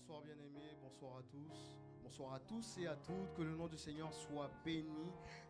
Bonsoir bien-aimés, bonsoir à tous. Bonsoir à tous et à toutes, que le nom du Seigneur soit béni.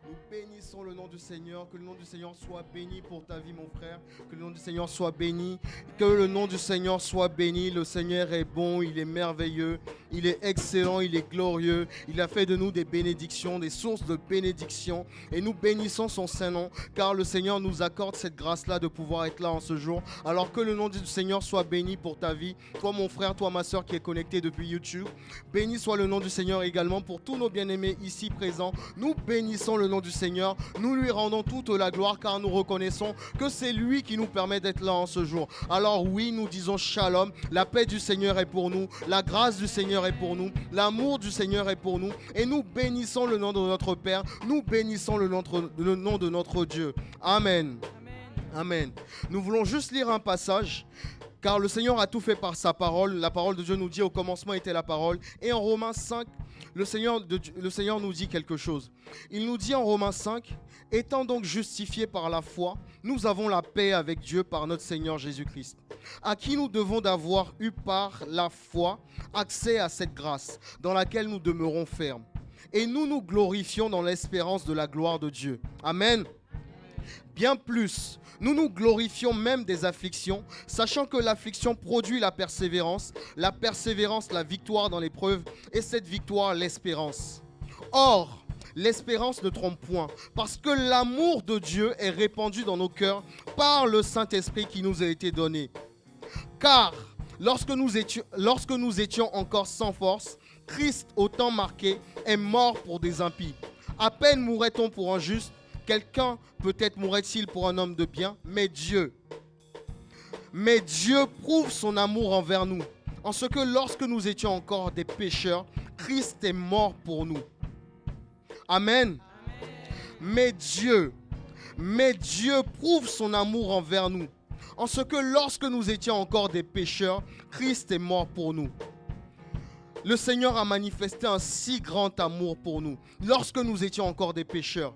Nous bénissons le nom du Seigneur, que le nom du Seigneur soit béni pour ta vie mon frère, que le nom du Seigneur soit béni, que le nom du Seigneur soit béni. Le Seigneur est bon, il est merveilleux, il est excellent, il est glorieux. Il a fait de nous des bénédictions, des sources de bénédictions et nous bénissons son Saint-Nom car le Seigneur nous accorde cette grâce-là de pouvoir être là en ce jour. Alors que le nom du Seigneur soit béni pour ta vie, toi mon frère, toi ma soeur qui est connecté depuis YouTube. Béni soit le nom du Seigneur également pour tous nos bien-aimés ici présents. Nous bénissons le nom du Seigneur. Nous lui rendons toute la gloire car nous reconnaissons que c'est lui qui nous permet d'être là en ce jour. Alors oui, nous disons shalom. La paix du Seigneur est pour nous. La grâce du Seigneur est pour nous. L'amour du Seigneur est pour nous. Et nous bénissons le nom de notre Père. Nous bénissons le nom de notre Dieu. Amen. Amen. Nous voulons juste lire un passage. Car le Seigneur a tout fait par sa parole. La parole de Dieu nous dit au commencement était la parole. Et en Romains 5, le Seigneur nous dit quelque chose. Il nous dit en Romains 5, étant donc justifiés par la foi, nous avons la paix avec Dieu par notre Seigneur Jésus-Christ, à qui nous devons d'avoir eu par la foi accès à cette grâce dans laquelle nous demeurons fermes. Et nous nous glorifions dans l'espérance de la gloire de Dieu. Amen. Bien plus, nous nous glorifions même des afflictions, sachant que l'affliction produit la persévérance la victoire dans l'épreuve, et cette victoire l'espérance. Or, l'espérance ne trompe point, parce que l'amour de Dieu est répandu dans nos cœurs par le Saint-Esprit qui nous a été donné. Car, lorsque nous étions encore sans force, Christ, au temps marqué, est mort pour des impies. À peine mourrait-on pour un juste, quelqu'un peut-être mourrait-il pour un homme de bien, mais Dieu prouve son amour envers nous, en ce que lorsque nous étions encore des pécheurs, Christ est mort pour nous. Amen. Mais Dieu prouve son amour envers nous, en ce que lorsque nous étions encore des pécheurs, Christ est mort pour nous. Le Seigneur a manifesté un si grand amour pour nous, lorsque nous étions encore des pécheurs.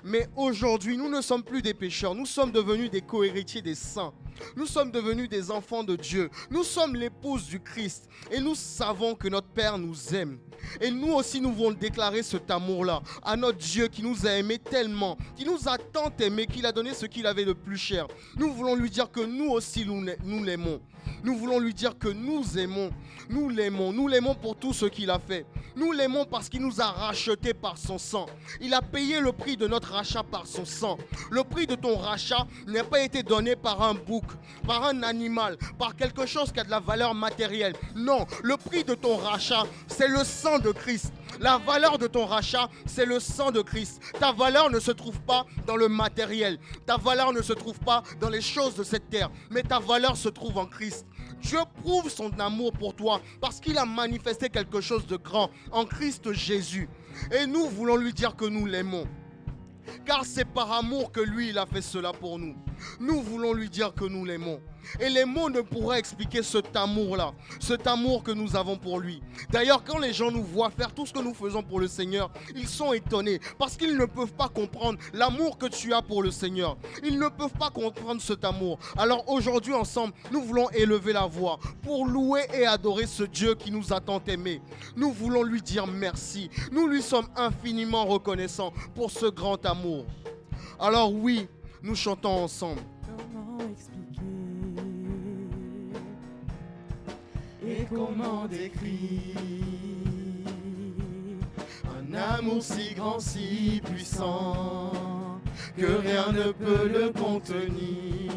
Mais aujourd'hui, nous ne sommes plus des pécheurs, nous sommes devenus des co-héritiers des saints. Nous sommes devenus des enfants de Dieu. Nous sommes l'épouse du Christ. Et nous savons que notre Père nous aime. Et nous aussi, nous voulons déclarer cet amour-là à notre Dieu qui nous a aimés tellement, qui nous a tant aimés, qu'il a donné ce qu'il avait de plus cher. Nous voulons lui dire que nous aussi, nous l'aimons. Nous voulons lui dire que nous aimons. Nous l'aimons pour tout ce qu'il a fait. Nous l'aimons parce qu'il nous a rachetés par son sang. Il a payé le prix de notre rachat par son sang. Le prix de ton rachat n'a pas été donné par un bouc, par un animal, par quelque chose qui a de la valeur matérielle. Non, le prix de ton rachat, c'est le sang de Christ. La valeur de ton rachat, c'est le sang de Christ. Ta valeur ne se trouve pas dans le matériel. Ta valeur ne se trouve pas dans les choses de cette terre. Mais ta valeur se trouve en Christ. Dieu prouve son amour pour toi parce qu'il a manifesté quelque chose de grand en Christ Jésus. Et nous voulons lui dire que nous l'aimons. Car c'est par amour que lui, il a fait cela pour nous. Nous voulons lui dire que nous l'aimons. Et les mots ne pourraient expliquer cet amour-là, cet amour que nous avons pour lui. D'ailleurs, quand les gens nous voient faire tout ce que nous faisons pour le Seigneur, ils sont étonnés parce qu'ils ne peuvent pas comprendre l'amour que tu as pour le Seigneur. Ils ne peuvent pas comprendre cet amour. Alors aujourd'hui, ensemble, nous voulons élever la voix pour louer et adorer ce Dieu qui nous a tant aimés. Nous voulons lui dire merci. Nous lui sommes infiniment reconnaissants pour ce grand amour. Alors oui, nous chantons ensemble. Et comment décrire un amour si grand, si puissant, que rien ne peut le contenir.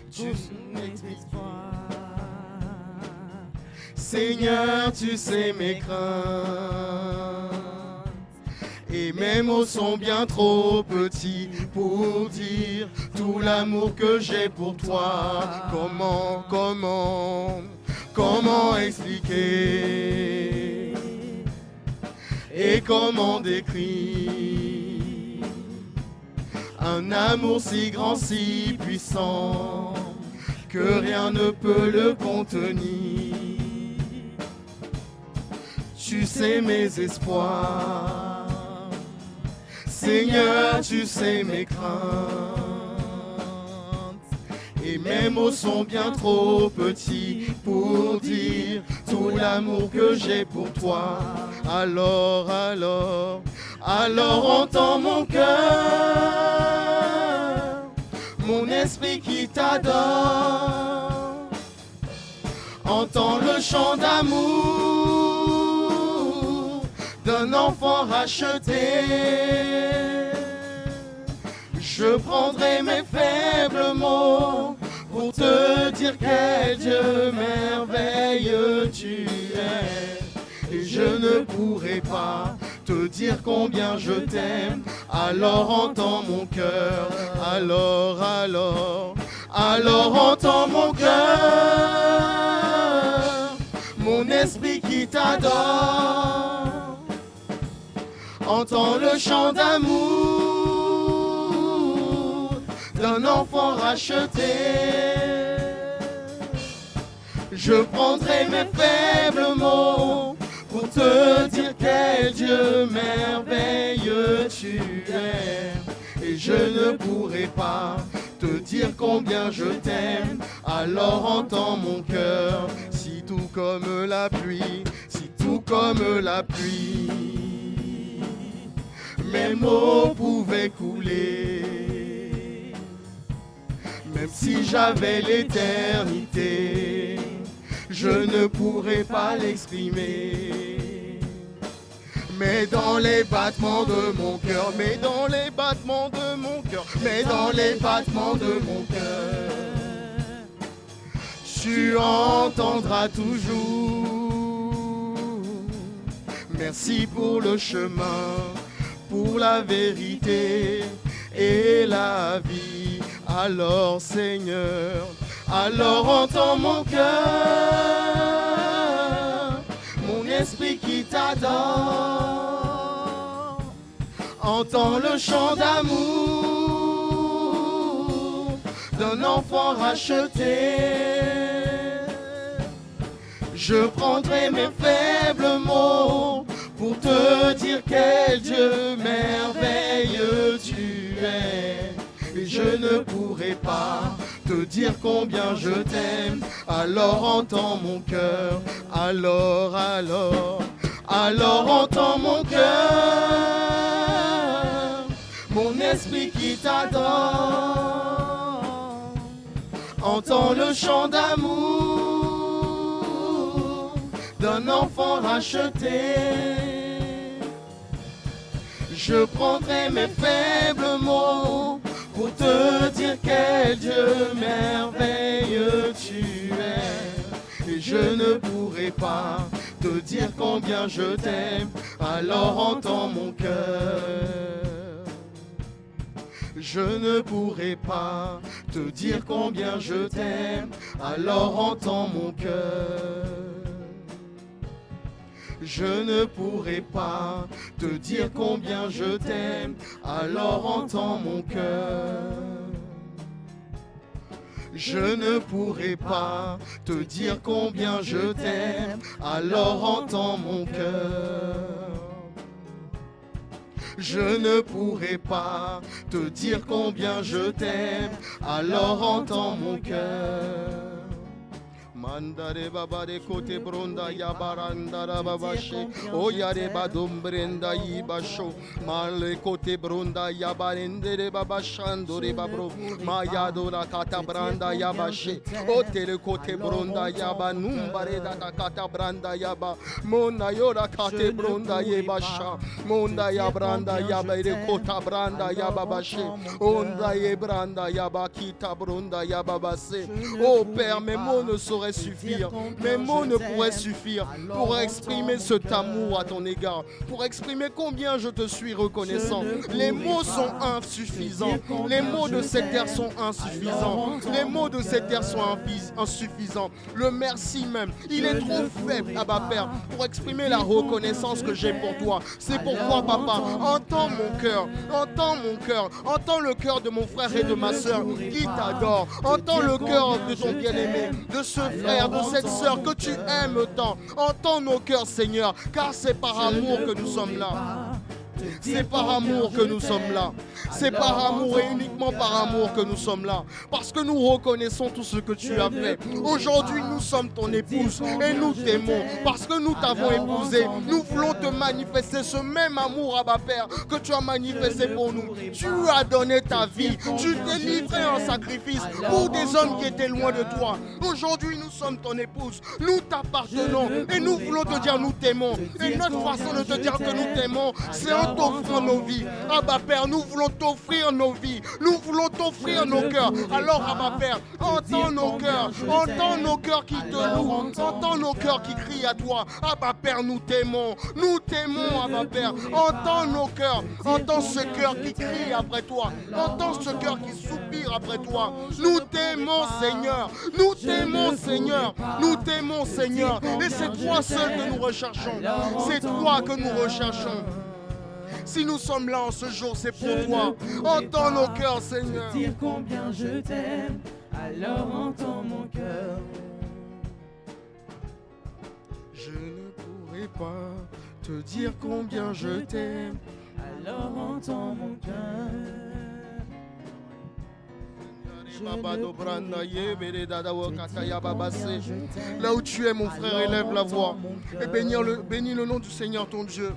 Tu n'expliques pas. Seigneur, tu sais mes craintes, et mes mots sont bien trop petits pour dire tout l'amour que j'ai pour toi. Comment expliquer et comment décrire un amour si grand, si puissant, que rien ne peut le contenir. Tu sais mes espoirs, Seigneur, tu sais mes craintes, et mes mots sont bien trop petits pour dire tout l'amour que j'ai pour toi. Alors entends mon cœur, mon esprit qui t'adore. Entends le chant d'amour d'un enfant racheté. Je prendrai mes faibles mots pour te dire quel Dieu merveilleux tu es. Et je ne pourrai pas te dire combien je t'aime. Alors entends mon cœur, alors entends mon cœur, mon esprit qui t'adore. Entends le chant d'amour d'un enfant racheté. Je prendrai mes faibles mots pour te dire quel Dieu merveilleux tu es. Et je ne pourrai pas te dire combien je t'aime. Alors entends mon cœur, si tout comme la pluie, si tout comme la pluie, mes mots pouvaient couler. Même si j'avais l'éternité, je ne pourrais pas l'exprimer. Mais dans les battements de mon cœur, mais dans les battements de mon cœur, mais dans les battements de mon cœur, tu entendras toujours. Merci pour le chemin, pour la vérité et la vie. Alors Seigneur, alors entends mon cœur, mon esprit qui t'adore. Entends le chant d'amour d'un enfant racheté. Je prendrai mes faibles mots pour te dire quel Dieu merveilleux tu es. Et je ne pourrai pas te dire combien je t'aime. Alors entends mon cœur, alors entends mon cœur, mon esprit qui t'adore. Entends le chant d'amour d'un enfant racheté. Je prendrai mes faibles mots pour te dire quel Dieu merveilleux tu es. Et je ne pourrai pas te dire combien je t'aime. Alors entends mon cœur. Je ne pourrai pas te dire combien je t'aime. Alors entends mon cœur. Je ne pourrai pas te dire combien je t'aime. Alors entends mon cœur. Je ne pourrai pas te dire combien je t'aime. Alors entends mon cœur. Je ne pourrai pas te dire combien je t'aime. Alors entends mon cœur. Mandare baba de kote bronda ya baranda babashe o yare badum brenda ibasho male kote bronda ya barende de babashando de babro mayado la kata branda ya bashe o tele kote bronda ya banumbare da kata branda ya ba mona yora kate bronda ye basha monda ya branda ya bare kota branda ya babashe onda ye branda ya bakita bronda ya babase. Oh Père, mes mots ne sauraient suffire. Mes mots ne pourraient suffire pour exprimer cet amour à ton égard, pour exprimer combien je te suis reconnaissant. Les mots sont insuffisants. Les mots de cette terre sont insuffisants. Les mots de cette terre sont insuffisants. Le merci même, il est trop faible, Abba Père, pour exprimer la reconnaissance que j'ai pour toi. C'est pourquoi, Papa, entends mon cœur, entends mon cœur, entends le cœur de mon frère et de ma soeur qui t'adore. Entends le cœur de ton bien-aimé, de ce frère, de cette sœur que tu aimes tant. Entends nos cœurs, Seigneur, car c'est par amour que nous sommes là. C'est par amour que nous sommes là. C'est par amour et uniquement par amour que nous sommes là. Parce que nous reconnaissons tout ce que tu as fait. Aujourd'hui, nous sommes ton épouse et nous t'aimons. Parce que nous t'avons épousé, nous voulons te manifester ce même amour, Abba Père, que tu as manifesté pour nous. Tu as donné ta vie. Tu t'es livré en sacrifice pour des hommes qui étaient loin de toi. Aujourd'hui, nous sommes ton épouse. Nous t'appartenons et nous voulons te dire nous t'aimons. Et notre façon de te dire que nous t'aimons, c'est en t'offrant nos vies. Abba Père, nous voulons t'offrir nos vies. Nous voulons t'offrir nos cœurs. Alors, Abba Père, entends nos cœurs qui te louent. Entends nos cœurs qui crient à toi. Abba Père, nous t'aimons. Nous t'aimons, Abba Père. Entends nos cœurs. Entends ce cœur qui crie après toi. Entends ce cœur qui soupire après toi. Nous t'aimons, Seigneur. Nous t'aimons, Seigneur. Nous t'aimons, Seigneur. Et c'est toi seul que nous recherchons. C'est toi que nous recherchons. Si nous sommes là en ce jour, c'est pour toi. Entends nos cœurs, Seigneur. Dire combien je t'aime, alors entends mon cœur. Je ne pourrai pas te dire combien je t'aime. Alors entends mon cœur. Là où tu es, mon frère, élève la voix et bénis le nom du Seigneur ton Dieu.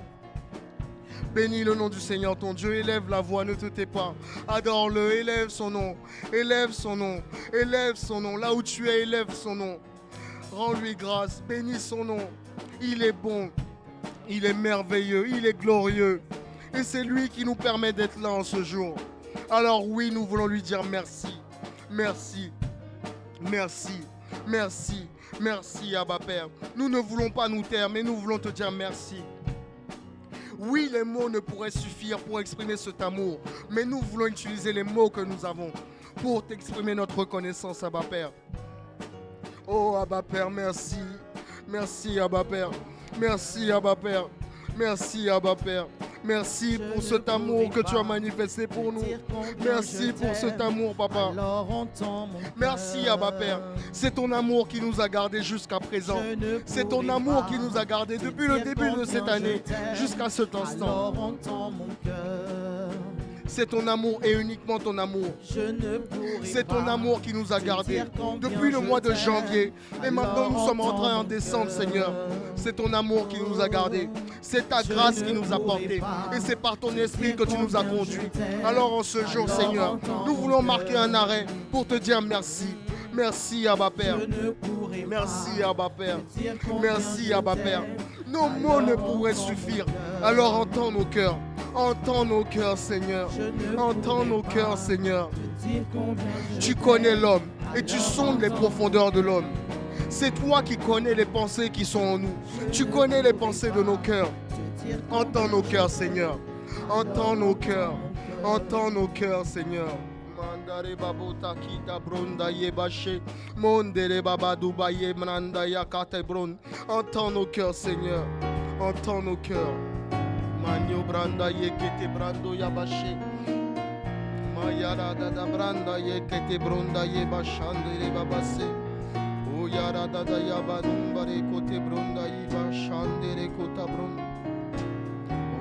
Bénis le nom du Seigneur ton Dieu, élève la voix, ne te tais pas. Adore-le, élève son nom, élève son nom, élève son nom. Là où tu es, élève son nom. Rends-lui grâce, bénis son nom. Il est bon, il est merveilleux, il est glorieux. Et c'est lui qui nous permet d'être là en ce jour. Alors oui, nous voulons lui dire merci. Merci, merci, merci, merci Abba Père. Nous ne voulons pas nous taire, mais nous voulons te dire merci. Oui, les mots ne pourraient suffire pour exprimer cet amour, mais nous voulons utiliser les mots que nous avons pour t'exprimer notre reconnaissance, Abba Père. Oh Abba Père, merci. Merci Abba Père. Merci Abba Père. Merci Abba Père. Merci pour cet amour que tu as manifesté pour nous. Merci pour cet amour, Papa. Merci, Abba Père. C'est ton amour qui nous a gardés jusqu'à présent. C'est ton amour qui nous a gardés depuis le début de cette année jusqu'à cet instant. C'est ton amour et uniquement ton amour. C'est ton amour qui nous a gardés depuis le mois de janvier. Et maintenant nous sommes rentrés en décembre, Seigneur. C'est ton amour qui nous a gardés. C'est ta grâce qui nous a portés. Et c'est par ton esprit que tu nous as conduits. Alors en ce jour, Seigneur, nous voulons marquer un arrêt pour te dire merci. Merci, Abba Père. Merci, Abba Père. Merci, Abba Père. Nos mots ne pourraient suffire. Alors entends nos cœurs. Entends nos cœurs, Seigneur. Entends nos cœurs, Seigneur. Tu connais l'homme et tu sondes les profondeurs de l'homme. C'est toi qui connais les pensées qui sont en nous. Tu connais les pensées de nos cœurs. Entends nos cœurs, Seigneur. Entends nos cœurs. Entends nos cœurs, Seigneur. Mandare babota kita bronda yebache mondere babadu baye mranda yakate bron. Entends nos cœurs, Seigneur. Entends nos cœurs. Manyo branda yekete brando yabache. Mayara dada branda yekete bronda yebashandere babase. O yara dada yabanumbare kote bronda yebashandere kota bron.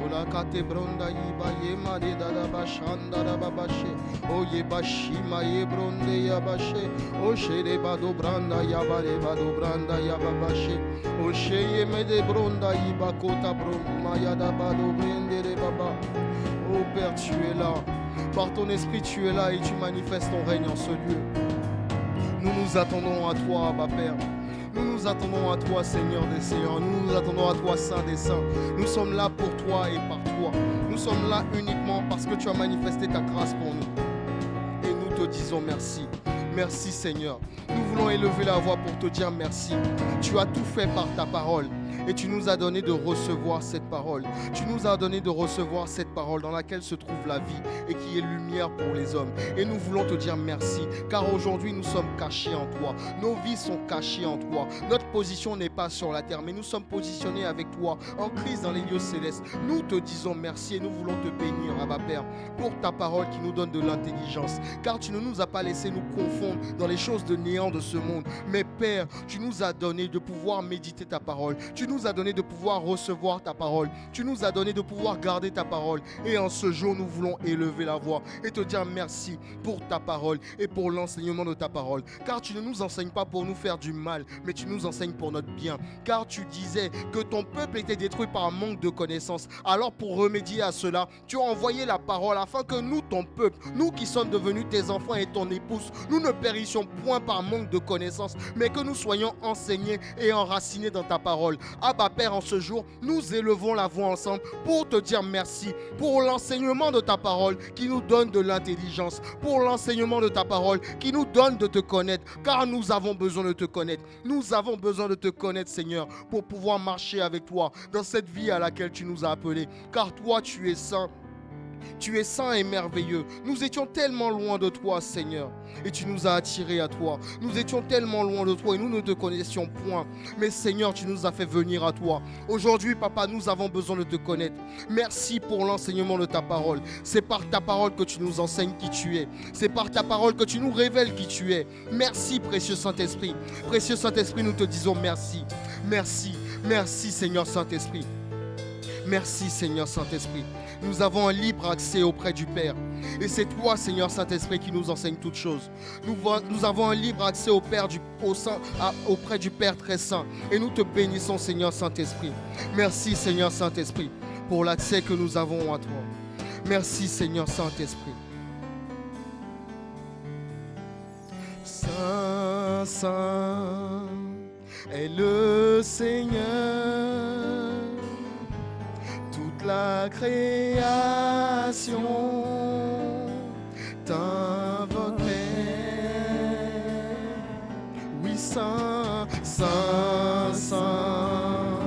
Ola kate bronda yibaye mare dada bashandara babashe. O yebashi maye bronde yabache. O shere bado branda yabare bado branda yababashe. O sheye mede bronda yibakota bron mayada bado brendere baba. Oh Père, tu es là. Par ton esprit, tu es là et tu manifestes ton règne en ce lieu. Nous nous attendons à toi, Abba Père. Nous nous attendons à toi, Seigneur des Seigneurs. Nous nous attendons à toi, Saint des Saints. Nous sommes là pour toi et par toi. Nous sommes là uniquement parce que tu as manifesté ta grâce pour nous. Et nous te disons merci. Merci, Seigneur. Nous voulons élever la voix pour te dire merci. Tu as tout fait par ta parole. Et tu nous as donné de recevoir cette parole. Tu nous as donné de recevoir cette parole dans laquelle se trouve la vie et qui est lumière pour les hommes. Et nous voulons te dire merci, car aujourd'hui nous sommes cachés en toi. Nos vies sont cachées en toi. Notre position n'est pas sur la terre, mais nous sommes positionnés avec toi en Christ dans les lieux célestes. Nous te disons merci et nous voulons te bénir, Abba Père, pour ta parole qui nous donne de l'intelligence. Car tu ne nous as pas laissé nous confondre dans les choses de néant de ce monde. Mais Père, tu nous as donné de pouvoir méditer ta parole. Tu nous as donné de pouvoir recevoir ta parole. Tu nous as donné de pouvoir garder ta parole. Et en ce jour, nous voulons élever la voix et te dire merci pour ta parole et pour l'enseignement de ta parole. Car tu ne nous enseignes pas pour nous faire du mal, mais tu nous enseignes pour notre bien. Car tu disais que ton peuple était détruit par un manque de connaissances. Alors pour remédier à cela, tu as envoyé la parole afin que nous, ton peuple, nous qui sommes devenus tes enfants et ton épouse, nous ne périssions point par manque de connaissances, mais que nous soyons enseignés et enracinés dans ta parole. Abba Père, en ce jour, nous élevons la voix ensemble pour te dire merci pour l'enseignement de ta parole qui nous donne de l'intelligence, pour l'enseignement de ta parole qui nous donne de te connaître, car nous avons besoin de te connaître. Nous avons besoin de te connaître, Seigneur, pour pouvoir marcher avec toi dans cette vie à laquelle tu nous as appelés, car toi, tu es saint. Tu es saint et merveilleux. Nous étions tellement loin de toi, Seigneur, et tu nous as attirés à toi. Nous étions tellement loin de toi et nous ne te connaissions point. Mais Seigneur, tu nous as fait venir à toi. Aujourd'hui, Papa, nous avons besoin de te connaître. Merci pour l'enseignement de ta parole. C'est par ta parole que tu nous enseignes qui tu es. C'est par ta parole que tu nous révèles qui tu es. Merci, précieux Saint-Esprit. Précieux Saint-Esprit, nous te disons merci. Merci. Merci, Seigneur Saint-Esprit. Merci, Seigneur Saint-Esprit. Nous avons un libre accès auprès du Père. Et c'est toi, Seigneur Saint-Esprit, qui nous enseigne toutes choses. Nous avons un libre accès auprès du Père très saint. Et nous te bénissons, Seigneur Saint-Esprit. Merci, Seigneur Saint-Esprit, pour l'accès que nous avons à toi. Merci, Seigneur Saint-Esprit. Saint, Saint est le Seigneur. La création t'invoquerait. Oui, Saint, Saint, Saint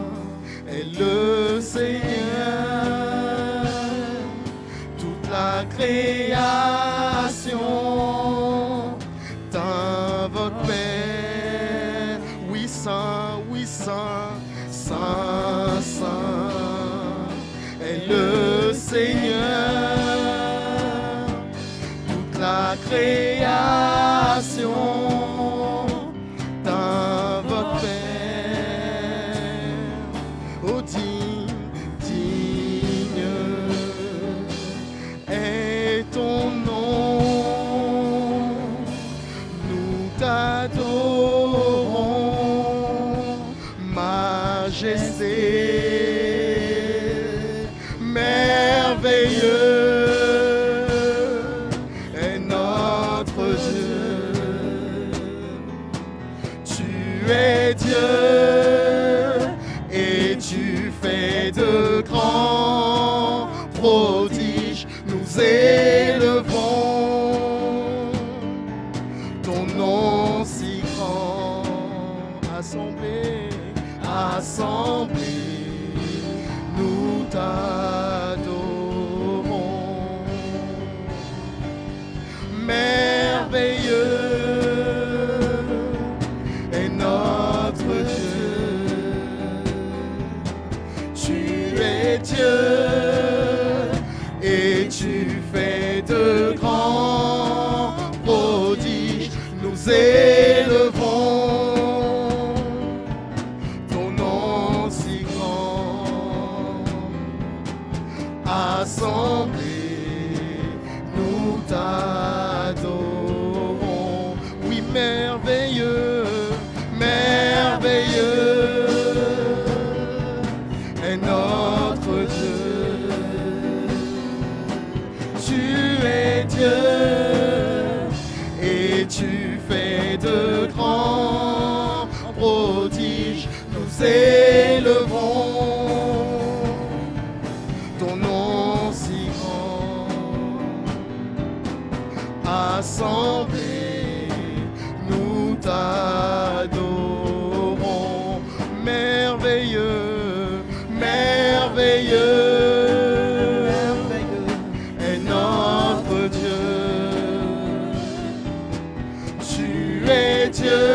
est le Seigneur. Toute la création t'invoquerait. Oui, Saint, Saint, Saint est le Seigneur. Toute la création t'invoquerait. Oh, digne est ton nom. Nous t'adorons, majesté. Merveilleux est notre Dieu. Tu es Dieu et tu fais de grands prodiges. Nous élevons ton nom si grand. Assemblée, assemblée, nous t'adorons. Merveilleux est notre Dieu. Tu es Dieu et tu fais de grands prodiges. Nous élevons ton nom si grand. Assemblée, nous t'adorons. Oui, merveilleux, merveilleux est notre Dieu. Tu es Dieu et tu fais de grands prodiges. Nous élevons ton nom si grand. Assemblée, nous t'adorons. Merveilleux, merveilleux est notre Dieu. Tu es Dieu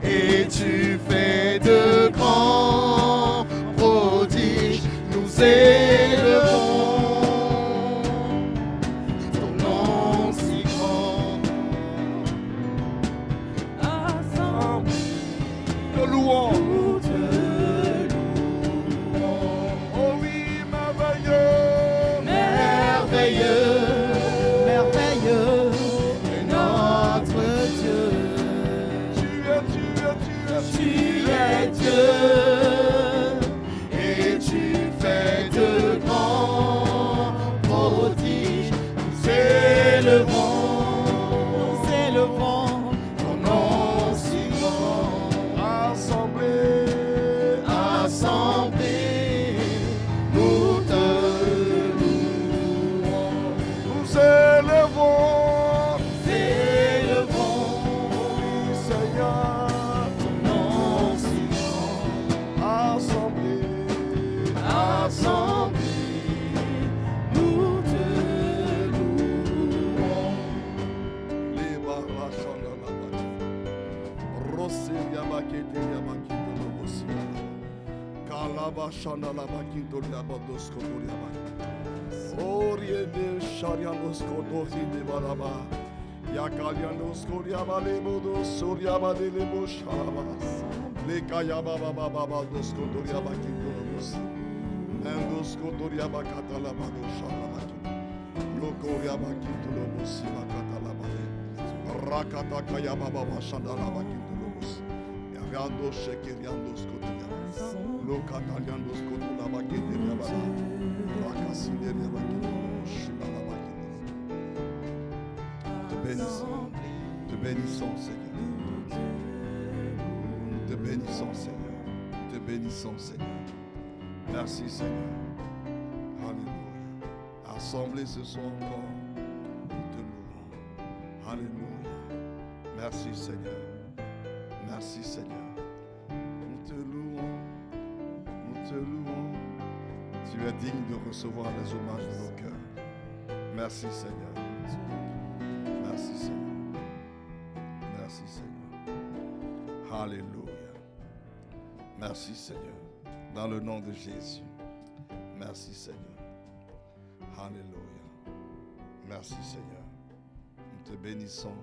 et tu fais de grands prodiges. Nous élevons ton nom si grand. Assemblée, te louons. Seigneur, ton nom si grand. Assemblés, nous te louons. Les barrachons dans la bâtisse. Rosseria Bakete Yabaki de Lobosia. Kalabashana la Bakinto Yabadosko Yabaki. Orie de Sharianosko Dohi de Balaba. Yakalianosko Yabalebodo Soriaba de Leboshabas. Le Kayababa Baba Dosko Yabaki de Lobosia. Mendosko Yabakata la Badoshabaki. Loko Yabaki de Lobosia Katalabale. Rakata Kayababa Shandala Baki de Lobosia. Yagando Shekeriandos Kodia. Lokataliandos Kodia Baki de Yabala. Rakasideria Baki de Shibala Baki. Te bénissons Seigneur. Te bénissons Seigneur. Te bénissons Seigneur. Merci Seigneur. Alléluia. Assemblés ce soir encore, nous te louons. Alléluia. Merci Seigneur. Merci Seigneur. Nous te louons. Nous te louons. Tu es digne de recevoir les hommages de nos cœurs. Merci Seigneur. Merci Seigneur. Merci Seigneur. Alléluia. Merci Seigneur. Dans le nom de Jésus. Merci Seigneur. Alléluia. Merci Seigneur. Nous te bénissons.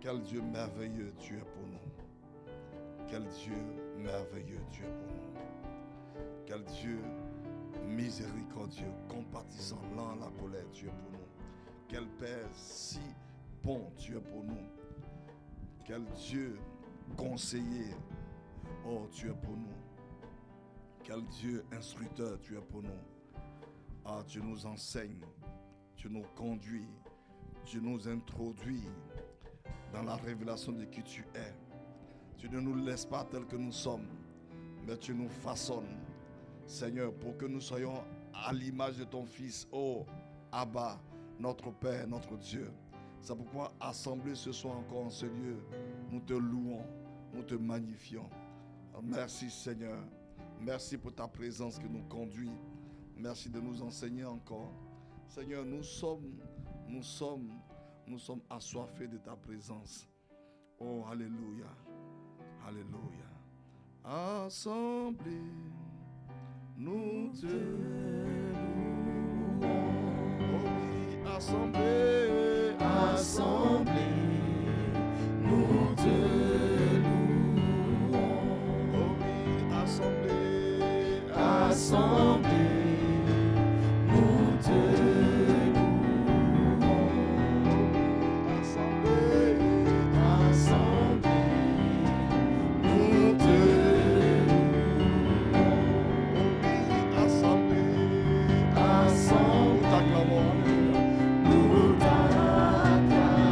Quel Dieu merveilleux tu es pour nous. Quel Dieu merveilleux tu es pour nous. Quel Dieu miséricordieux, compatissant, lent à la colère tu es pour nous. Quel Père si bon tu es pour nous. Quel Dieu conseiller, oh tu es pour nous. Quel Dieu instructeur tu es pour nous. Ah, tu nous enseignes, tu nous conduis, tu nous introduis dans la révélation de qui tu es. Tu ne nous laisses pas tels que nous sommes, mais tu nous façonnes, Seigneur, pour que nous soyons à l'image de ton Fils, oh Abba, notre Père, notre Dieu. C'est pourquoi, assemblés ce soir encore en ce lieu, nous te louons, nous te magnifions. Merci Seigneur, merci pour ta présence qui nous conduit. Merci de nous enseigner encore. Seigneur, nous sommes assoiffés de ta présence. Oh, alléluia. Alléluia. Assemblés, nous te louons. Oh oui, assemblés, nous te louons. Oh oui, assemblés, nous te louons. Assemblés, nous te louons. Assemblés, nous t'acclamons. Nous t'acclamons.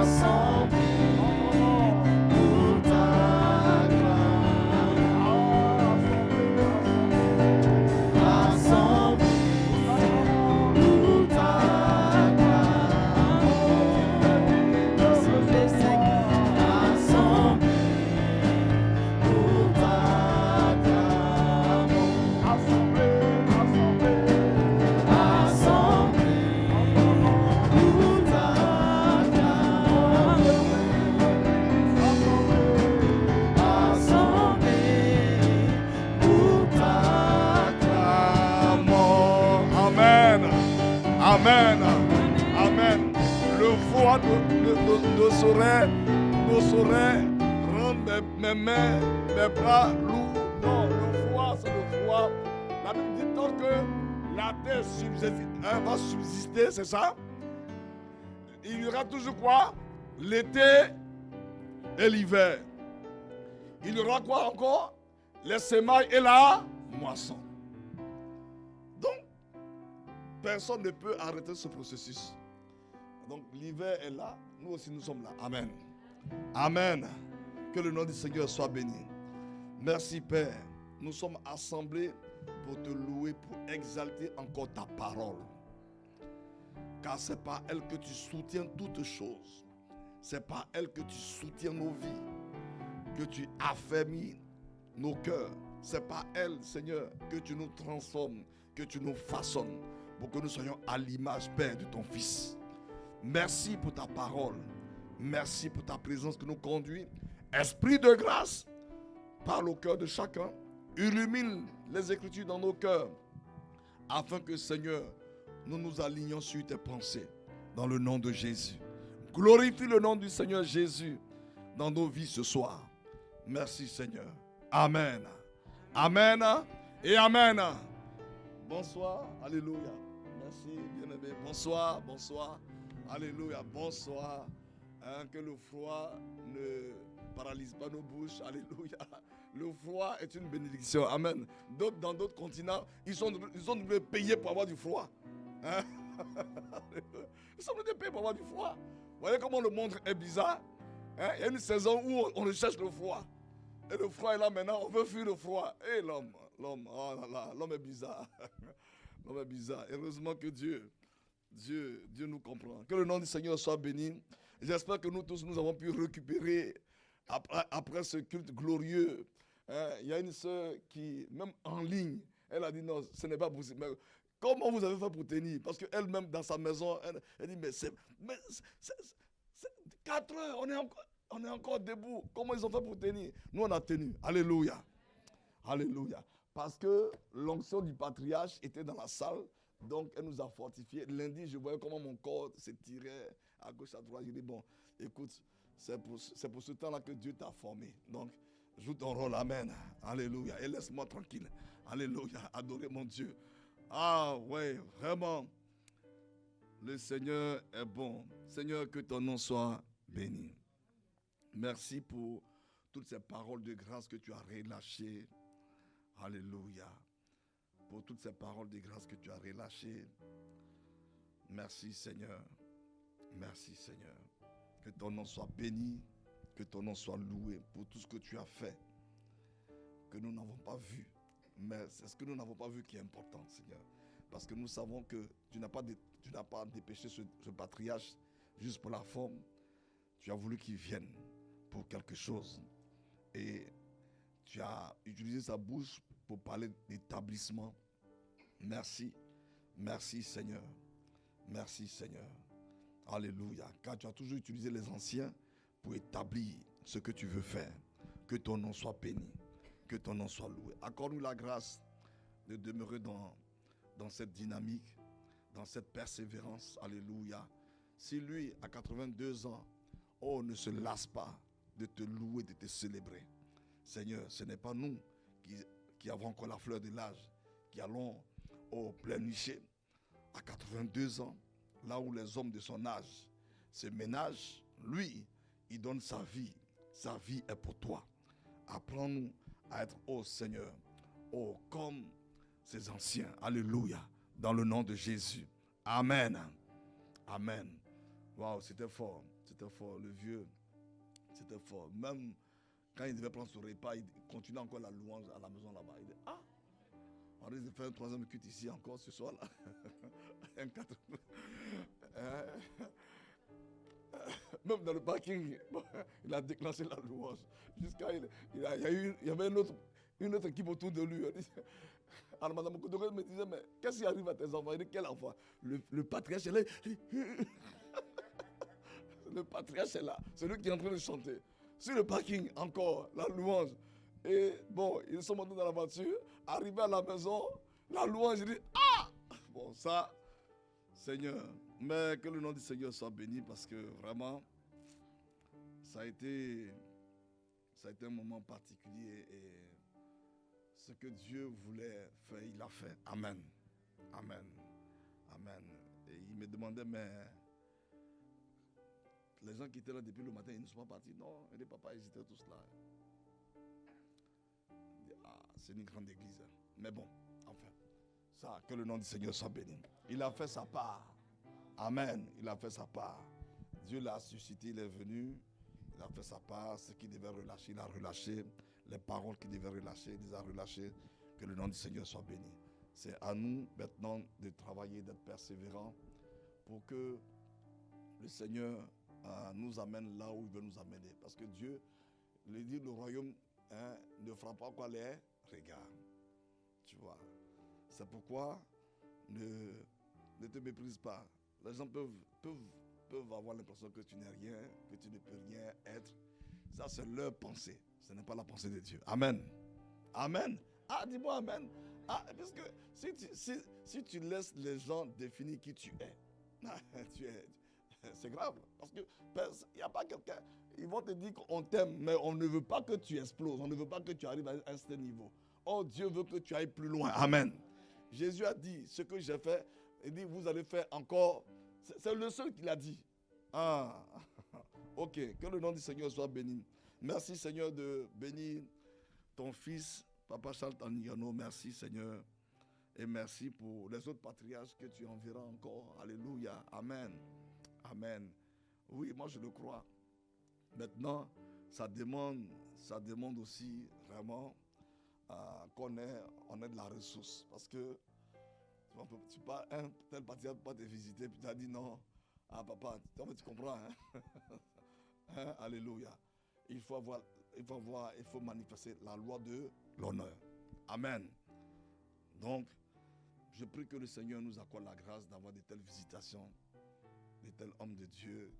Assemblés, nous Amen. Amen. Le foi ne saurait rendre mes mains, mes bras lourds. Non, le foi, c'est le foi. La Bible dit tant que la terre va subsister, c'est ça? Il y aura toujours quoi? L'été et l'hiver. Il y aura quoi encore? Les semailles et la moisson. Donc, personne ne peut arrêter ce processus. Donc, l'hiver est là, nous aussi nous sommes là. Amen. Amen. Que le nom du Seigneur soit béni. Merci Père. Nous sommes assemblés pour te louer, pour exalter encore ta parole. car c'est par elle que tu soutiens toutes choses. C'est par elle que tu soutiens nos vies, que tu affermis nos cœurs. C'est par elle, Seigneur, que tu nous transformes, que tu nous façonnes, pour que nous soyons à l'image, Père, de ton Fils. Merci pour ta parole. Merci pour ta présence qui nous conduit. Esprit de grâce, parle au cœur de chacun. Illumine les Écritures dans nos cœurs, afin que, Seigneur, nous nous alignions sur tes pensées, dans le nom de Jésus. Glorifie le nom du Seigneur Jésus dans nos vies ce soir. Merci, Seigneur. Amen. Amen et Amen. Bonsoir. Alléluia. Merci, bien-aimé. Bonsoir, bonsoir. Alléluia. Bonsoir. Que le froid ne paralyse pas nos bouches. Alléluia. Le froid est une bénédiction. Amen. Dans d'autres continents, ils sont devenus payés pour avoir du froid. Hein? Ils sont devenus payés pour avoir du froid. Vous voyez comment le monde est bizarre? Hein? Il y a une saison où on recherche le froid. Et le froid est là maintenant, on veut fuir le froid. Et l'homme, oh là là, l'homme est bizarre. L'homme est bizarre. Heureusement que Dieu nous comprend. Que le nom du Seigneur soit béni. J'espère que nous tous, nous avons pu récupérer après ce culte glorieux. Hein? Il y a une soeur qui, même en ligne, elle a dit non, ce n'est pas possible. Mais comment vous avez fait pour tenir? Parce qu'elle-même, dans sa maison, elle dit mais c'est 4 heures, on est encore debout. Comment ils ont fait pour tenir? Nous, on a tenu. Alléluia. Alléluia. Parce que l'onction du patriarche était dans la salle. Donc, elle nous a fortifiés. Lundi, je voyais comment mon corps s'étirait à gauche, à droite. J'ai dit, bon, écoute, c'est pour ce temps-là que Dieu t'a formé. Donc, joue ton rôle. Amen. Alléluia. Et laisse-moi tranquille. Alléluia. Adorez mon Dieu. Ah, ouais, vraiment. Le Seigneur est bon. Seigneur, que ton nom soit béni. Merci pour toutes ces paroles de grâce que tu as relâchées. Alléluia. Pour toutes ces paroles de grâce que tu as relâchées. Merci Seigneur. Merci Seigneur. Que ton nom soit béni. Que ton nom soit loué pour tout ce que tu as fait. Que nous n'avons pas vu. Mais c'est ce que nous n'avons pas vu qui est important, Seigneur. Parce que nous savons que tu n'as pas dépêché ce patriarche juste pour la forme. Tu as voulu qu'il vienne pour quelque chose. Et tu as utilisé sa bouche pour parler d'établissement. Merci. Merci Seigneur. Merci Seigneur. Alléluia. Car tu as toujours utilisé les anciens pour établir ce que tu veux faire. Que ton nom soit béni. Que ton nom soit loué. Accorde-nous la grâce de demeurer dans cette dynamique, dans cette persévérance. Alléluia. Si lui, à 82 ans, ne se lasse pas de te louer, de te célébrer. Seigneur, ce n'est pas nous qui avons encore la fleur de l'âge, qui allons au pleurnicher à 82 ans, là où les hommes de son âge se ménagent. Lui, il donne sa vie. Sa vie est pour toi. Apprends-nous à être, Seigneur, comme ces anciens. Alléluia. Dans le nom de Jésus. Amen. Amen. Waouh, c'était fort. C'était fort. Le vieux, c'était fort. Même quand il devait prendre son repas, il continuait encore la louange à la maison là-bas. Il dit, on risque de faire un 3e culte ici encore ce soir-là. Même dans le parking, il a déclenché la louange. Jusqu'à il y avait une autre équipe autour de lui. Alors Madame Koudoré me disait, mais qu'est-ce qui arrive à tes enfants? Il dit, quel enfant? Le patriarche est là. Le patriarche est là. C'est lui qui est en train de chanter. Sur le parking, encore, la louange. Et bon, ils sont montés dans la voiture. Arrivés à la maison, la louange, il dit, bon, ça, Seigneur. Mais que le nom du Seigneur soit béni parce que vraiment, ça a été un moment particulier et ce que Dieu voulait faire, il l'a fait. Amen. Amen. Amen. Et il me demandait, mais les gens qui étaient là depuis le matin, ils ne sont pas partis. Non, et les papas, ils étaient tous là. C'est une grande église. Mais bon, enfin, ça, que le nom du Seigneur soit béni. Il a fait sa part. Amen. Il a fait sa part. Dieu l'a suscité, il est venu. Il a fait sa part. Ce qu'il devait relâcher, il a relâché. Les paroles qu'il devait relâcher, il les a relâchées. Que le nom du Seigneur soit béni. C'est à nous maintenant de travailler, d'être persévérants pour que le Seigneur nous amène là où il veut nous amener. Parce que Dieu, il dit, le royaume ne fera pas quoi les regards. Tu vois. C'est pourquoi ne te méprise pas. Les gens peuvent avoir l'impression que tu n'es rien, que tu ne peux rien être. Ça, c'est leur pensée. Ce n'est pas la pensée de Dieu. Amen. Amen. Ah, dis-moi Amen. Ah, parce que si tu laisses les gens définir qui tu es, c'est grave. Parce que il n'y a pas quelqu'un, ils vont te dire qu'on t'aime, mais on ne veut pas que tu exploses, on ne veut pas que tu arrives à un certain niveau. Oh, Dieu veut que tu ailles plus loin. Amen. Jésus a dit, ce que j'ai fait, il dit, vous allez faire encore. C'est le seul qui l'a dit. Ah, ok, que le nom du Seigneur soit béni. Merci Seigneur de bénir ton fils, Papa Charles Tanigano. Merci Seigneur. Et merci pour les autres patriarches que tu enverras encore. Alléluia. Amen. Amen. Oui, moi je le crois. Maintenant, ça demande aussi vraiment qu'on ait de la ressource. Parce que tu pas un tel patriarche pas te visiter, puis tu as dit non. Ah papa, tu comprends. Hein? Hein? Alléluia. Il faut manifester la loi de l'honneur. Amen. Donc, je prie que le Seigneur nous accorde la grâce d'avoir de telles visitations, de tels hommes de Dieu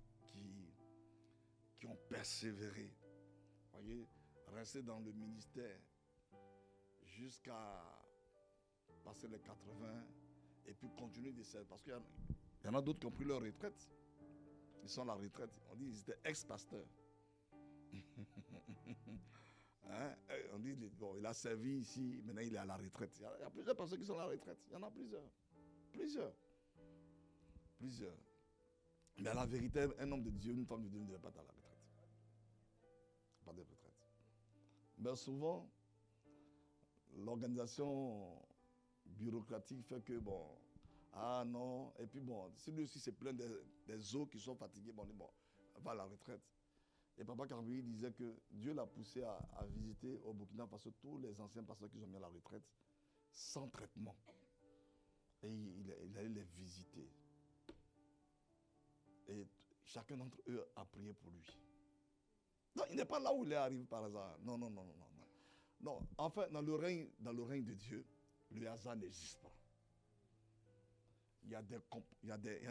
qui ont persévéré. Voyez, rester dans le ministère jusqu'à passer les 80 et puis continuer de servir. Parce qu'il y en a d'autres qui ont pris leur retraite. Ils sont à la retraite. On dit qu'ils étaient ex-pasteurs. Hein? On dit, bon, il a servi ici, maintenant il est à la retraite. Il y a plusieurs personnes qui sont à la retraite. Il y en a plusieurs. Mais à la vérité, un homme de Dieu, une femme de Dieu ne devait pas être à la retraite. Pas de retraite. Mais souvent, l'organisation bureaucratique fait que, bon, ah non, et puis bon, si lui aussi c'est plein des os qui sont fatigués, bon, va à la retraite. Et Papa Carville disait que Dieu l'a poussé à visiter au Burkina Faso tous les anciens pasteurs qui ont mis à la retraite sans traitement. Et il allait les visiter. Et chacun d'entre eux a prié pour lui. Non, il n'est pas là où il est arrivé par hasard. Non. Non, enfin, dans le règne de Dieu, le hasard n'existe pas. Il y a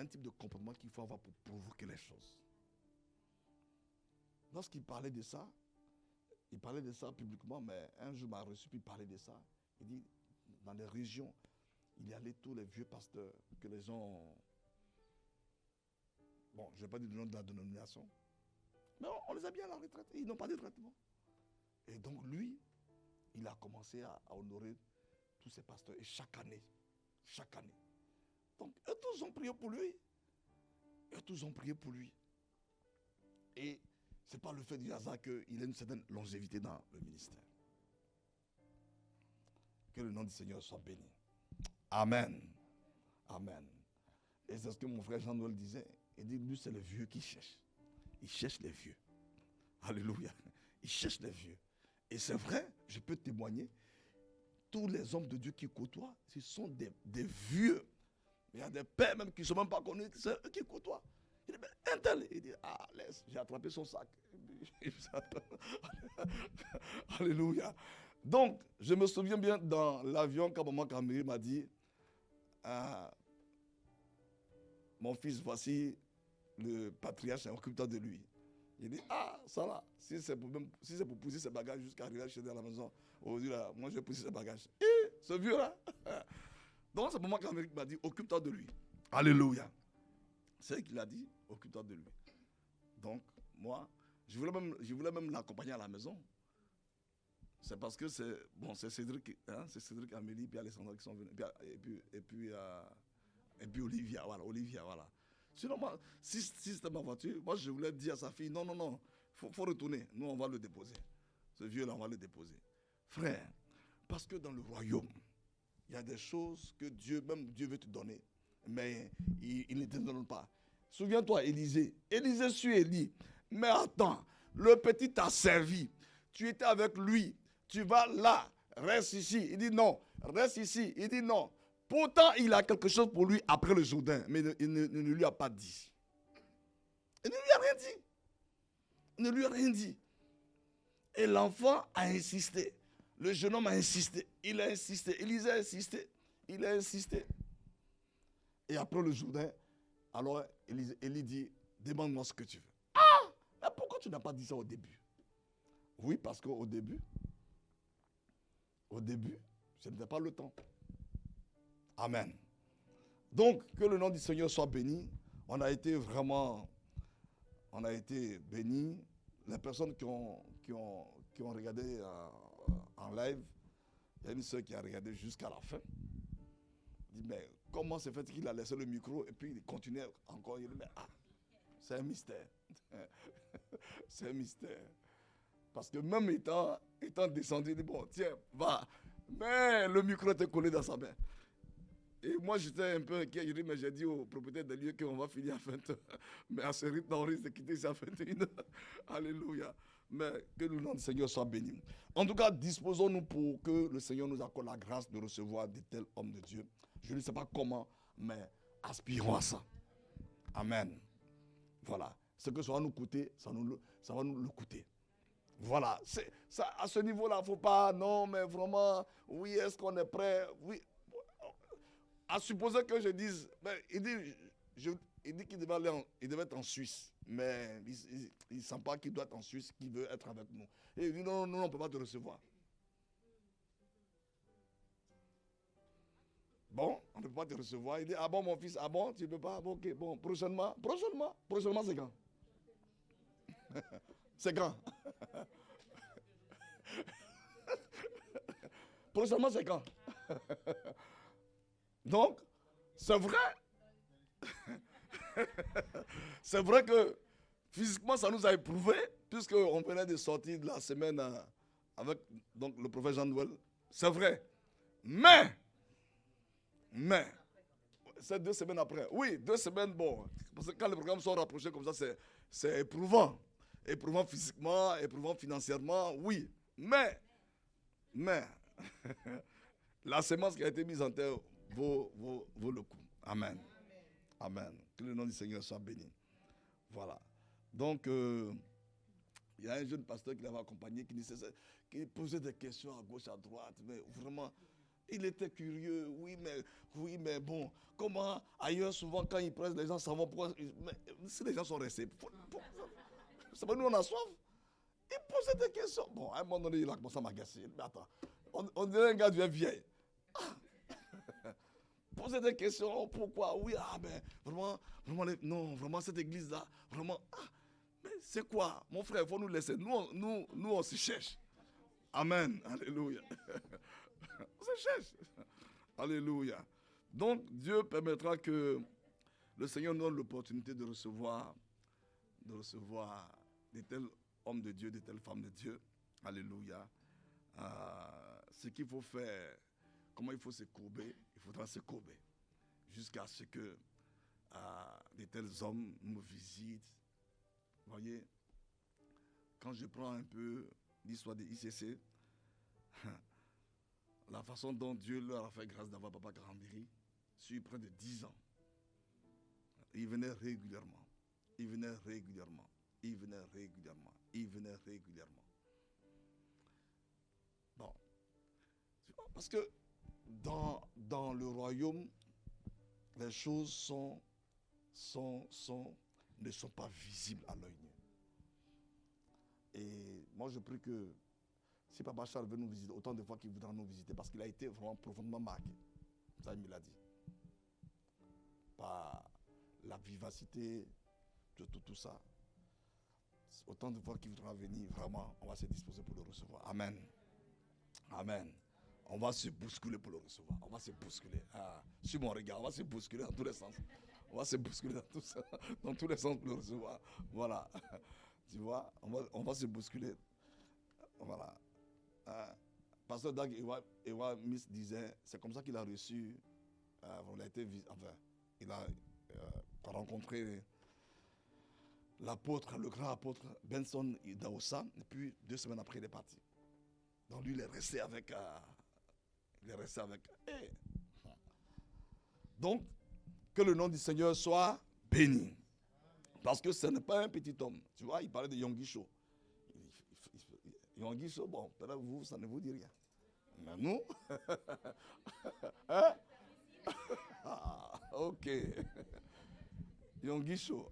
un type de comportement qu'il faut avoir pour provoquer les choses. Lorsqu'il parlait de ça, publiquement, mais un jour il m'a reçu, puis il parlait de ça. Il dit, dans les régions, il y allait tous les vieux pasteurs que les gens ont... Bon, je ne vais pas dire le nom de la dénomination, mais on les a bien à la retraite, ils n'ont pas de traitement. Et donc lui, il a commencé à honorer tous ces pasteurs, et chaque année. Donc, eux tous ont prié pour lui. Et ce n'est pas le fait du hasard qu'il ait une certaine longévité dans le ministère. Que le nom du Seigneur soit béni. Amen. Amen. Et c'est ce que mon frère Jean-Noël disait. Il dit, lui, c'est les vieux qui cherchent. Il cherche les vieux. Alléluia. Il cherche les vieux. Et c'est vrai, je peux témoigner, tous les hommes de Dieu qui côtoient, ce sont des vieux. Il y a des pères même qui ne sont même pas connus, c'est eux qui côtoient. Il dit, mais un tel, il dit, ah, laisse, j'ai attrapé son sac. Alléluia. Donc, je me souviens bien dans l'avion, quand maman Camille m'a dit, mon fils, voici le patriarche, occupe-toi de lui. Il dit, ah, ça là, si c'est pour pousser ses bagages jusqu'à arriver chez lui à la maison, aujourd'hui là, moi je vais pousser ses bagages. Et ce vieux là. Donc c'est maman Camille qui m'a dit, occupe-toi de lui. Alléluia. C'est elle qui l'a dit, occupe-toi de lui. Donc, moi, je voulais même l'accompagner à la maison. C'est parce que c'est Cédric, c'est Cédric, Amélie, puis Alessandra qui sont venus. Et puis Olivia, voilà. Sinon, moi, si c'était ma voiture, moi je voulais dire à sa fille, non, faut retourner. Nous, on va le déposer. Ce vieux-là, on va le déposer. Frère, parce que dans le royaume, il y a des choses que Dieu veut te donner, mais il ne te donne pas. Souviens-toi, Élisée suit Élie. Mais attends, le petit t'a servi. Tu étais avec lui. Tu vas là, reste ici. Il dit non, reste ici. Il dit non. Pourtant, il a quelque chose pour lui après le Jourdain, mais il ne lui a pas dit. Il ne lui a rien dit. Il ne lui a rien dit. Et l'enfant a insisté. Le jeune homme a insisté. Il a insisté. Élisée a insisté. Il a insisté. Et après le Jourdain, alors Élie dit, demande-moi ce que tu veux. Ah, mais pourquoi tu n'as pas dit ça au début? Oui, parce qu'au début, ce n'était pas le temps. Amen. Donc, que le nom du Seigneur soit béni. On a été bénis. Les personnes qui ont regardé en live, il y a une soeur qui a regardé jusqu'à la fin. Il dit, mais comment se fait-il qu'il a laissé le micro et puis il continuait encore? Il dit, mais c'est un mystère. C'est un mystère. Parce que même étant descendu, il dit, bon, tiens, va. Mais le micro était collé dans sa main. Et moi, j'étais un peu inquiet. Mais j'ai dit au propriétaire des lieux qu'on va finir à 20h. Mais à ce rythme, on risque de quitter ici à 21h. Alléluia. Mais que le nom du Seigneur soit béni. En tout cas, disposons-nous pour que le Seigneur nous accorde la grâce de recevoir de tels hommes de Dieu. Je ne sais pas comment, mais aspirons à ça. Amen. Voilà. Ce que ça va nous coûter, ça va nous le coûter. Voilà. Ça, à ce niveau-là, il ne faut pas, non, mais vraiment, oui, est-ce qu'on est prêt? Oui. À supposer que je dise, mais il dit qu'il devait être en Suisse, mais il ne sent pas qu'il doit être en Suisse, qu'il veut être avec nous. Et il dit, non, on ne peut pas te recevoir. Bon, on ne peut pas te recevoir. Il dit, ah bon, mon fils, ah bon, tu ne peux pas? Bon, ok, bon, prochainement, c'est quand? C'est quand? Prochainement, c'est quand? Donc, c'est vrai. C'est vrai que physiquement, ça nous a éprouvé, puisqu'on venait de sortir de la semaine avec donc, le prophète Jean-Noël. C'est vrai. Mais, c'est 2 semaines après. Oui, 2 semaines, bon. Parce que quand les programmes sont rapprochés comme ça, c'est éprouvant. Éprouvant physiquement, éprouvant financièrement, oui. Mais, la semence qui a été mise en terre vaut le coup. Amen. Amen. Que le nom du Seigneur soit béni. Voilà. Donc, il y a un jeune pasteur qui l'avait accompagné qui posait des questions à gauche, à droite. Mais vraiment, il était curieux. Oui, mais bon, comment ailleurs, souvent, quand ils pressent, les gens s'en vont. Pourquoi, mais si les gens sont restés, c'est pas nous, on a soif. Il posait des questions. Bon, à un moment donné, il a commencé à m'agacer. Mais attends, on dirait un gars devient vieil. Poser des questions, pourquoi? Oui, ben, vraiment, non, vraiment, cette église-là, vraiment, mais c'est quoi? Mon frère, il faut nous laisser. Nous, on se cherche. Amen. Alléluia. On se cherche. Alléluia. Donc, Dieu permettra que le Seigneur nous donne l'opportunité de recevoir de tels hommes de Dieu, de telles femmes de Dieu. Alléluia. Ce qu'il faut faire, comment il faut se courber, il faudra se courber jusqu'à ce que de tels hommes nous visitent. Vous voyez, quand je prends un peu l'histoire des ICC, la façon dont Dieu leur a fait grâce d'avoir Papa Karambiri, sur près de 10 ans, il venait régulièrement. Bon. Parce que dans le royaume, les choses ne sont pas visibles à l'œil nu. Et moi, je prie que si Papa Charles veut nous visiter, autant de fois qu'il voudra nous visiter, parce qu'il a été vraiment profondément marqué. Ça, il me l'a dit. Par la vivacité de tout ça. Autant de fois qu'il voudra venir, vraiment, on va se disposer pour le recevoir. Amen. Amen. On va se bousculer pour le recevoir. On va se bousculer. Sur mon regard, on va se bousculer dans tous les sens. On va se bousculer dans tous les sens pour le recevoir. Voilà. Tu vois, on va se bousculer. Voilà. Pasteur Dag Ewa Miss disait, c'est comme ça qu'il a reçu, il a rencontré l'apôtre, le grand apôtre Benson Idahosa, et puis 2 semaines après, il est parti. Donc lui, il est resté avec. Donc, que le nom du Seigneur soit béni. Parce que ce n'est pas un petit homme. Tu vois, il parlait de Yonguisho. Yonguisho, bon, peut-être vous, ça ne vous dit rien. Mais nous, hein? Ah, ok. Yonguisho.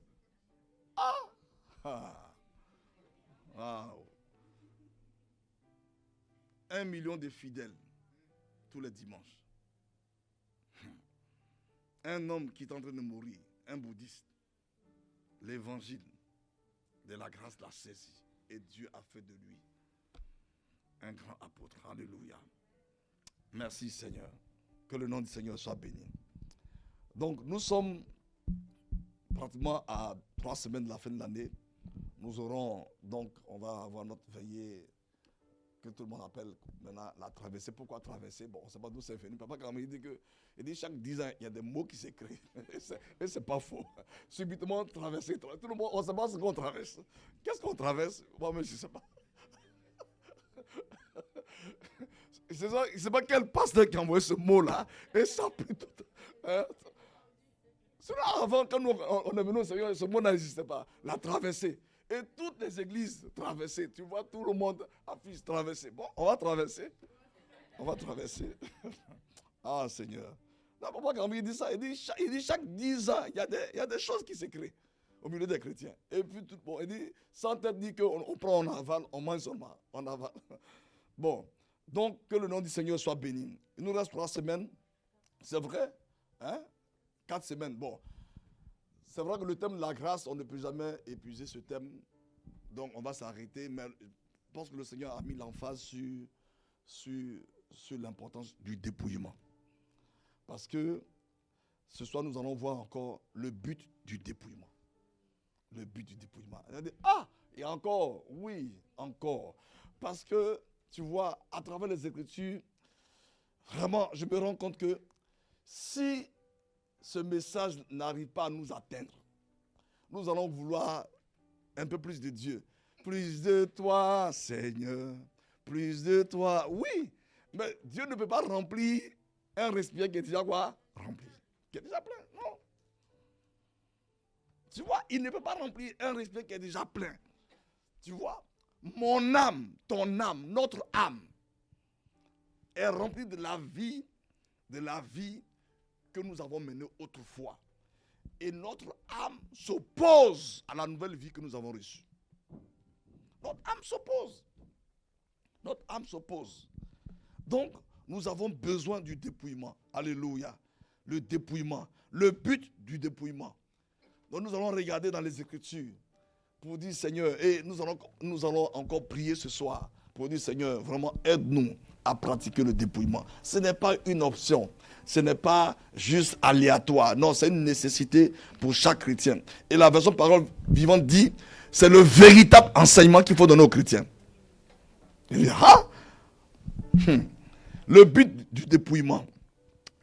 Wow. 1 million de fidèles tous les dimanches. Un homme qui est en train de mourir, un bouddhiste. L'évangile de la grâce l'a saisi et Dieu a fait de lui un grand apôtre. Alléluia. Merci Seigneur. Que le nom du Seigneur soit béni. Donc nous sommes pratiquement à 3 semaines de la fin de l'année. Nous aurons donc, on va avoir notre veillée que tout le monde appelle maintenant la traversée. Pourquoi traverser? Bon, on ne sait pas d'où c'est venu. Papa, quand il dit que chaque 10 ans, il y a des mots qui s'écrivent. Et c'est pas faux. Subitement, traverser. Tout le monde, on ne sait pas ce qu'on traverse. Qu'est-ce qu'on traverse? Moi-même, je ne sais pas. Je ne sais pas quel pasteur qui a envoyé ce mot-là. Et ça plutôt. Avant, quand nous, on est venu au Seigneur, ce mot n'existait pas. La traversée. Et toutes les églises traversées. Tu vois, tout le monde affiche traversée. Bon, on va traverser. On va traverser. Ah, Seigneur. Non, papa, quand il dit ça, il dit chaque 10 ans, il y a des choses qui se créent au milieu des chrétiens. Et puis, bon, il dit, sans tête dit qu'on prend, on avale, on mange seulement. On avale. Bon, donc, que le nom du Seigneur soit béni. Il nous reste 3 semaines. C'est vrai, hein? 4 semaines. Bon, c'est vrai que le thème de la grâce, on ne peut jamais épuiser ce thème. Donc, on va s'arrêter. Mais je pense que le Seigneur a mis l'emphase sur l'importance du dépouillement. Parce que ce soir, nous allons voir encore le but du dépouillement. Le but du dépouillement. Et encore, oui, encore. Parce que, tu vois, à travers les Écritures, vraiment, je me rends compte que si ce message n'arrive pas à nous atteindre, nous allons vouloir un peu plus de Dieu. Plus de toi, Seigneur. Plus de toi. Oui, mais Dieu ne peut pas remplir un récipient qui est déjà quoi? Rempli. Qui est déjà plein. Non. Tu vois, il ne peut pas remplir un récipient qui est déjà plein. Tu vois, mon âme, ton âme, notre âme est remplie de la vie que nous avons menée autrefois. Et notre âme s'oppose à la nouvelle vie que nous avons reçue. Notre âme s'oppose. Notre âme s'oppose. Donc, nous avons besoin du dépouillement. Alléluia. Le dépouillement. Le but du dépouillement. Donc, nous allons regarder dans les Écritures pour dire, Seigneur, et nous allons encore prier ce soir pour dire, Seigneur, vraiment aide-nous à pratiquer le dépouillement. Ce n'est pas une option. Ce n'est pas juste aléatoire. Non, c'est une nécessité pour chaque chrétien. Et la version Parole Vivante dit, c'est le véritable enseignement qu'il faut donner aux chrétiens. Il dit, le but du dépouillement.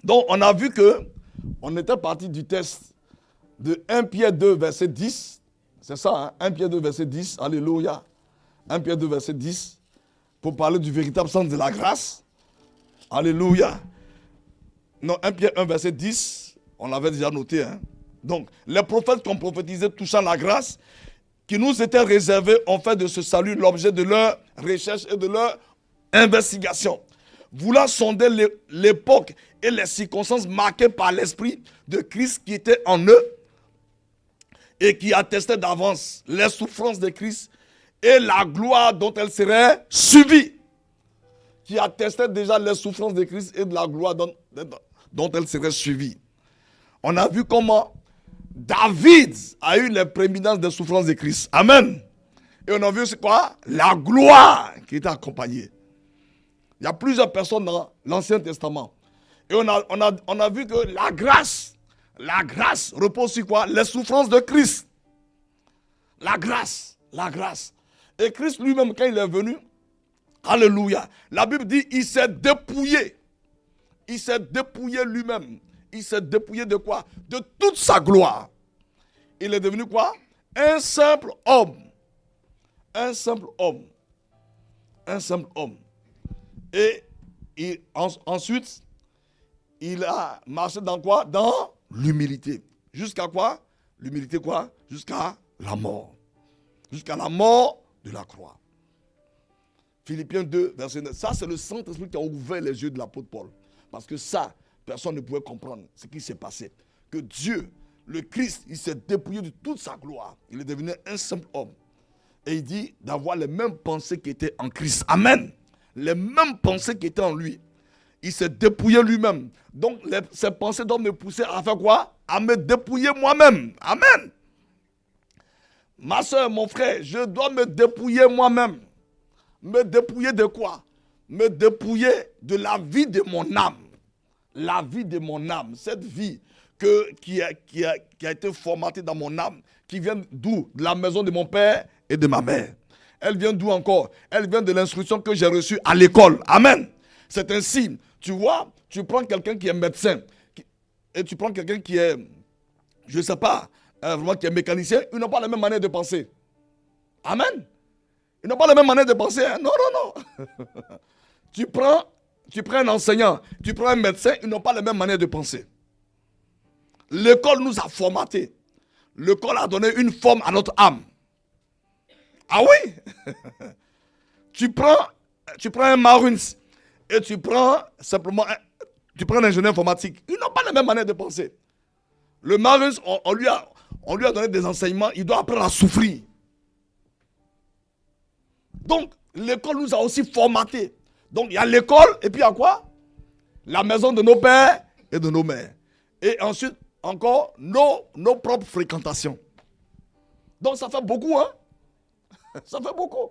Donc, on a vu que on était parti du test de 1 Pierre 2, verset 10. C'est ça, hein? 1 Pierre 2, verset 10. Alléluia. 1 Pierre 2, verset 10. Pour parler du véritable sens de la grâce. Alléluia. Non, 1 Pierre 1, verset 10. On l'avait déjà noté. Hein? Donc, les prophètes qui ont prophétisé touchant la grâce, qui nous étaient réservés, ont fait de ce salut l'objet de leur recherche et de leur investigation. Voulant sonder l'époque et les circonstances marquées par l'Esprit de Christ qui était en eux et qui attestait d'avance les souffrances de Christ et la gloire dont elle serait suivie. Qui attestait déjà les souffrances de Christ et de la gloire dont elle serait suivie. On a vu comment David a eu les prééminences des souffrances de Christ. Amen. Et on a vu c'est quoi? La gloire qui était accompagnée. Il y a plusieurs personnes dans l'Ancien Testament. Et on a vu que la grâce repose sur quoi? Les souffrances de Christ. La grâce. Et Christ lui-même, quand il est venu, alléluia, la Bible dit, il s'est dépouillé. Il s'est dépouillé lui-même. Il s'est dépouillé de quoi? De toute sa gloire. Il est devenu quoi? Un simple homme. Un simple homme. Un simple homme. Et ensuite, il a marché dans quoi? Dans l'humilité. Jusqu'à quoi? L'humilité quoi? Jusqu'à la mort. Jusqu'à la mort de la croix. Philippiens 2, verset 9. Ça, c'est le Saint-Esprit qui a ouvert les yeux de l'apôtre Paul. Parce que ça, personne ne pouvait comprendre ce qui s'est passé. Que Dieu, le Christ, il s'est dépouillé de toute sa gloire. Il est devenu un simple homme. Et il dit d'avoir les mêmes pensées qui étaient en Christ. Amen. Les mêmes pensées qui étaient en lui. Il s'est dépouillé lui-même. Donc, ces pensées doivent me pousser à faire quoi? À me dépouiller moi-même. Amen. Ma soeur, mon frère, je dois me dépouiller moi-même. Me dépouiller de quoi? Me dépouiller de la vie de mon âme. La vie de mon âme. Cette vie qui a été formatée dans mon âme, qui vient d'où? De la maison de mon père et de ma mère. Elle vient d'où encore? Elle vient de l'instruction que j'ai reçue à l'école. Amen. C'est ainsi. Tu vois, tu prends quelqu'un qui est médecin et tu prends quelqu'un qui est, je ne sais pas, vraiment qui est mécanicien, ils n'ont pas la même manière de penser. Amen. Ils n'ont pas la même manière de penser. Hein? Non, non, non. Tu prends un enseignant, tu prends un médecin, ils n'ont pas la même manière de penser. L'école nous a formatés. L'école a donné une forme à notre âme. Ah oui? Tu prends un Marines et tu prends simplement un ingénieur informatique. Ils n'ont pas la même manière de penser. Le Marines, on lui a donné des enseignements, il doit apprendre à souffrir. Donc, l'école nous a aussi formatés. Donc, il y a l'école et puis il y a quoi? La maison de nos pères et de nos mères. Et ensuite, encore, nos propres fréquentations. Donc, ça fait beaucoup, hein? Ça fait beaucoup.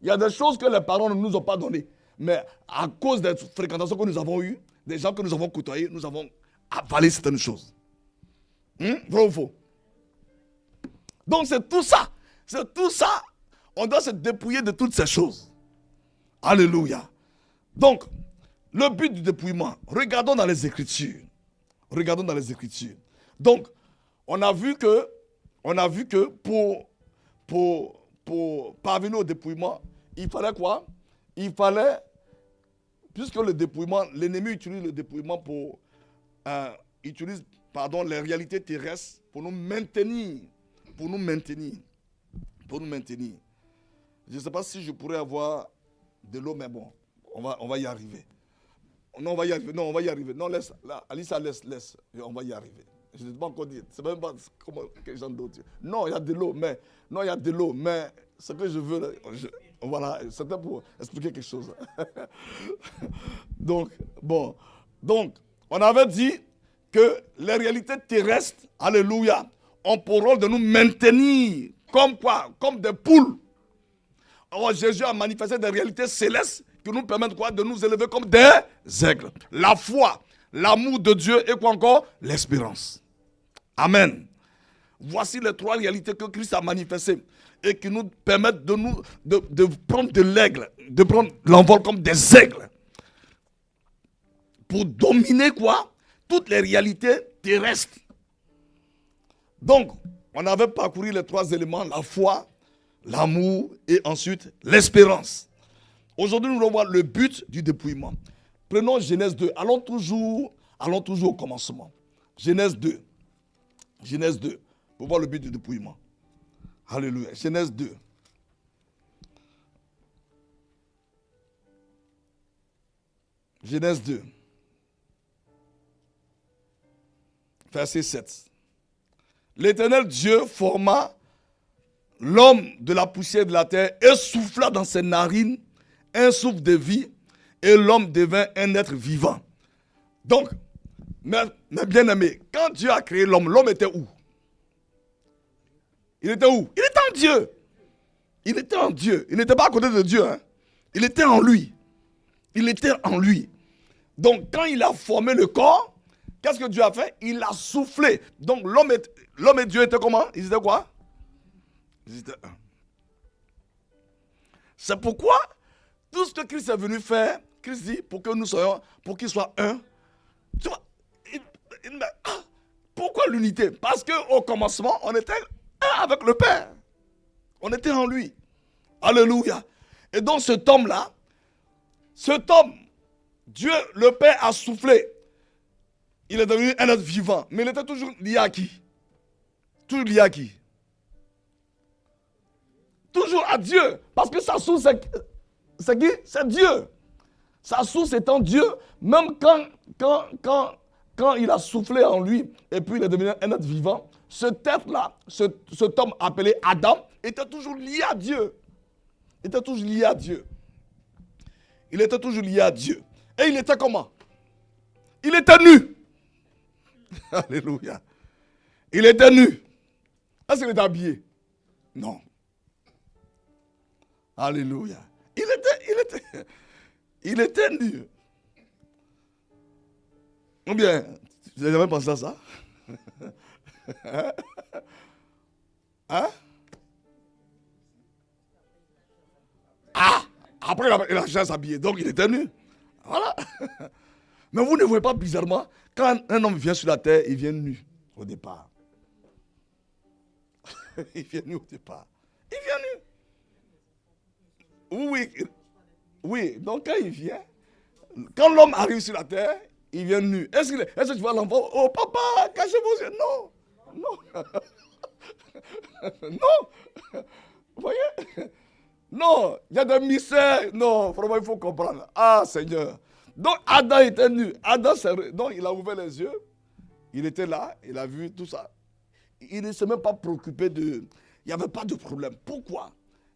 Il y a des choses que les parents ne nous ont pas données. Mais à cause des fréquentations que nous avons eues, des gens que nous avons côtoyés, nous avons avalé certaines choses. Vrai ou faux? Donc, c'est tout ça. C'est tout ça. On doit se dépouiller de toutes ces choses. Alléluia. Donc, le but du dépouillement, regardons dans les Écritures. Regardons dans les Écritures. Donc, on a vu que pour parvenir au dépouillement, il fallait quoi? Il fallait, puisque le dépouillement, l'ennemi utilise le dépouillement pour les réalités terrestres pour nous maintenir. Je ne sais pas si je pourrais avoir de l'eau, mais bon, on va y arriver. Non, on va y arriver. Non, laisse. Là, Alissa, laisse. On va y arriver. Je ne sais pas encore dire. C'est même pas comment que j'en d'autres. Non, il y a de l'eau, mais ce que je veux, voilà, c'était pour expliquer quelque chose. Donc, on avait dit que les réalités terrestres, alléluia, ont pour rôle de nous maintenir comme quoi? Comme des poules. Alors Jésus a manifesté des réalités célestes qui nous permettent quoi? De nous élever comme des aigles. La foi, l'amour de Dieu et quoi encore? L'espérance. Amen. Voici les trois réalités que Christ a manifestées et qui nous permettent de prendre de l'aigle, de prendre l'envol comme des aigles. Pour dominer quoi? Toutes les réalités terrestres. Donc, on avait parcouru les trois éléments, la foi, l'amour et ensuite l'espérance. Aujourd'hui, nous allons voir le but du dépouillement. Prenons Genèse 2. Allons toujours au commencement. Genèse 2. Pour voir le but du dépouillement. Alléluia. Genèse 2. Genèse 2. Verset 7. L'Éternel Dieu forma l'homme de la poussière de la terre et souffla dans ses narines un souffle de vie et l'homme devint un être vivant. Donc, mes bien-aimés, quand Dieu a créé l'homme, l'homme était où? Il était où? Il était en Dieu. Il était en Dieu. Il n'était pas à côté de Dieu. Hein? Il était en lui. Il était en lui. Donc, quand il a formé le corps, qu'est-ce que Dieu a fait? Il a soufflé. Donc, l'homme et Dieu étaient comment? Ils étaient quoi? Ils étaient un. C'est pourquoi tout ce que Christ est venu faire, Christ dit, pour qu'il soit un. Tu vois, pourquoi l'unité? Parce qu'au commencement, on était un avec le Père. On était en lui. Alléluia. Et donc cet homme, Dieu, le Père, a soufflé. Il est devenu un être vivant. Mais il était toujours lié à qui? Toujours lié à qui? Toujours à Dieu. Parce que sa source, c'est qui? C'est Dieu. Sa source étant Dieu, même quand il a soufflé en lui, et puis il est devenu un être vivant, cet être-là, cet homme appelé Adam, était toujours lié à Dieu. Il était toujours lié à Dieu. Il était toujours lié à Dieu. Et il était comment? Il était nu. Alléluia. Il était nu. Est-ce qu'il était habillé? Non. Alléluia. Il était nu. Ou bien, tu n'as jamais pensé à ça? Hein? Ah! Après, il a déjà s'habiller, donc il était nu. Voilà. Mais vous ne voyez pas bizarrement, quand un homme vient sur la terre, il vient nu au départ. Il vient nu au départ. Il vient nu. Oui, oui. Donc quand il vient, quand l'homme arrive sur la terre, il vient nu. Est-ce que tu vois l'enfant? Oh papa, cachez vos yeux. Non. Non. Non. Vous voyez? Non, il y a des mystères. Non, vraiment, il faut comprendre. Ah, Seigneur. Donc, Adam était nu. Donc, il a ouvert les yeux. Il était là. Il a vu tout ça. Il ne s'est même pas préoccupé de... Il n'y avait pas de problème. Pourquoi?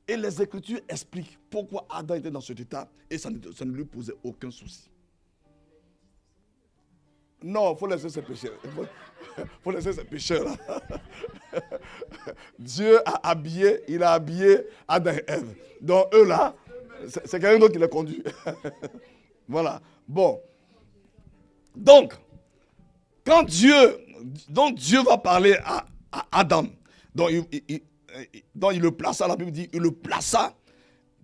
Et les Écritures expliquent pourquoi Adam était dans cet état et ça ne lui posait aucun souci. Non, il faut laisser ses péchés. Il faut laisser ses péchés là. Dieu a habillé Adam et Ève. Donc eux là, c'est quelqu'un d'autre qui les conduit. Voilà. Bon. Donc, quand Dieu va parler à Adam, donc il le plaça, la Bible dit, il le plaça,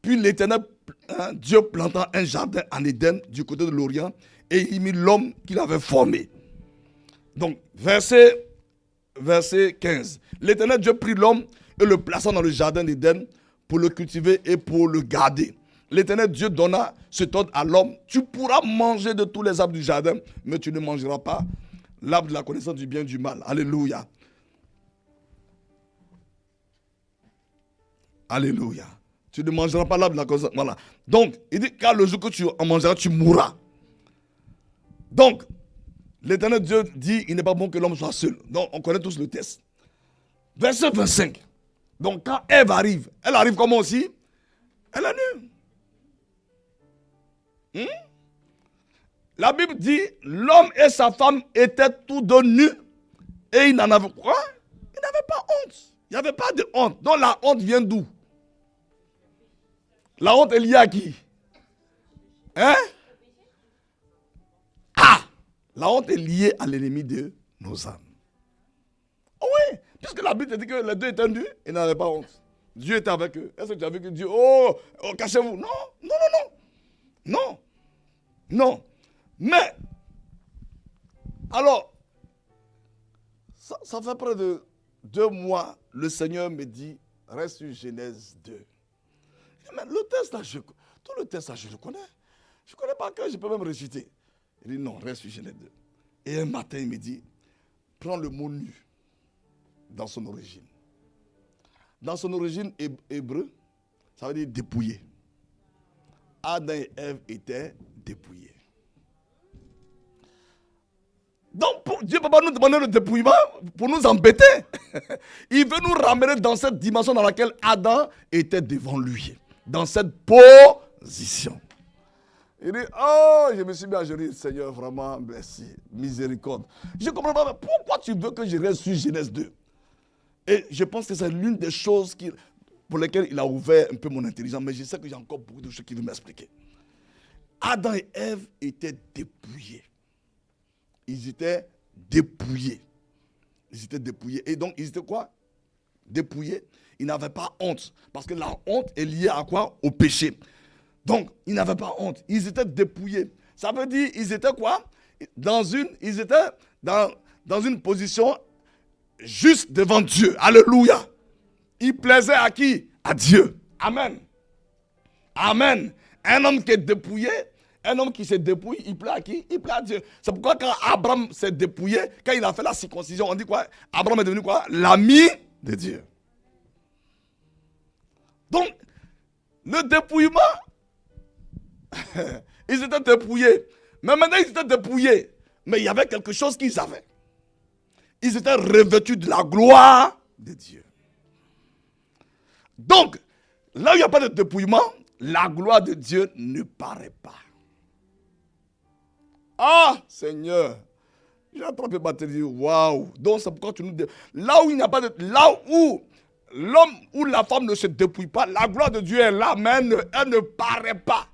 puis l'Éternel, Dieu planta un jardin en Éden du côté de l'Orient et il mit l'homme qu'il avait formé. Donc, verset 15. L'Éternel Dieu prit l'homme et le plaça dans le jardin d'Éden pour le cultiver et pour le garder. L'Éternel Dieu donna cet ordre à l'homme: tu pourras manger de tous les arbres du jardin, mais tu ne mangeras pas l'arbre de la connaissance du bien et du mal. Alléluia. Alléluia. Tu ne mangeras pas l'arbre de la connaissance. Voilà. Donc, il dit, car le jour que tu en mangeras, tu mourras. Donc, l'Éternel Dieu dit, il n'est pas bon que l'homme soit seul. Donc, on connaît tous le texte. Verset 25. Donc, quand Ève arrive, elle arrive comment aussi? Elle est nue. La Bible dit, l'homme et sa femme étaient tous deux nus. Et ils n'en avaient quoi? Ils n'avaient pas honte. Il n'y avait pas de honte. Donc, la honte vient d'où? La honte est liée à qui? Hein? La honte est liée à l'ennemi de nos âmes. Oh oui, puisque la Bible dit que les deux étaient nus, ils n'avaient pas honte. Dieu était avec eux. Est-ce que tu as vu que Dieu, cachez-vous? Non. Mais, alors, ça fait près de 2 mois, le Seigneur me dit, reste sur Genèse 2. Mais le texte là, tout le texte là, je le connais. Je ne connais pas que je peux même réciter. Il dit non, reste sur Genèse 2. Et un matin, il me dit, prends le mot nu dans son origine. Dans son origine hébreu, ça veut dire dépouillé. Adam et Ève étaient dépouillés. Donc, Dieu ne peut pas nous demander le dépouillement pour nous embêter. Il veut nous ramener dans cette dimension dans laquelle Adam était devant lui. Dans cette position. Il dit, je me suis mis à gérer, Seigneur, vraiment, merci, miséricorde. Je ne comprends pas, pourquoi tu veux que je reste sur Genèse 2? Et je pense que c'est l'une des choses pour lesquelles il a ouvert un peu mon intelligence, mais je sais qu'il y a encore beaucoup de choses qu'il veut m'expliquer. Adam et Ève étaient dépouillés. Ils étaient dépouillés. Et donc, ils étaient quoi? Dépouillés. Ils n'avaient pas honte. Parce que la honte est liée à quoi? Au péché. Donc, ils n'avaient pas honte. Ils étaient dépouillés. Ça veut dire, ils étaient quoi? Ils étaient dans une position juste devant Dieu. Alléluia. Ils plaisaient à qui? À Dieu. Amen. Amen. Un homme qui est dépouillé Un homme qui se dépouille, il plaît à qui? Il plaît à Dieu. C'est pourquoi quand Abraham s'est dépouillé, quand il a fait la circoncision, on dit quoi? Abraham est devenu quoi? L'ami de Dieu. Donc, le dépouillement, ils étaient dépouillés. Mais maintenant, ils étaient dépouillés. Mais il y avait quelque chose qu'ils avaient. Ils étaient revêtus de la gloire de Dieu. Donc, là où il n'y a pas de dépouillement, la gloire de Dieu ne paraît pas. Ah, Seigneur, j'ai attrapé ma télé. Waouh. Donc, c'est pourquoi tu nous dis. Là où il n'y a pas de. Là où l'homme ou la femme ne se dépouille pas, la gloire de Dieu est là, mais elle ne paraît pas.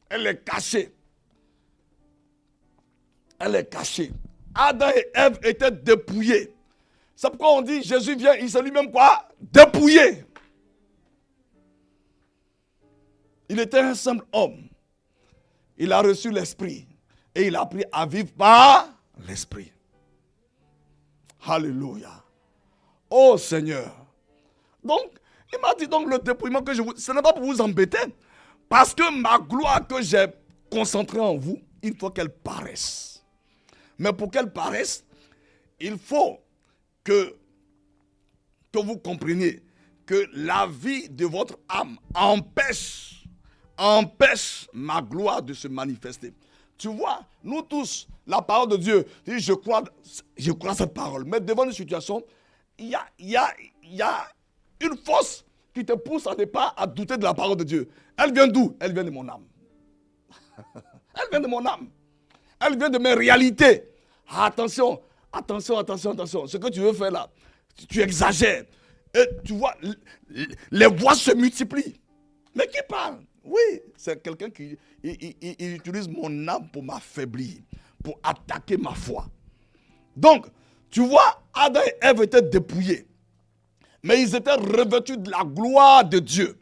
Elle est cachée. Elle est cachée. Adam et Ève étaient dépouillés. C'est pourquoi on dit Jésus vient, il s'est lui-même quoi? Dépouillé. Il était un simple homme. Il a reçu l'esprit. Et il a appris à vivre par l'esprit. Alléluia. Oh Seigneur. Donc, il m'a dit donc le dépouillement que je vous... Ce n'est pas pour vous embêter. Parce que ma gloire que j'ai concentrée en vous, il faut qu'elle paraisse. Mais pour qu'elle paraisse, il faut que vous compreniez que la vie de votre âme empêche ma gloire de se manifester. Tu vois, nous tous, la parole de Dieu, je crois cette parole. Mais devant une situation, il y a une force qui te pousse à ne pas à douter de la parole de Dieu. Elle vient d'où? Elle vient de mon âme. Elle vient de mon âme. Elle vient de mes réalités. Attention. Ce que tu veux faire là, tu exagères. Et tu vois, les voix se multiplient. Mais qui parle? Oui, c'est quelqu'un qui il utilise mon âme pour m'affaiblir, pour attaquer ma foi. Donc, tu vois, Adam et Ève étaient dépouillés. Mais ils étaient revêtus de la gloire de Dieu.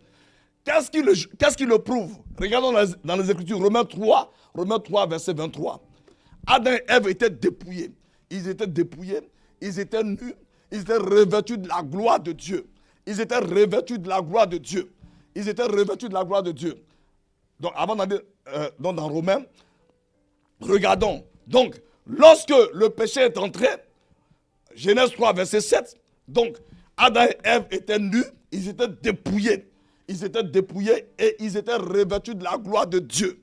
Qu'est-ce qui le prouve? Regardons dans les Écritures, Romains 3, verset 23. Adam et Ève étaient dépouillés. Ils étaient dépouillés, ils étaient nus, ils étaient revêtus de la gloire de Dieu. Ils étaient revêtus de la gloire de Dieu. Ils étaient revêtus de la gloire de Dieu. Donc, avant d'aller dans Romains, regardons. Donc, lorsque le péché est entré, Genèse 3, verset 7, donc, Adam et Ève étaient nus, ils étaient dépouillés. Ils étaient dépouillés et ils étaient revêtus de la gloire de Dieu.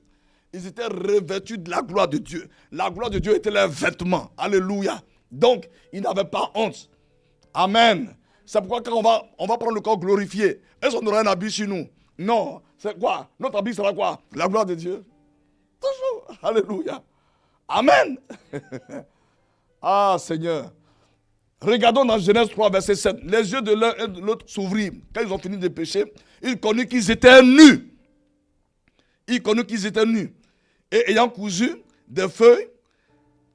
Ils étaient revêtus de la gloire de Dieu. La gloire de Dieu était leur vêtement. Alléluia. Donc, ils n'avaient pas honte. Amen. C'est pourquoi quand on va prendre le corps glorifié, est-ce qu'on aura un habit chez nous? Non. C'est quoi? Notre habit sera quoi? La gloire de Dieu. Toujours. Alléluia. Amen. Ah, Seigneur. Regardons dans Genèse 3, verset 7. Les yeux de l'un et de l'autre s'ouvrirent. Quand ils ont fini de pécher, ils connurent qu'ils étaient nus. Ils connurent qu'ils étaient nus. Et ayant cousu des feuilles,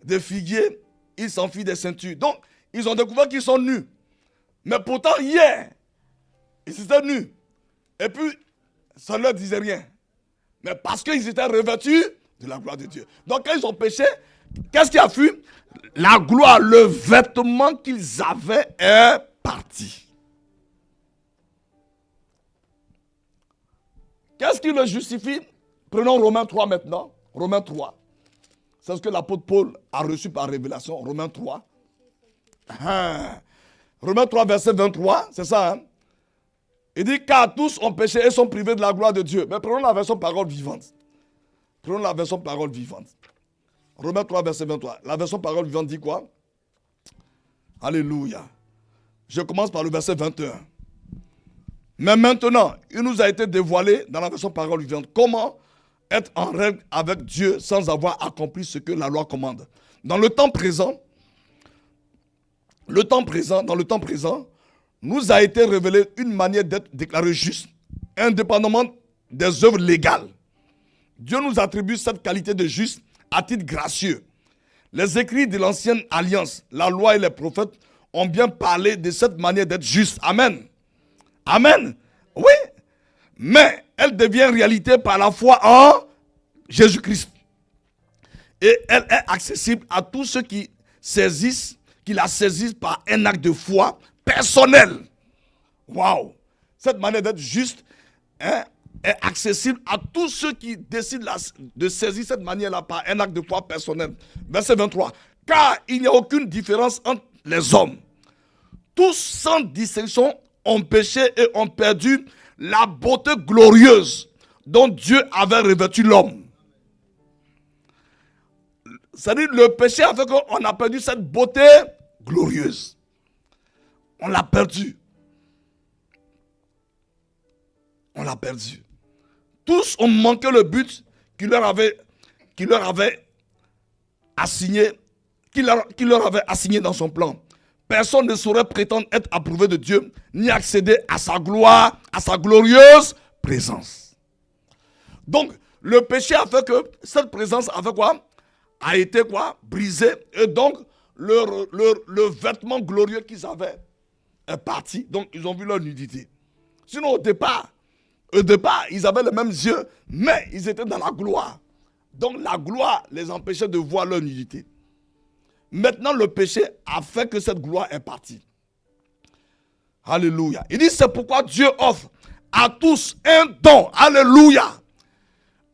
des figuiers, ils s'enfuient des ceintures. Donc, ils ont découvert qu'ils sont nus. Mais pourtant, hier, ils étaient nus. Et puis, ça ne leur disait rien. Mais parce qu'ils étaient revêtus de la gloire de Dieu. Donc, quand ils ont péché, qu'est-ce qui a fui? La gloire, le vêtement qu'ils avaient est parti. Qu'est-ce qui le justifie? Prenons Romains 3 maintenant. Romains 3. C'est ce que l'apôtre Paul a reçu par révélation. Romains 3. Romains 3, verset 23. C'est ça, hein? Il dit, car tous ont péché et sont privés de la gloire de Dieu. Mais prenons la version parole vivante. Prenons la version parole vivante. Romains 3, verset 23. La version parole vivante dit quoi? Alléluia. Je commence par le verset 21. Mais maintenant, il nous a été dévoilé dans la version parole vivante comment être en règle avec Dieu sans avoir accompli ce que la loi commande. Dans le temps présent, nous a été révélé une manière d'être déclaré juste, indépendamment des œuvres légales. Dieu nous attribue cette qualité de juste à titre gracieux. Les écrits de l'ancienne alliance, la loi et les prophètes ont bien parlé de cette manière d'être juste. Amen. Amen. Oui. Mais elle devient réalité par la foi en Jésus-Christ. Et elle est accessible à tous ceux qui la saisissent par un acte de foi personnel. Waouh. Cette manière d'être juste, hein, est accessible à tous ceux qui décident de saisir cette manière-là par un acte de foi personnel. Verset 23. Car il n'y a aucune différence entre les hommes. Tous sans distinction ont péché et ont perdu la beauté glorieuse dont Dieu avait revêtu l'homme. C'est-à-dire le péché a fait qu'on a perdu cette beauté glorieuse. On l'a perdu. On l'a perdu. Tous ont manqué le but qu'il leur avait assigné, qu'il leur avait assigné dans son plan. Personne ne saurait prétendre être approuvé de Dieu, ni accéder à sa gloire, à sa glorieuse présence. Donc, le péché a fait que cette présence a fait quoi? A été quoi? Brisée. Et donc, le vêtement glorieux qu'ils avaient est parti. Donc, ils ont vu leur nudité. Sinon, au départ, ils avaient les mêmes yeux, mais ils étaient dans la gloire. Donc, la gloire les empêchait de voir leur nudité. Maintenant, le péché a fait que cette gloire est partie. Alléluia. Il dit, c'est pourquoi Dieu offre à tous un don. Alléluia.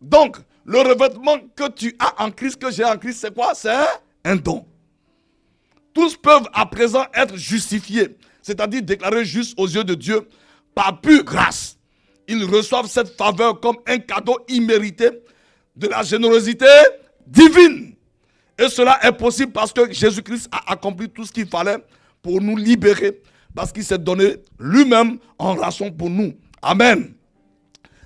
Donc, le revêtement que tu as en Christ, que j'ai en Christ, c'est quoi? C'est un don. Tous peuvent à présent être justifiés, c'est-à-dire déclarés justes aux yeux de Dieu par pure grâce. Ils reçoivent cette faveur comme un cadeau immérité de la générosité divine. Et cela est possible parce que Jésus-Christ a accompli tout ce qu'il fallait pour nous libérer, parce qu'il s'est donné lui-même en rançon pour nous. Amen.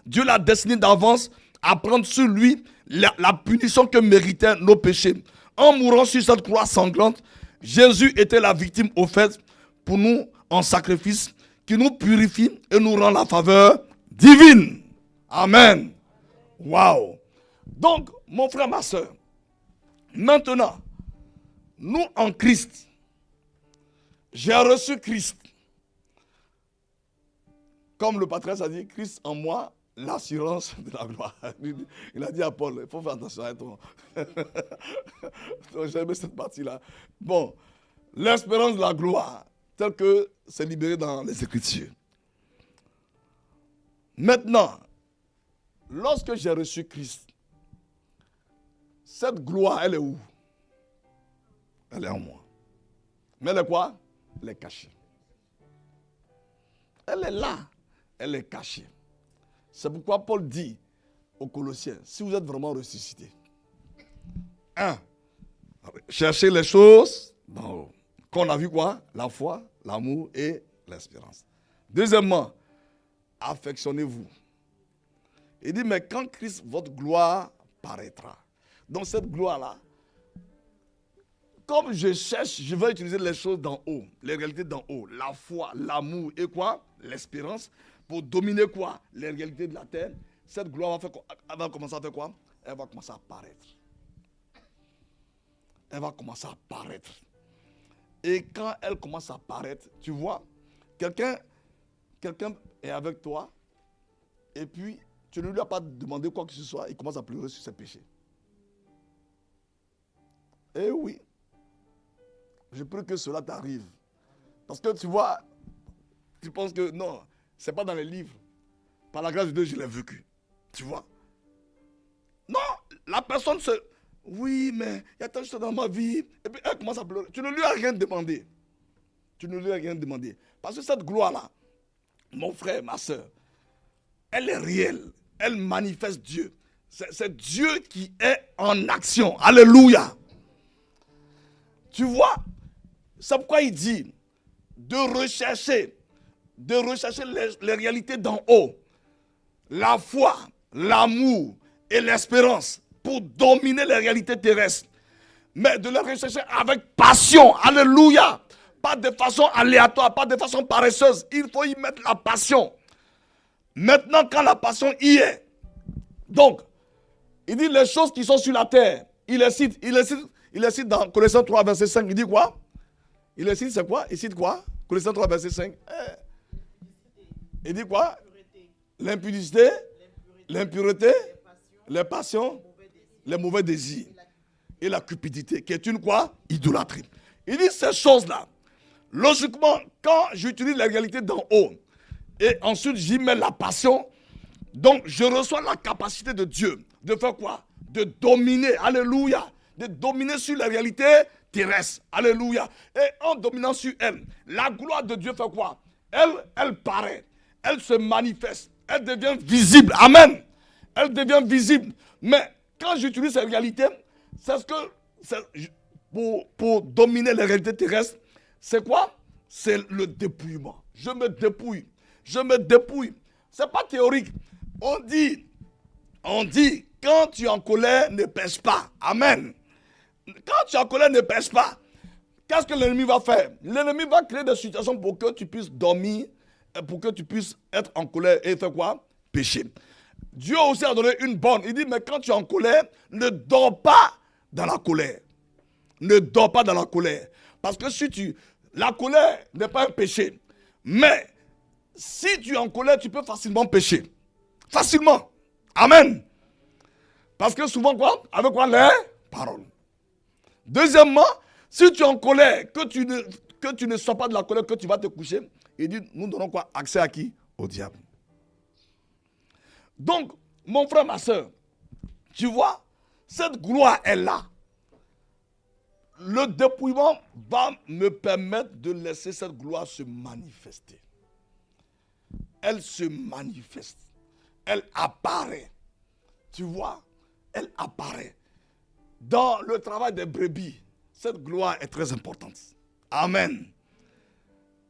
Dieu l'a destiné d'avance à prendre sur lui la punition que méritaient nos péchés. En mourant sur cette croix sanglante, Jésus était la victime offerte pour nous en sacrifice qui nous purifie et nous rend la faveur divine. Amen. Waouh. Donc, mon frère, ma soeur, maintenant, nous en Christ, j'ai reçu Christ. Comme le patriarche a dit, Christ en moi, l'assurance de la gloire. Il a dit à Paul, il faut faire attention à toi. J'ai aimé cette partie-là. Bon, l'espérance de la gloire, tel que c'est libéré dans les Écritures. Maintenant, lorsque j'ai reçu Christ, cette gloire, elle est où? Elle est en moi. Mais elle est quoi? Elle est cachée. Elle est là. Elle est cachée. C'est pourquoi Paul dit aux Colossiens, si vous êtes vraiment ressuscité, 1. Cherchez les choses d'en haut. Qu'on a vu quoi? La foi, l'amour et l'espérance. Deuxièmement, affectionnez-vous. Il dit, mais quand Christ, votre gloire paraîtra. Donc cette gloire-là, comme je cherche, je vais utiliser les choses d'en haut, les réalités d'en haut, la foi, l'amour et quoi? L'espérance, pour dominer quoi? Les réalités de la terre. Cette gloire va commencer à faire quoi? Elle va commencer à paraître. Elle va commencer à paraître. Et quand elle commence à paraître, tu vois, quelqu'un est avec toi, et puis tu ne lui as pas demandé quoi que ce soit, il commence à pleurer sur ses péchés. Eh oui. Je prie que cela t'arrive. Parce que tu vois, tu penses que non, ce n'est pas dans les livres. Par la grâce de Dieu, je l'ai vécu. Tu vois? Non, la personne se... Oui, mais il y a tant de choses dans ma vie. Et puis elle commence à pleurer. Tu ne lui as rien demandé. Tu ne lui as rien demandé. Parce que cette gloire-là, mon frère, ma soeur, elle est réelle. Elle manifeste Dieu. C'est Dieu qui est en action. Alléluia. Tu vois, c'est pourquoi il dit de rechercher les réalités d'en haut. La foi, l'amour et l'espérance pour dominer les réalités terrestres. Mais de les rechercher avec passion. Alléluia. Pas de façon aléatoire, pas de façon paresseuse. Il faut y mettre la passion. Maintenant, quand la passion y est, donc, il dit les choses qui sont sur la terre. Il les cite dans Colossiens 3, verset 5. Il dit quoi? Il les cite, c'est quoi? Il cite quoi? Colossiens 3, verset 5. Il dit quoi? L'impudicité, l'impureté, les passions, les mauvais désirs et la cupidité, qui est une quoi? Idolâtrie. Il dit ces choses-là. Logiquement, quand j'utilise la réalité d'en haut et ensuite j'y mets la passion, Donc, je reçois la capacité de Dieu de faire quoi? De dominer, alléluia, de dominer sur la réalité terrestre, alléluia. Et en dominant sur elle, la gloire de Dieu fait quoi? Elle paraît, elle se manifeste, elle devient visible, amen. Elle devient visible. Mais quand j'utilise cette réalité, c'est ce que, pour dominer les réalités terrestres, c'est quoi? C'est le dépouillement. Je me dépouille. Je me dépouille. C'est pas théorique. On dit, quand tu es en colère, ne pêche pas. Amen. Quand tu es en colère, ne pêche pas. Qu'est-ce que l'ennemi va faire? L'ennemi va créer des situations pour que tu puisses dormir, pour que tu puisses être en colère et faire quoi? Pécher. Dieu aussi a donné une bonne. Il dit, mais quand tu es en colère, ne dors pas dans la colère. Ne dors pas dans la colère. Parce que la colère n'est pas un péché. Mais si tu es en colère, tu peux facilement pécher. Facilement. Amen. Parce que souvent quoi? Avec quoi? Les paroles. Deuxièmement, si tu es en colère, que tu ne sois pas de la colère, que tu vas te coucher, il dit, nous donnons quoi? Accès à qui? Au diable. Donc, mon frère, ma soeur, tu vois, cette gloire est là. Le dépouillement va me permettre de laisser cette gloire se manifester. Elle se manifeste. Elle apparaît. Tu vois, elle apparaît. Dans le travail des brebis, cette gloire est très importante. Amen.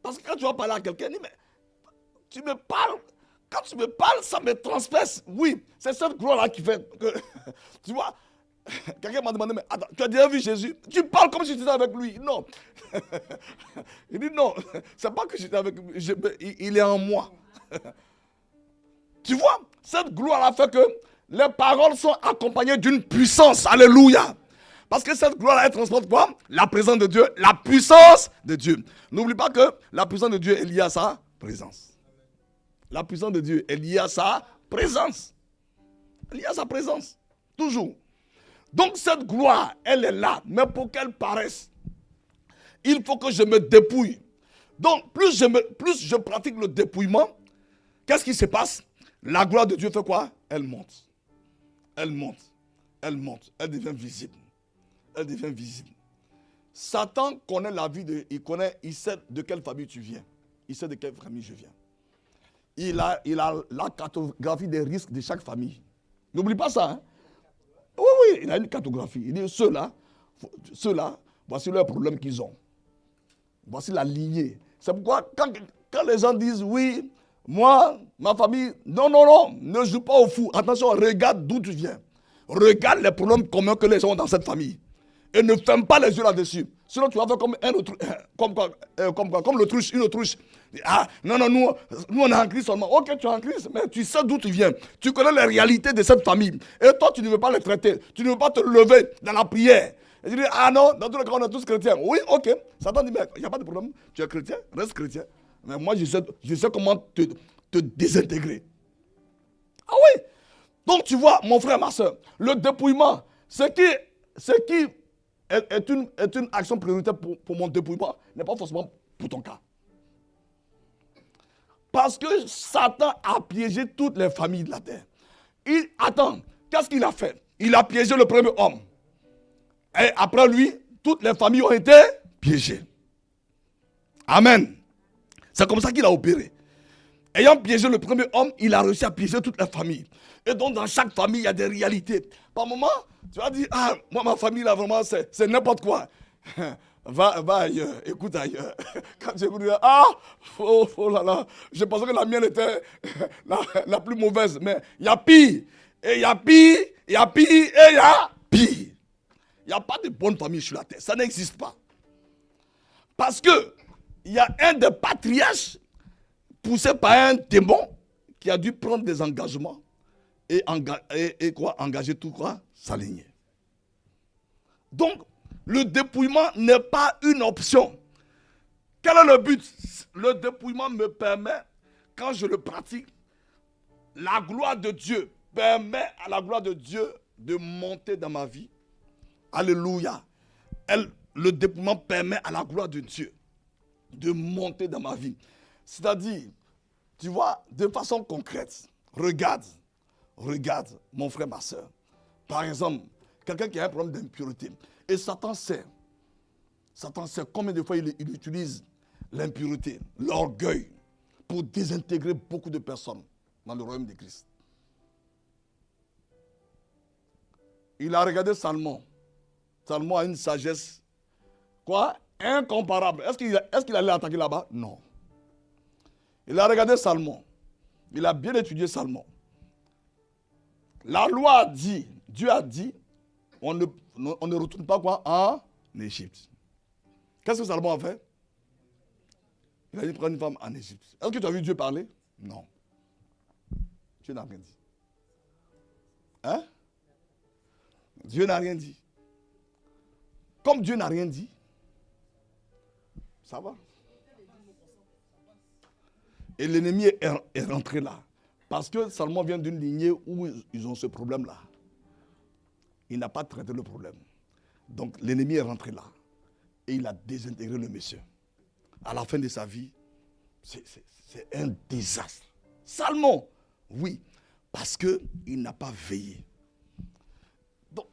Parce que quand tu vas parler à quelqu'un, mais tu me parles. Quand tu me parles, ça me transperce. Oui, c'est cette gloire-là qui fait que... Tu vois, quelqu'un m'a demandé, mais attends, tu as déjà vu Jésus? Tu parles comme si tu étais avec lui. Non. Il dit non, c'est pas que j'étais avec lui, il est en moi. Tu vois, cette gloire-là fait que les paroles sont accompagnées d'une puissance. Alléluia. Parce que cette gloire-là, elle transporte quoi? La présence de Dieu, la puissance de Dieu. N'oublie pas que la puissance de Dieu est liée à sa présence. La puissance de Dieu est liée à sa présence. Liée à sa présence. Toujours. Donc cette gloire, elle est là. Mais pour qu'elle paraisse, il faut que je me dépouille. Donc plus je pratique le dépouillement, qu'est-ce qui se passe? La gloire de Dieu fait quoi? Elle monte. Elle monte. Elle monte. Elle devient visible. Elle devient visible. Satan connaît la vie il sait de quelle famille tu viens. Il sait de quelle famille je viens. Il a la cartographie des risques de chaque famille. N'oublie pas ça. Hein? Oui, il a une cartographie. Il dit, ceux-là, voici leurs problèmes qu'ils ont. Voici la lignée. C'est pourquoi, quand les gens disent, oui, moi, ma famille, non, ne joue pas au fou. Attention, regarde d'où tu viens. Regarde les problèmes communs que les gens ont dans cette famille. Et ne ferme pas les yeux là-dessus. Sinon, tu vas faire comme comme l'autruche, une autruche. Ah, non, nous on est en Christ seulement. Ok, tu es en Christ, mais tu sais d'où tu viens. Tu connais les réalités de cette famille. Et toi, tu ne veux pas les traiter. Tu ne veux pas te lever dans la prière. Et tu dis, ah non, dans tous les cas, on est tous chrétiens. Oui, ok. Satan dit, mais il n'y a pas de problème. Tu es chrétien, reste chrétien. Mais moi, je sais comment te désintégrer. Ah oui. Donc, tu vois, mon frère, ma soeur, le dépouillement, ce qui est une action prioritaire pour mon dépouillement, n'est pas forcément pour ton cas. Parce que Satan a piégé toutes les familles de la terre. Attends, qu'est-ce qu'il a fait? Il a piégé le premier homme. Et après lui, toutes les familles ont été piégées. Amen. C'est comme ça qu'il a opéré. Ayant piégé le premier homme, il a réussi à piéger toute la famille. Et donc, dans chaque famille, il y a des réalités. Par moment, tu vas dire, ah, moi, ma famille, là, vraiment, c'est n'importe quoi. Va ailleurs, écoute ailleurs. Quand j'écoute, ah, oh là là, je pensais que la mienne était la plus mauvaise. Mais il y a pire. Et il y a pire, il y a pire, et il y a pire. Il n'y a pas de bonne famille sur la terre. Ça n'existe pas. Parce que il y a un des patriarches poussé par un démon qui a dû prendre des engagements et engager tout quoi? Sa lignée. Donc, le dépouillement n'est pas une option. Quel est le but? Le dépouillement me permet, quand je le pratique, la gloire de Dieu permet à la gloire de Dieu de monter dans ma vie. Alléluia. Le dépouillement permet à la gloire de Dieu de monter dans ma vie. C'est-à-dire, tu vois, de façon concrète, Regarde, mon frère, ma soeur. Par exemple, quelqu'un qui a un problème d'impureté. Et Satan sait combien de fois il utilise l'impureté, l'orgueil, pour désintégrer beaucoup de personnes dans le royaume de Christ. Il a regardé Salomon. Salomon a une sagesse, quoi? Incomparable. Est-ce qu'il allait attaquer là-bas? Non. Il a regardé Salomon. Il a bien étudié Salomon. La loi a dit, Dieu a dit, on ne retourne pas quoi en Égypte. Qu'est-ce que Salomon a fait? Il a dit prendre une femme en Égypte. Est-ce que tu as vu Dieu parler? Non. Dieu n'a rien dit. Hein? Dieu n'a rien dit. Comme Dieu n'a rien dit, ça va. Et l'ennemi est rentré là. Parce que Salomon vient d'une lignée où ils ont ce problème-là. Il n'a pas traité le problème. Donc l'ennemi est rentré là. Et il a désintégré le monsieur. À la fin de sa vie, c'est un désastre. Salomon, oui, parce qu'il n'a pas veillé. Donc,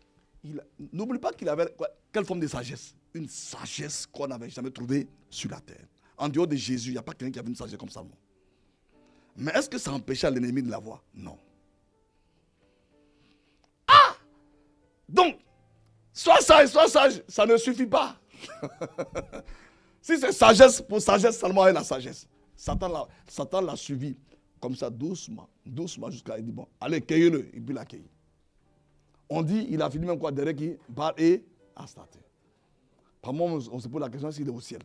n'oublie pas qu'il avait quelle forme de sagesse? Une sagesse qu'on n'avait jamais trouvée sur la terre. En dehors de Jésus, il n'y a pas quelqu'un qui avait une sagesse comme Salomon. Mais est-ce que ça empêchait l'ennemi de l'avoir? Non. Ah! Donc, sois sage, ça ne suffit pas. Si c'est sagesse pour sagesse, Salomon a la sagesse. Satan l'a suivi comme ça, doucement, jusqu'à il dit bon, allez, cueillez-le, et puis il l'a cueilli. On dit, il a fini même quoi, derrière qui? Bar et Astarté. Par moi, on se pose la question s'il est au ciel.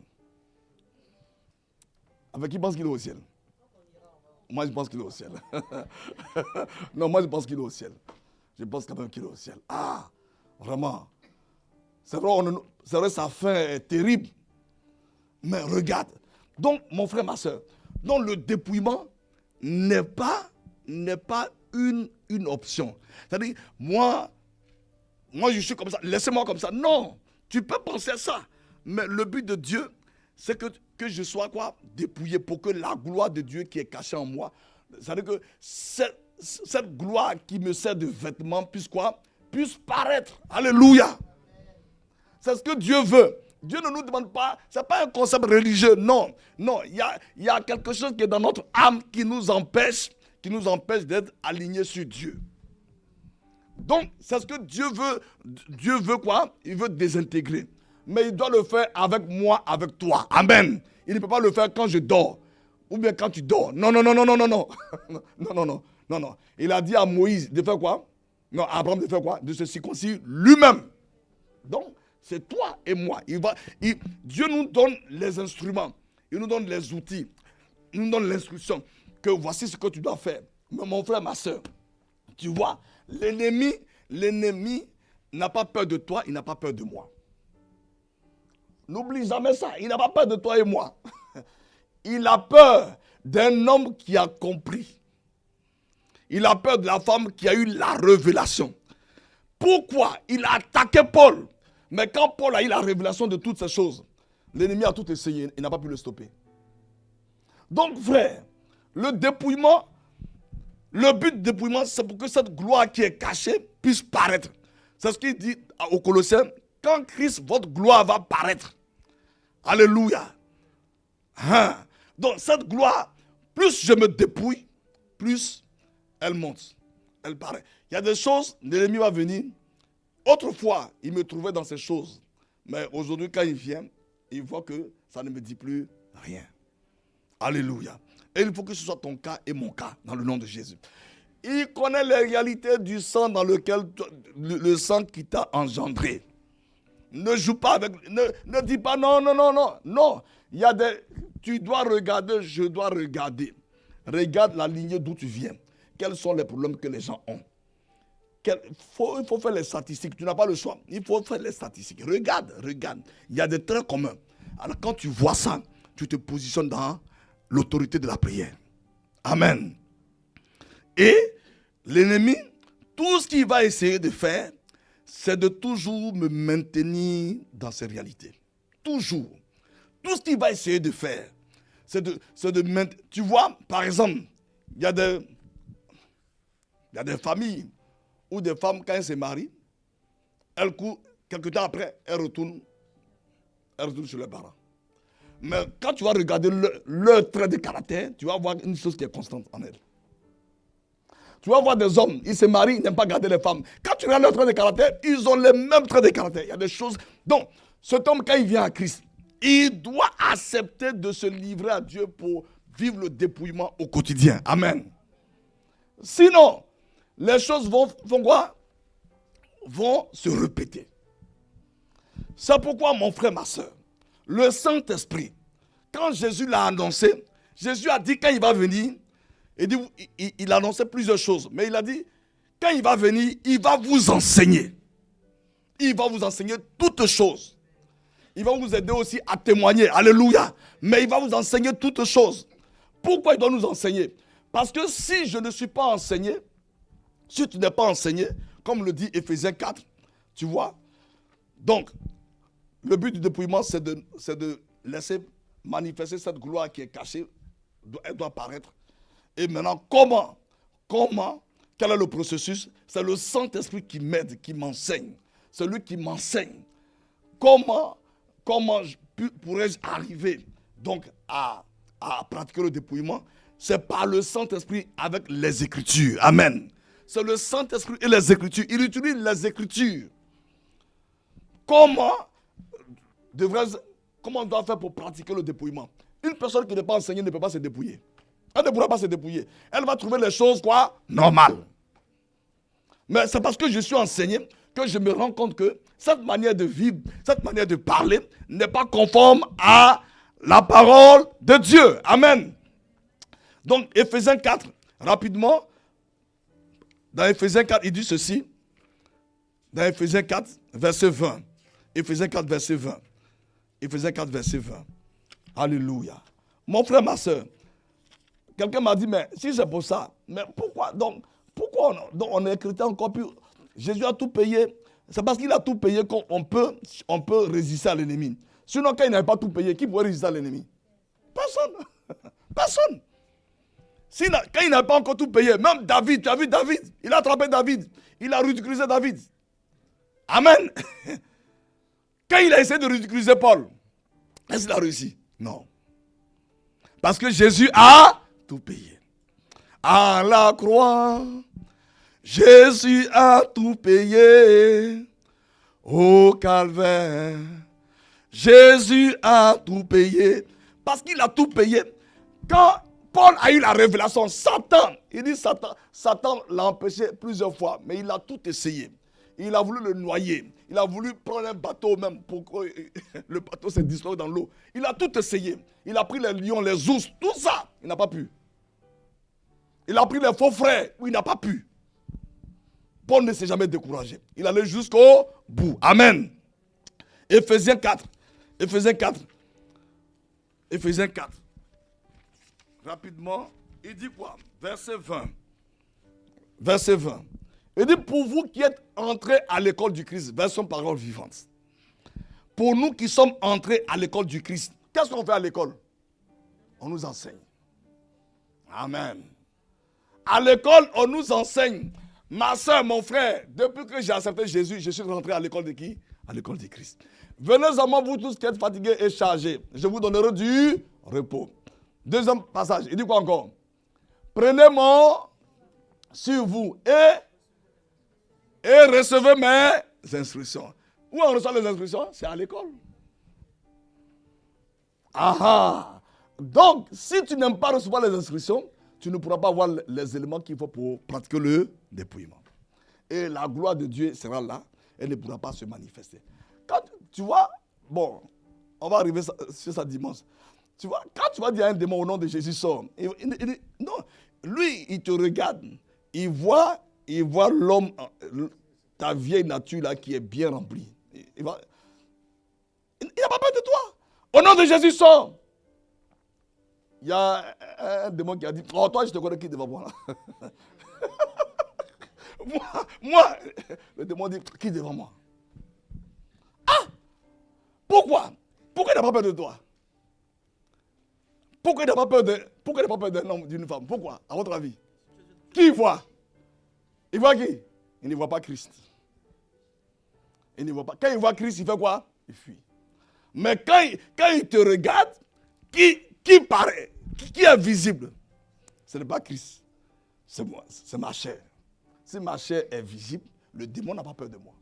Avec qui pense qu'il est au ciel? Moi, je pense qu'il est au ciel. Non, moi, je pense qu'il est au ciel. Je pense quand même qu'il est au ciel. Ah, vraiment. C'est vrai, sa fin est terrible. Mais regarde. Donc, mon frère, ma soeur, donc le dépouillement n'est pas une option. C'est-à-dire, moi, je suis comme ça, laissez-moi comme ça. Non, tu peux penser à ça. Mais le but de Dieu, c'est que je sois quoi? Dépouillé pour que la gloire de Dieu qui est cachée en moi, c'est-à-dire que cette gloire qui me sert de vêtement puisse quoi? Puisse paraître. Alléluia. C'est ce que Dieu veut. Dieu ne nous demande pas, ce n'est pas un concept religieux, non. Non, il y a quelque chose qui est dans notre âme qui nous empêche d'être alignés sur Dieu. Donc, c'est ce que Dieu veut. Dieu veut quoi? Il veut désintégrer. Mais il doit le faire avec moi, avec toi. Amen. Il ne peut pas le faire quand je dors. Ou bien quand tu dors. Non. Non. Il a dit à Moïse de faire quoi? Non, à Abraham de faire quoi? De se circoncire lui-même. Donc, c'est toi et moi. Dieu nous donne les instruments. Il nous donne les outils. Il nous donne l'instruction. Que voici ce que tu dois faire. Mais mon frère, ma soeur, tu vois, l'ennemi n'a pas peur de toi, il n'a pas peur de moi. N'oublie jamais ça. Il n'a pas peur de toi et moi. Il a peur d'un homme qui a compris. Il a peur de la femme qui a eu la révélation. Pourquoi? Il a attaqué Paul. Mais quand Paul a eu la révélation de toutes ces choses, l'ennemi a tout essayé. Il n'a pas pu le stopper. Donc, frère, le dépouillement, le but du dépouillement, c'est pour que cette gloire qui est cachée puisse paraître. C'est ce qu'il dit aux Colossiens. Quand Christ, votre gloire va paraître. Alléluia. Hein? Donc cette gloire, plus je me dépouille, plus elle monte. Elle paraît. Il y a des choses, l'ennemi va venir. Autrefois, il me trouvait dans ces choses. Mais aujourd'hui, quand il vient, il voit que ça ne me dit plus rien. Alléluia. Et il faut que ce soit ton cas et mon cas, dans le nom de Jésus. Il connaît les réalités du sang dans lequel, le sang qui t'a engendré. Ne joue pas avec, ne dis pas non. Non, il y a tu dois regarder, je dois regarder. Regarde la lignée d'où tu viens. Quels sont les problèmes que les gens ont. Il faut faire les statistiques. Tu n'as pas le choix. Il faut faire les statistiques. Regarde. Il y a des traits communs. Alors quand tu vois ça, tu te positionnes dans l'autorité de la prière. Amen. Et l'ennemi, tout ce qu'il va essayer de faire, c'est de toujours me maintenir dans ces réalités. Toujours. Tout ce qu'il va essayer de faire, c'est de maintenir. Tu vois, par exemple, il y a des... Il y a des familles où des femmes, quand elles se marient, elles courent, quelque temps après, elles retournent chez leurs parents. Mais quand tu vas regarder leur trait de caractère, tu vas voir une chose qui est constante en elles. Tu vas voir des hommes, ils se marient, ils n'aiment pas garder les femmes. Quand tu regardes leur trait de caractère, ils ont les mêmes traits de caractère. Il y a des choses. Donc, cet homme, quand il vient à Christ, il doit accepter de se livrer à Dieu pour vivre le dépouillement au quotidien. Amen. Sinon, les choses vont quoi? Vont se répéter. C'est pourquoi, mon frère, ma soeur, le Saint-Esprit, quand Jésus l'a annoncé, Jésus a dit quand il va venir, il a annoncé plusieurs choses, mais il a dit, quand il va venir, il va vous enseigner. Il va vous enseigner toutes choses. Il va vous aider aussi à témoigner. Alléluia. Mais il va vous enseigner toutes choses. Pourquoi il doit nous enseigner? Parce que si je ne suis pas enseigné, si tu n'es pas enseigné, comme le dit Éphésiens 4, tu vois, donc, le but du dépouillement, c'est de laisser manifester cette gloire qui est cachée. Elle doit apparaître. Et maintenant, comment? Quel est le processus? C'est le Saint-Esprit qui m'aide, qui m'enseigne. C'est lui qui m'enseigne. Comment pourrais-je arriver donc à pratiquer le dépouillement? C'est par le Saint-Esprit avec les Écritures. Amen. C'est le Saint-Esprit et les Écritures. Il utilise les Écritures. Comment on doit faire pour pratiquer le dépouillement? Une personne qui n'est pas enseignée ne peut pas se dépouiller. Elle ne pourra pas se dépouiller. Elle va trouver les choses normales. Mais c'est parce que je suis enseigné que je me rends compte que cette manière de vivre, cette manière de parler n'est pas conforme à la parole de Dieu. Amen. Donc, Éphésiens 4, rapidement, dans Éphésiens 4, il dit ceci. Dans Éphésiens 4, verset 20. Éphésiens 4, verset 20. Éphésiens 4, verset 20. Alléluia. Mon frère, ma soeur, quelqu'un m'a dit, mais si c'est pour ça, mais pourquoi on est chrétien encore plus? Jésus a tout payé. C'est parce qu'il a tout payé qu'on peut résister à l'ennemi. Sinon, quand il n'avait pas tout payé, qui pourrait résister à l'ennemi? Personne. Personne. Quand il n'avait pas encore tout payé, même David, tu as vu David? Il a attrapé David. Il a ridiculisé David. Amen. Quand il a essayé de ridiculiser Paul, est-ce qu'il a réussi? Non. Parce que Jésus a tout payé. À la croix, Jésus a tout payé. Au calvaire, Jésus a tout payé. Parce qu'il a tout payé. Quand Paul a eu la révélation, Satan l'a empêché plusieurs fois, mais il a tout essayé. Il a voulu le noyer. Il a voulu prendre un bateau même pour que le bateau se disloque dans l'eau. Il a tout essayé. Il a pris les lions, les ours, tout ça. Il n'a pas pu. Il a pris les faux frères. Il n'a pas pu. Paul ne s'est jamais découragé. Il allait jusqu'au bout. Amen. Éphésiens 4. Éphésiens 4. Éphésiens 4. Rapidement, il dit quoi? Verset 20. Verset 20. Il dit, pour vous qui êtes entrés à l'école du Christ, version parole vivante. Pour nous qui sommes entrés à l'école du Christ, qu'est-ce qu'on fait à l'école? On nous enseigne. Amen. À l'école, on nous enseigne. Ma soeur, mon frère, depuis que j'ai accepté Jésus, je suis rentré à l'école de qui? À l'école du Christ. Venez à moi, vous tous qui êtes fatigués et chargés. Je vous donnerai du repos. Deuxième passage, il dit quoi encore? Prenez mon sur vous et recevez mes instructions. Où on reçoit les instructions? C'est à l'école. Ah. Donc, si tu n'aimes pas recevoir les instructions, tu ne pourras pas avoir les éléments qu'il faut pour pratiquer le dépouillement. Et la gloire de Dieu sera là, elle ne pourra pas se manifester. Quand tu vois, bon, on va arriver sur ça dimanche. Tu vois, quand tu vas dire à un démon au nom de Jésus, sort, non, lui, il te regarde, il voit l'homme, ta vieille nature là qui est bien remplie. Il n'a pas peur de toi. Au nom de Jésus, sort. Il y a un démon qui a dit, oh toi je te connais qui devant moi là. moi, le démon dit, qui devant moi? Ah! Pourquoi? Pourquoi il n'a pas peur de toi? Pourquoi il n'a pas peur d'un homme, d'une femme? Pourquoi? À votre avis? Qui voit? Il voit qui? Il ne voit pas Christ. Il ne voit pas. Quand il voit Christ, il fait quoi? Il fuit. Mais quand il te regarde, qui paraît, qui est visible? Ce n'est pas Christ. C'est moi, c'est ma chair. Si ma chair est visible, le démon n'a pas peur de moi.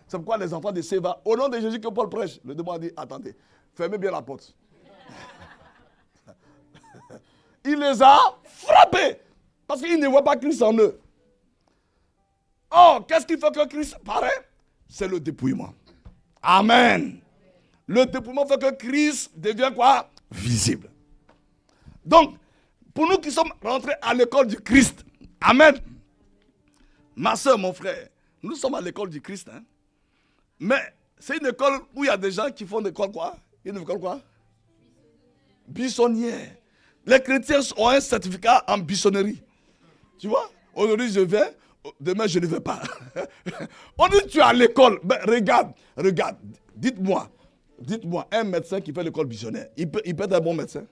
C'est pourquoi les enfants de Séva, au nom de Jésus que Paul prêche, le démon a dit, attendez, fermez bien la porte. Il les a frappés. Parce qu'ils ne voient pas Christ en eux. Oh, qu'est-ce qui fait que Christ paraît? C'est le dépouillement. Amen. Le dépouillement fait que Christ devient quoi? Visible. Donc, pour nous qui sommes rentrés à l'école du Christ, amen. Ma soeur, mon frère, nous sommes à l'école du Christ. Hein? Mais c'est une école où il y a des gens qui font l'école quoi? Une école quoi? Buissonnière. Les chrétiens ont un certificat en buissonnerie. Tu vois? Aujourd'hui je vais, demain je ne vais pas. On dit tu es à l'école. Ben, regarde. Dites-moi, un médecin qui fait l'école buissonnaire, il peut être un bon médecin?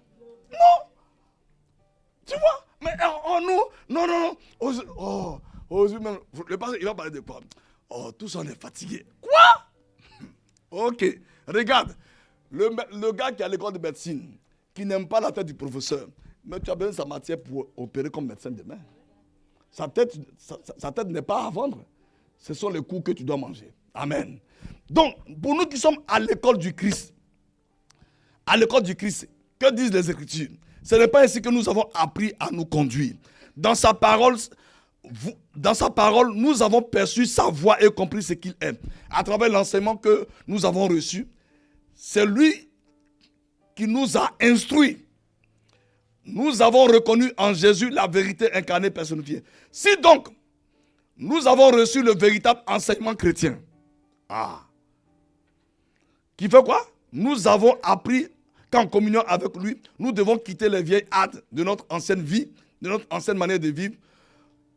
Non. Tu vois? Mais non. Aujourd'hui même, le pasteur, il va parler de quoi? Oh, tous on est fatigués. Quoi? Ok. Regarde. Le gars qui est à l'école de médecine, qui n'aime pas la tête du professeur, mais tu as besoin de sa matière pour opérer comme médecin demain. Sa tête n'est pas à vendre. Ce sont les coups que tu dois manger. Amen. Donc, pour nous qui sommes à l'école du Christ, que disent les Écritures? Ce n'est pas ainsi que nous avons appris à nous conduire. Dans sa parole, nous avons perçu sa voix et compris ce qu'il est. À travers l'enseignement que nous avons reçu, c'est lui qui nous a instruits. Nous avons reconnu en Jésus la vérité incarnée personnifiée. Si donc, nous avons reçu le véritable enseignement chrétien, qui fait quoi? Nous avons appris qu'en communion avec lui, nous devons quitter les vieilles hâtes de notre ancienne vie, de notre ancienne manière de vivre,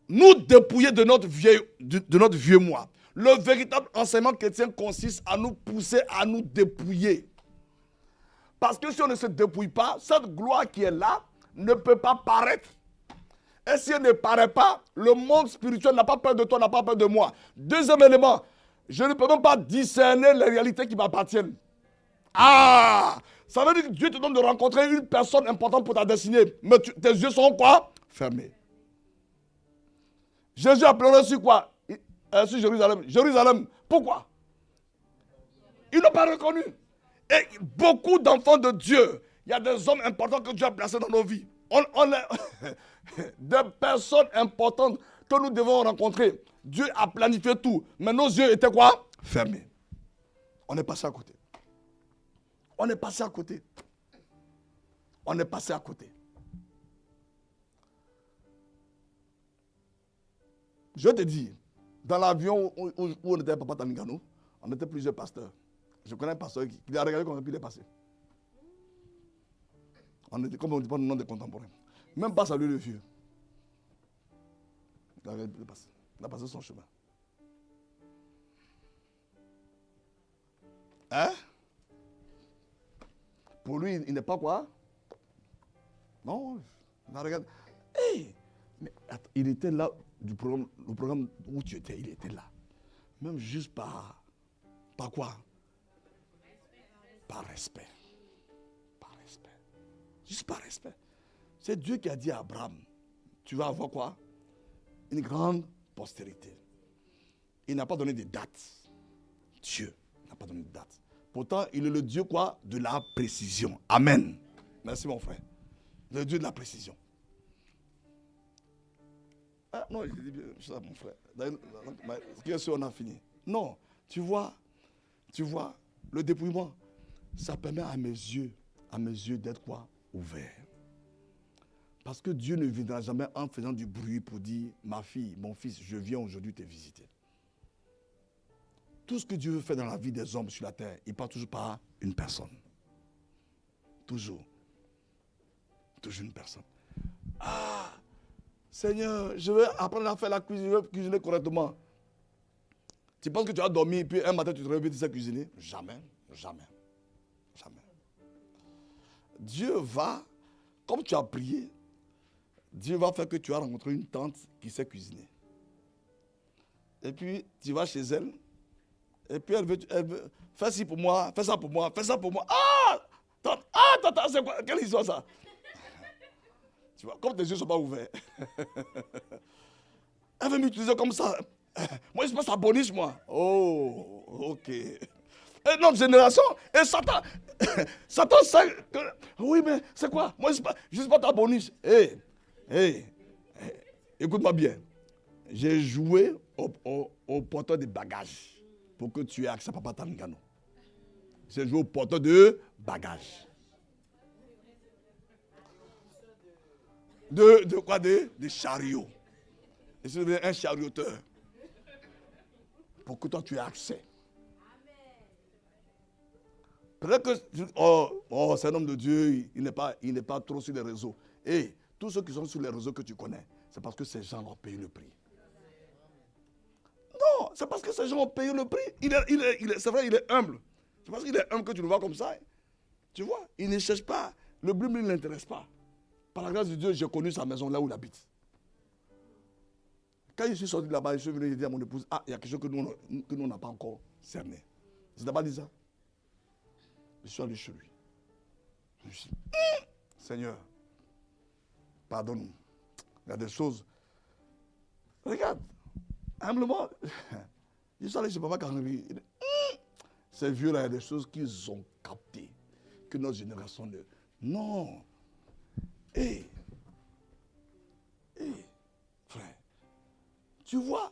nous dépouiller de notre vieux moi. Le véritable enseignement chrétien consiste à nous pousser à nous dépouiller. Parce que si on ne se dépouille pas, cette gloire qui est là ne peut pas paraître. Et si elle ne paraît pas, le monde spirituel n'a pas peur de toi, n'a pas peur de moi. Deuxième élément, je ne peux même pas discerner les réalités qui m'appartiennent. Ça veut dire que Dieu te donne de rencontrer une personne importante pour ta destinée. Mais tes yeux sont quoi? Fermés. Jésus a pleuré sur quoi? Sur Jérusalem. Jérusalem. Pourquoi? Ils n'ont pas reconnu. Et beaucoup d'enfants de Dieu, il y a des hommes importants que Dieu a placés dans nos vies. Des personnes importantes que nous devons rencontrer. Dieu a planifié tout. Mais nos yeux étaient quoi? Fermés. On est passé à côté. On est passé à côté. Je te dis, dans l'avion où on était à Papa Tamigano, on était plusieurs pasteurs. Je connais un pasteur qui a regardé comment il est passé. On était, comme on dit pas le nom des contemporains. Même pas saluer le vieux. Il a passé son chemin. Hein? Pour lui, il n'est pas quoi? Non, il a regardé. Hey, mais attends, il était là, le programme où tu étais, il était là. Même juste par quoi? Par respect. Juste par respect. C'est Dieu qui a dit à Abraham, tu vas avoir quoi? Une grande postérité. Il n'a pas donné de date. Dieu n'a pas donné de date. Pourtant, il est le Dieu quoi? De la précision. Amen. Merci mon frère. Le Dieu de la précision. Non, je dis bien ça mon frère. Bien sûr, on a fini. Non, tu vois, le dépouillement, ça permet à mes yeux d'être quoi? Ouverts. Parce que Dieu ne viendra jamais en faisant du bruit pour dire, ma fille, mon fils, je viens aujourd'hui te visiter. Tout ce que Dieu veut faire dans la vie des hommes sur la terre, il passe toujours par une personne. Toujours. Toujours une personne. Seigneur, je veux apprendre à faire la cuisine, je veux cuisiner correctement. Tu penses que tu vas dormir, puis un matin tu te réveilles et tu sais cuisiner? Jamais. Dieu va, comme tu as prié, Dieu va faire que tu as rencontré une tante qui sait cuisiner. Et puis, tu vas chez elle. Et puis, elle veut fais ci pour moi, fais ça pour moi, fais ça pour moi. Attends, c'est quoi? Quelle histoire ça? Tu vois, comme tes yeux ne sont pas ouverts. Elle veut m'utiliser comme ça. Moi, je passe à boniche, moi. Oh, ok. Et notre génération, et Satan, Satan sait que, oui, mais c'est quoi? Moi, je ne suis pas ta boniche. Écoute-moi bien. J'ai joué au porteur de bagages pour que tu aies accès à Papa Tangano. J'ai joué au porteur de bagages. De quoi? De chariot. Et c'est devenu un charioteur. Pour que toi tu aies accès. Peut-être que c'est un homme de Dieu, il n'est pas trop sur les réseaux. Et tous ceux qui sont sur les réseaux que tu connais, c'est parce que ces gens ont payé le prix. Non, c'est parce que ces gens ont payé le prix. C'est vrai, il est humble. C'est parce qu'il est humble que tu le vois comme ça. Tu vois, il ne cherche pas. Le bling ne l'intéresse pas. Par la grâce de Dieu, j'ai connu sa maison là où il habite. Quand je suis sorti de là-bas, je suis venu dire à mon épouse, il y a quelque chose que nous on n'a pas encore cerné. Je n'ai pas dit ça. Je suis allé chez lui. Je me suis dit, Seigneur, pardonne-nous. Il y a des choses. Regarde, humblement, je suis allé chez Papa Kanri. Ces vieux-là, il y a des choses qu'ils ont captées, que notre génération ne... Non. Frère, tu vois,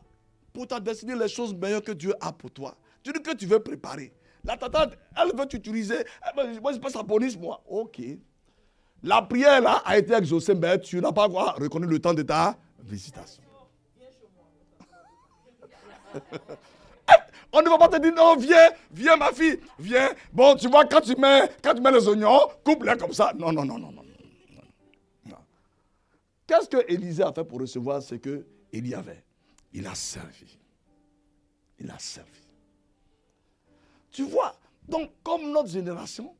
pour ta destinée, les choses meilleures que Dieu a pour toi, tu dis que tu veux préparer. La tata, elle veut t'utiliser. Moi, je passe à bonus, moi. Ok. La prière, là, a été exaucée, mais tu n'as pas reconnu le temps de ta visitation. On ne va pas te dire, non, viens ma fille, viens. Bon, tu vois, quand tu mets les oignons, coupe-les comme ça. Non. Qu'est-ce que Élisée a fait pour recevoir ce qu'il y avait? Il a servi. Il a servi. Tu vois, donc comme notre génération,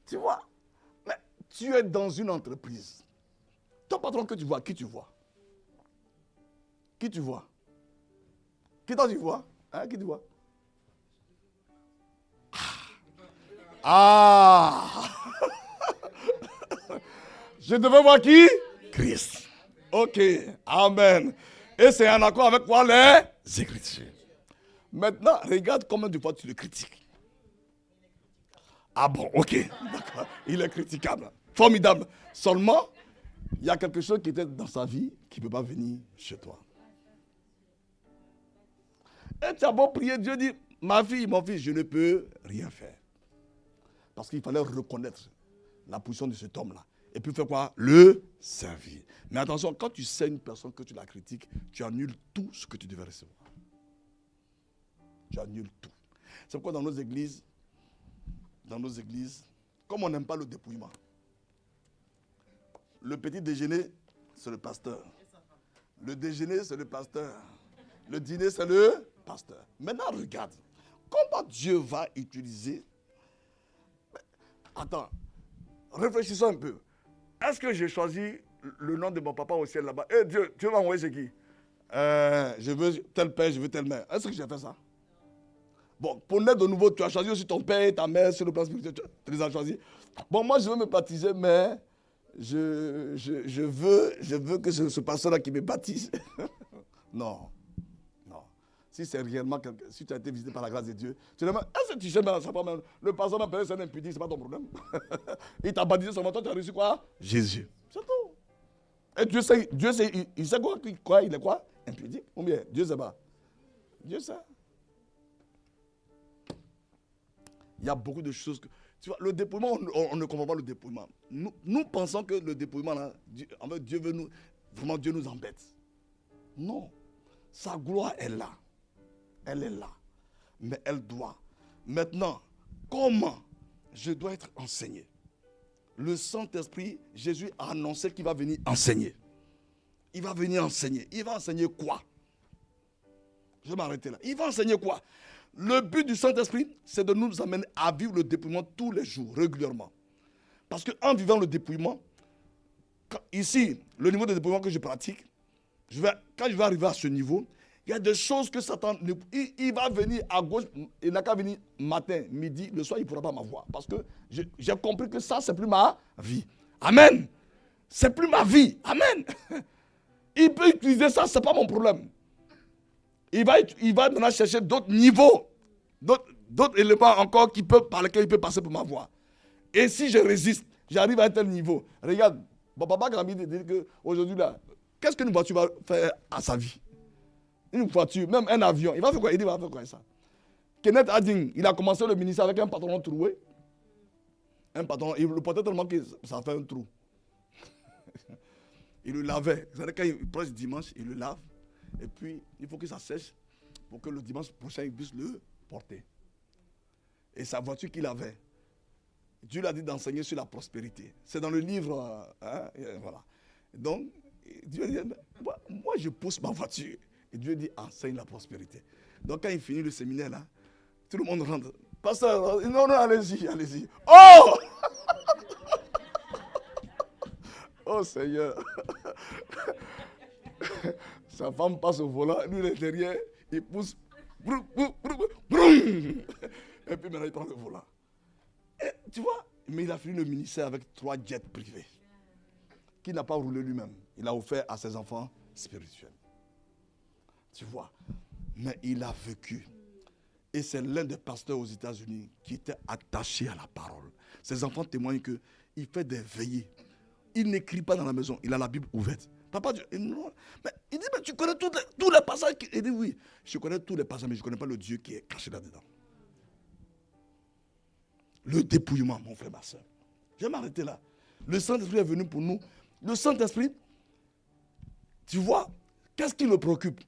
tu vois, mais tu es dans une entreprise. Ton patron que tu vois, qui tu vois? Qui tu vois? Qui toi tu vois? Hein, qui tu vois? Je devais voir qui? Christ. Ok, amen. Et c'est en accord avec quoi? Les Écritures. Maintenant, regarde combien de fois tu le critiques. Ah bon, ok, d'accord. Il est critiquable. Formidable. Seulement, il y a quelque chose qui était dans sa vie qui ne peut pas venir chez toi. Et tu as beau prier, Dieu dit, ma fille, mon fils, je ne peux rien faire. Parce qu'il fallait reconnaître la position de cet homme-là. Et puis faire quoi? Le servir. Mais attention, quand tu sais une personne que tu la critiques, tu annules tout ce que tu devais recevoir. Tu annules tout. C'est pourquoi dans nos églises, comme on n'aime pas le dépouillement, le petit déjeuner, c'est le pasteur. Le déjeuner, c'est le pasteur. Le dîner, c'est le pasteur. Maintenant, regarde. Comment Dieu va utiliser... Attends, réfléchissons un peu. Est-ce que j'ai choisi le nom de mon papa au ciel là-bas? Eh Dieu, tu vas m'envoyer c'est qui? Je veux tel père, je veux telle mère. Est-ce que j'ai fait ça? Bon, pour naître de nouveau, tu as choisi aussi ton père et ta mère sur le plan spirituel. Tu les as choisis. Bon, moi, je veux me baptiser, mais je veux que ce pasteur-là qui me baptise. Non. Si c'est réellement quelqu'un, si tu as été visité par la grâce de Dieu, tu demandes, est-ce que tu sais, le pasteur m'a appelé, c'est un impudique, c'est pas ton problème. Il t'a baptisé seulement, toi tu as reçu quoi? Jésus. C'est tout. Et Dieu sait, il sait quoi, il est quoi? Impudique. Ou bien, Dieu sait pas. Dieu sait. Il y a beaucoup de choses que... Tu vois, le dépouillement, on ne comprend pas le dépouillement. Nous pensons que le dépouillement, là, Dieu veut nous... Vraiment, Dieu nous embête. Non. Sa gloire est là. Elle est là. Mais elle doit. Maintenant, comment je dois être enseigné? Le Saint-Esprit, Jésus a annoncé qu'il va venir enseigner. Il va venir enseigner. Il va enseigner quoi? Je vais m'arrêter là. Il va enseigner quoi? Le but du Saint-Esprit, c'est de nous amener à vivre le dépouillement tous les jours, régulièrement. Parce qu'en vivant le dépouillement, ici, le niveau de dépouillement que je pratique, quand je vais arriver à ce niveau, Il y a des choses que Satan, il va venir à gauche, il n'a qu'à venir matin, midi, le soir, il ne pourra pas m'avoir. Parce que j'ai compris que ça, c'est plus ma vie. Amen. C'est plus ma vie. Amen. Il peut utiliser ça, ce n'est pas mon problème. Il va maintenant chercher d'autres niveaux, d'autres éléments encore par lesquels il peut passer pour m'avoir. Et si je résiste, j'arrive à un tel niveau. Regarde, papa Grammy dit qu'aujourd'hui, là, qu'est-ce qu'une voiture va faire à sa vie? Une voiture, même un avion, il va faire quoi? Il dit, il va faire quoi ça? Kenneth Harding, il a commencé le ministère avec un pantalon troué. Un pantalon, il le portait tellement que ça fait un trou. Il le lavait. C'est-à-dire quand il prend le dimanche, il le lave. Et puis, il faut que ça sèche pour que le dimanche prochain, il puisse le porter. Et sa voiture qu'il avait, Dieu l'a dit d'enseigner sur la prospérité. C'est dans le livre, voilà. Donc, Dieu dit, moi je pousse ma voiture. Et Dieu dit, enseigne la prospérité. Donc quand il finit le séminaire là, tout le monde rentre. Pasteur, non, allez-y, allez-y. Oh! Oh Seigneur. Sa femme passe au volant, lui il est derrière, il pousse. Broum, broum, broum, broum. Et puis maintenant il prend le volant. Et, tu vois, mais il a fini le ministère avec 3 jets privés. Qu'il n'a pas roulé lui-même. Il a offert à ses enfants spirituels. Tu vois, mais il a vécu. Et c'est l'un des pasteurs aux États-Unis qui était attaché à la parole. Ses enfants témoignent qu'il fait des veillées. Il n'écrit pas dans la maison, il a la Bible ouverte. Papa, non. Mais il dit, mais tu connais tous les passages. Il dit, oui, je connais tous les passages, mais je ne connais pas le Dieu qui est caché là-dedans. Le dépouillement, mon frère, ma soeur. Je vais m'arrêter là. Le Saint-Esprit est venu pour nous. Le Saint-Esprit, tu vois, qu'est-ce qui le préoccupe?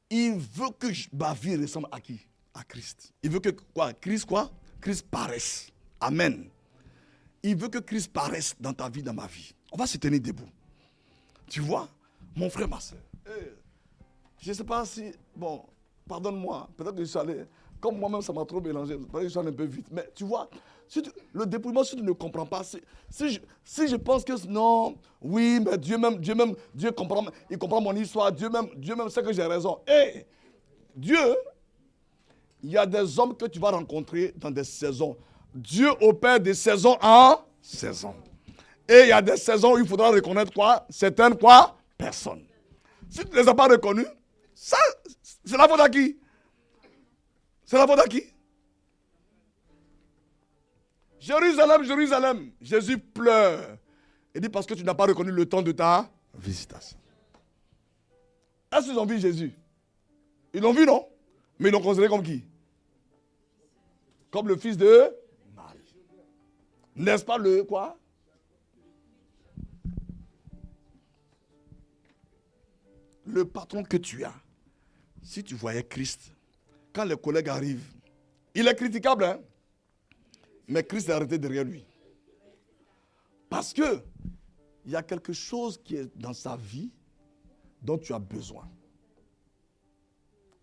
Il veut que ma vie ressemble à qui? À Christ. Il veut que quoi? Christ paraisse. Amen. Il veut que Christ paraisse dans ta vie, dans ma vie. On va se tenir debout. Tu vois, mon frère, ma soeur. Je ne sais pas si, bon, pardonne-moi, peut-être que je suis allé, comme moi-même ça m'a trop mélangé, peut-être que je suis allé un peu vite. Mais tu vois, le dépouillement, si tu ne comprends pas, si je pense que non, oui, mais Dieu comprend, il comprend mon histoire, Dieu même sait que j'ai raison. Et Dieu, il y a des hommes que tu vas rencontrer dans des saisons. Dieu opère des saisons en saison. Et il y a des saisons où il faudra reconnaître quoi? Certaines quoi? Personnes. Si tu ne les as pas reconnues, ça, c'est la faute à qui? C'est la faute à qui? Jérusalem, Jérusalem, Jésus pleure. Il dit parce que tu n'as pas reconnu le temps de ta visitation. Est-ce qu'ils ont vu Jésus? Ils l'ont vu, non? Mais ils l'ont considéré comme qui? Comme le fils de Marie. N'est-ce pas le quoi? Le patron que tu as, si tu voyais Christ, quand les collègues arrivent, il est critiquable, hein? Mais Christ est arrêté derrière lui. Parce que il y a quelque chose qui est dans sa vie dont tu as besoin.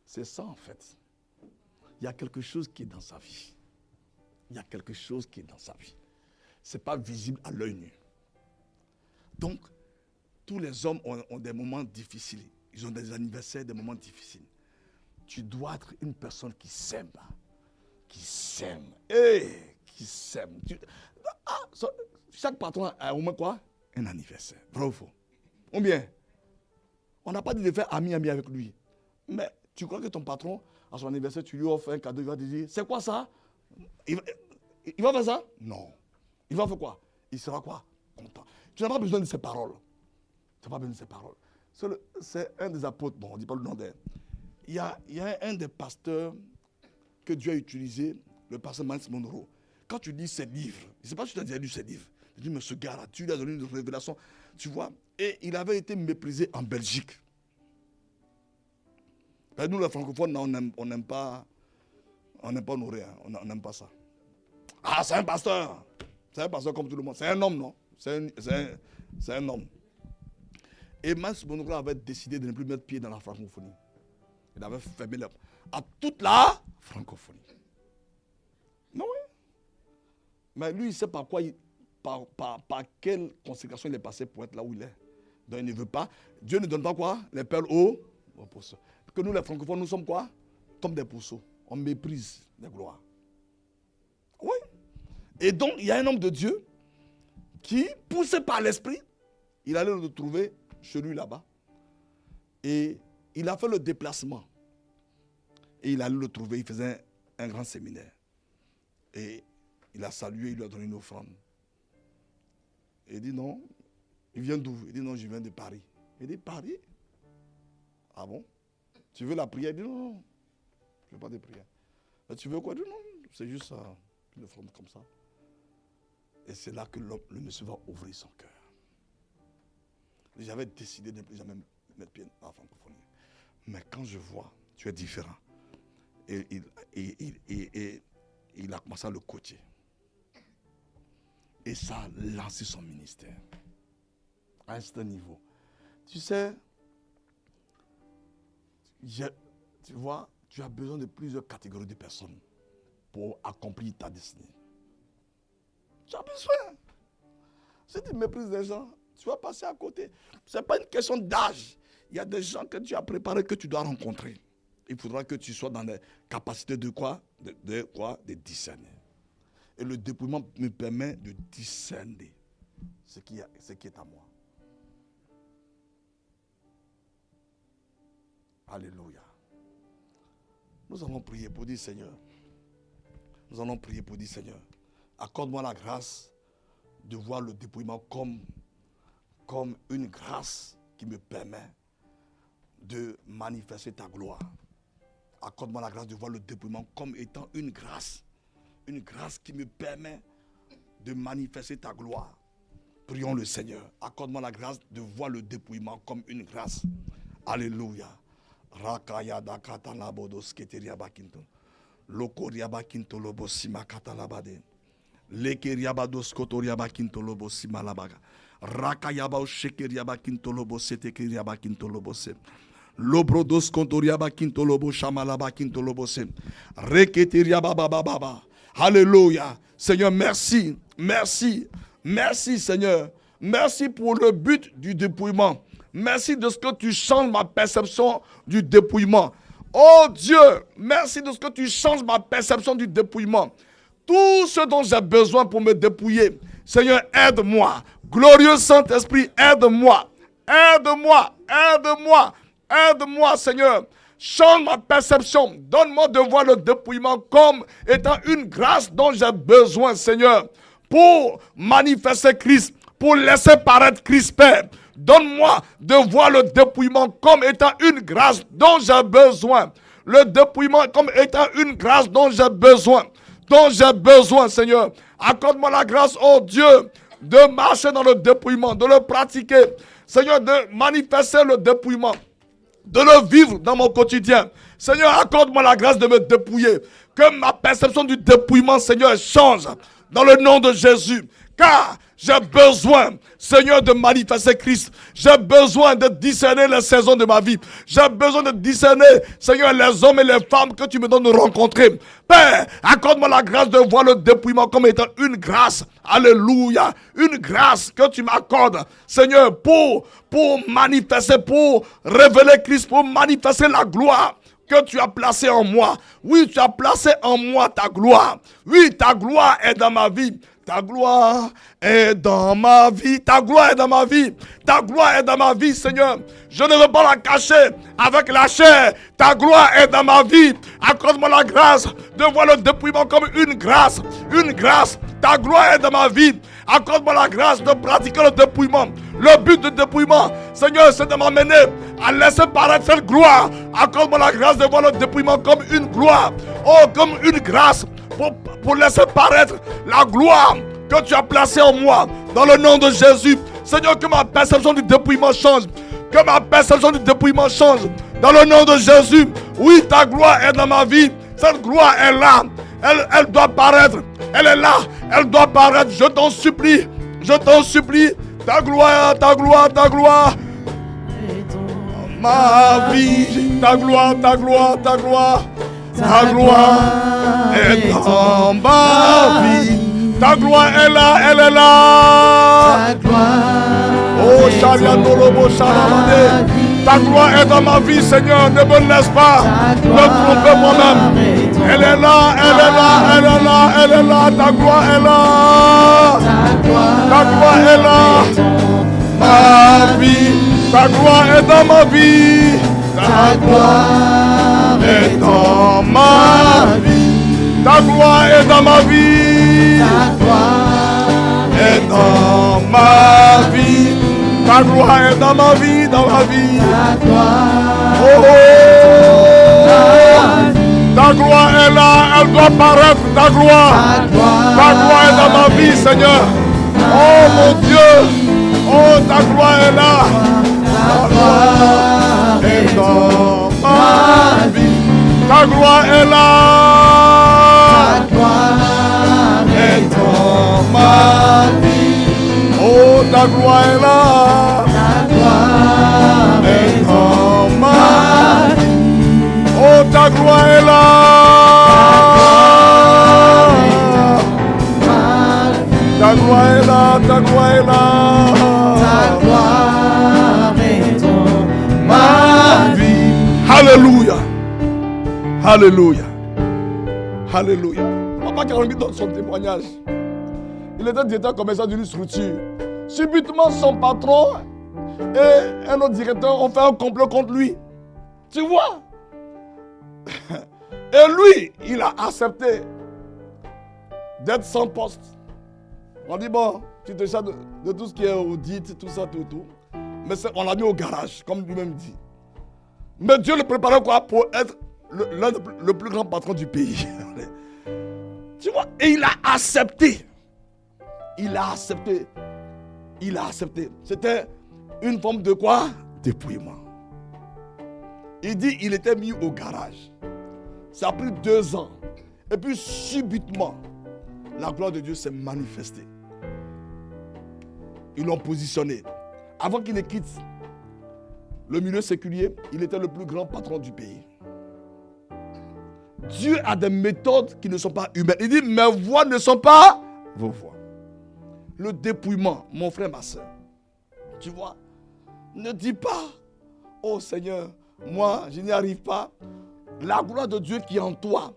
C'est ça en fait. Il y a quelque chose qui est dans sa vie. Il y a quelque chose qui est dans sa vie. Ce n'est pas visible à l'œil nu. Donc, tous les hommes ont des moments difficiles. Ils ont des anniversaires, des moments difficiles. Tu dois être une personne qui s'aime. Qui s'aime. Qui s'aime. Chaque patron a au moins quoi? Un anniversaire. Vrai ou faux? Ou bien, on n'a pas dit de faire ami avec lui. Mais tu crois que ton patron, à son anniversaire, tu lui offres un cadeau, il va te dire, c'est quoi ça? Il va faire ça? Non. Il va faire quoi? Il sera quoi? Content. Tu n'as pas besoin de ses paroles. Tu n'as pas besoin de ses paroles. C'est un des apôtres, bon, on ne dit pas le nom d'un. Il y a un des pasteurs que Dieu a utilisé, le pasteur Miles Monroe. Quand tu lis ses livres, je ne sais pas si tu as déjà lu ses livres, tu dis, mais ce gars-là, tu lui as donné une révélation, tu vois, et il avait été méprisé en Belgique. Nous, les francophones, on n'aime pas honorer, hein. On n'aime pas ça. Ah, c'est un pasteur. C'est un pasteur comme tout le monde. C'est un homme, non? C'est un homme. Et Miles Monroe avait décidé de ne plus mettre pied dans la francophonie. Il avait fermé à toute la francophonie. Non, oui. Mais lui, il ne sait pas quoi, par quelle consécration il est passé pour être là où il est. Donc il ne veut pas. Dieu ne donne pas quoi? Les perles aux Que nous, les francophones, nous sommes quoi? Comme des pourceaux. On méprise les gloires. Oui. Et donc, il y a un homme de Dieu qui, poussé par l'esprit, il allait le trouver chez lui là-bas. Et il a fait le déplacement. Et il allait le trouver, il faisait un grand séminaire. Et il a salué, il lui a donné une offrande. Et il dit non, il vient d'où? Il dit non, je viens de Paris. Il dit Paris? Ah bon? Tu veux la prière? Il dit non, non, je ne veux pas de prière. Mais tu veux quoi? Il dit non, c'est juste une offrande comme ça. Et c'est là que le monsieur va ouvrir son cœur. J'avais décidé de ne plus jamais mettre pied dans la francophonie. Mais quand je vois, tu es différent. Et il a commencé à le coacher. Et ça a lancé son ministère à un certain niveau. Tu sais, tu vois, tu as besoin de plusieurs catégories de personnes pour accomplir ta destinée. Tu as besoin. Si tu méprises les gens, tu vas passer à côté. Ce n'est pas une question d'âge. Il y a des gens que tu as préparés, que tu dois rencontrer. Il faudra que tu sois dans les capacités de quoi? De discerner. Et le dépouillement me permet de discerner ce qui est à moi. Alléluia. Nous allons prier pour dire Seigneur. Nous allons prier pour dire Seigneur. Accorde-moi la grâce de voir le dépouillement comme une grâce qui me permet de manifester ta gloire. Accorde-moi la grâce de voir le dépouillement comme étant une grâce qui me permet de manifester ta gloire. Prions le Seigneur. Accorde-moi la grâce de voir le dépouillement comme une grâce. Alléluia. Rakaya dakata labodos keteria bakinto. Lokoria bakinto lobo sima katalabade. Lekeria bados kotoria bakinto lobo sima labaga. Rakaya ba shekeria bakinto lobo setekeria bakinto lobo se. Lobrodos kontoria bakinto lobo shamala bakinto lobo se. Reketeria baba baba. Alléluia. Seigneur, merci. Merci. Merci, Seigneur. Merci pour le but du dépouillement. Merci de ce que tu changes ma perception du dépouillement. Oh Dieu, merci de ce que tu changes ma perception du dépouillement. Tout ce dont j'ai besoin pour me dépouiller. Seigneur, aide-moi. Glorieux Saint-Esprit, aide-moi. Aide-moi. Aide-moi. Aide-moi, Seigneur. Change ma perception. Donne-moi de voir le dépouillement comme étant une grâce dont j'ai besoin, Seigneur, pour manifester Christ, pour laisser paraître Christ, Père. Donne-moi de voir le dépouillement comme étant une grâce dont j'ai besoin. Le dépouillement comme étant une grâce dont j'ai besoin. Dont j'ai besoin, Seigneur. Accorde-moi la grâce, oh Dieu, de marcher dans le dépouillement, de le pratiquer. Seigneur, de manifester le dépouillement, de le vivre dans mon quotidien. Seigneur, accorde-moi la grâce de me dépouiller. Que ma perception du dépouillement, Seigneur, change dans le nom de Jésus. Car j'ai besoin, Seigneur, de manifester Christ. J'ai besoin de discerner les saisons de ma vie. J'ai besoin de discerner, Seigneur, les hommes et les femmes que tu me donnes de rencontrer. Père, accorde-moi la grâce de voir le dépouillement comme étant une grâce. Alléluia. Une grâce que tu m'accordes, Seigneur, pour manifester, pour révéler Christ, pour manifester la gloire que tu as placée en moi. Oui, tu as placé en moi ta gloire. Oui, ta gloire est dans ma vie. Ta gloire est dans ma vie. Ta gloire est dans ma vie. Ta gloire est dans ma vie, Seigneur. Je ne veux pas la cacher avec la chair. Ta gloire est dans ma vie. Accorde-moi la grâce de voir le dépouillement comme une grâce. Une grâce. Ta gloire est dans ma vie. Accorde-moi la grâce de pratiquer le dépouillement. Le but du dépouillement, Seigneur, c'est de m'amener à laisser paraître cette gloire. Accorde-moi la grâce de voir le dépouillement comme une gloire. Oh, comme une grâce. Pour laisser paraître la gloire que tu as placée en moi. Dans le nom de Jésus. Seigneur, que ma perception du dépouillement change. Que ma perception du dépouillement change. Dans le nom de Jésus. Oui, ta gloire est dans ma vie. Cette gloire est là. Elle doit paraître. Elle est là. Elle doit paraître. Je t'en supplie. Je t'en supplie. Ta gloire, ta gloire, ta gloire. Ma vie. Ta gloire, ta gloire, ta gloire. Ta gloire est dans ma vie. Ta gloire est là, elle est là. Ta gloire Oh, Sharia Norobo Sharamade. Ta gloire est dans ma vie, Seigneur. Ne me laisse pas me tromper moi-même. Elle est là, elle est là, elle est là, elle est là. Ta gloire est là. Ta gloire est là. Ma vie. Ta gloire est dans ma vie. Ta gloire est dans ma vie. Ta gloire est dans ma vie. Ta gloire est dans ma vie. Ta gloire est dans ma vie, dans ma vie. Ta gloire, ta gloire est là, elle doit paraître, ta gloire. Ta gloire est dans ma vie, Seigneur. Oh mon Dieu, oh ta gloire est là. Ta gloire est dans ma vie. Ta gloire est là. Ta gloire est dans ma vie. Oh ta gloire est là. Ta gloire est dans ma vie. Oh ta gloire est là. Ta gloire est là, ta gloire est là. Ta gloire est dans ma vie. Alléluia. Alléluia. Alléluia. Papa Karambi donne son témoignage. Il était directeur commercial d'une structure. Subitement, son patron et un autre directeur ont fait un complot contre lui. Tu vois? Et lui, il a accepté d'être sans poste. On dit, bon, tu te charges de tout ce qui est audit, tout ça, tout. Mais on l'a mis au garage, comme lui-même dit. Mais Dieu le préparait quoi pour être le plus grand patron du pays. Tu vois? Et il a accepté. Il a accepté. Il a accepté. C'était une forme de quoi? Dépouillement. Il dit il était mis au garage. Ça a pris 2 ans. Et puis subitement, la gloire de Dieu s'est manifestée. Ils l'ont positionné. Avant qu'il ne quitte le milieu séculier, il était le plus grand patron du pays. Dieu a des méthodes qui ne sont pas humaines. Il dit mes voies ne sont pas vos voies. Le dépouillement, mon frère, ma soeur. Tu vois, ne dis pas, oh Seigneur, moi, je n'y arrive pas. La gloire de Dieu qui est en toi,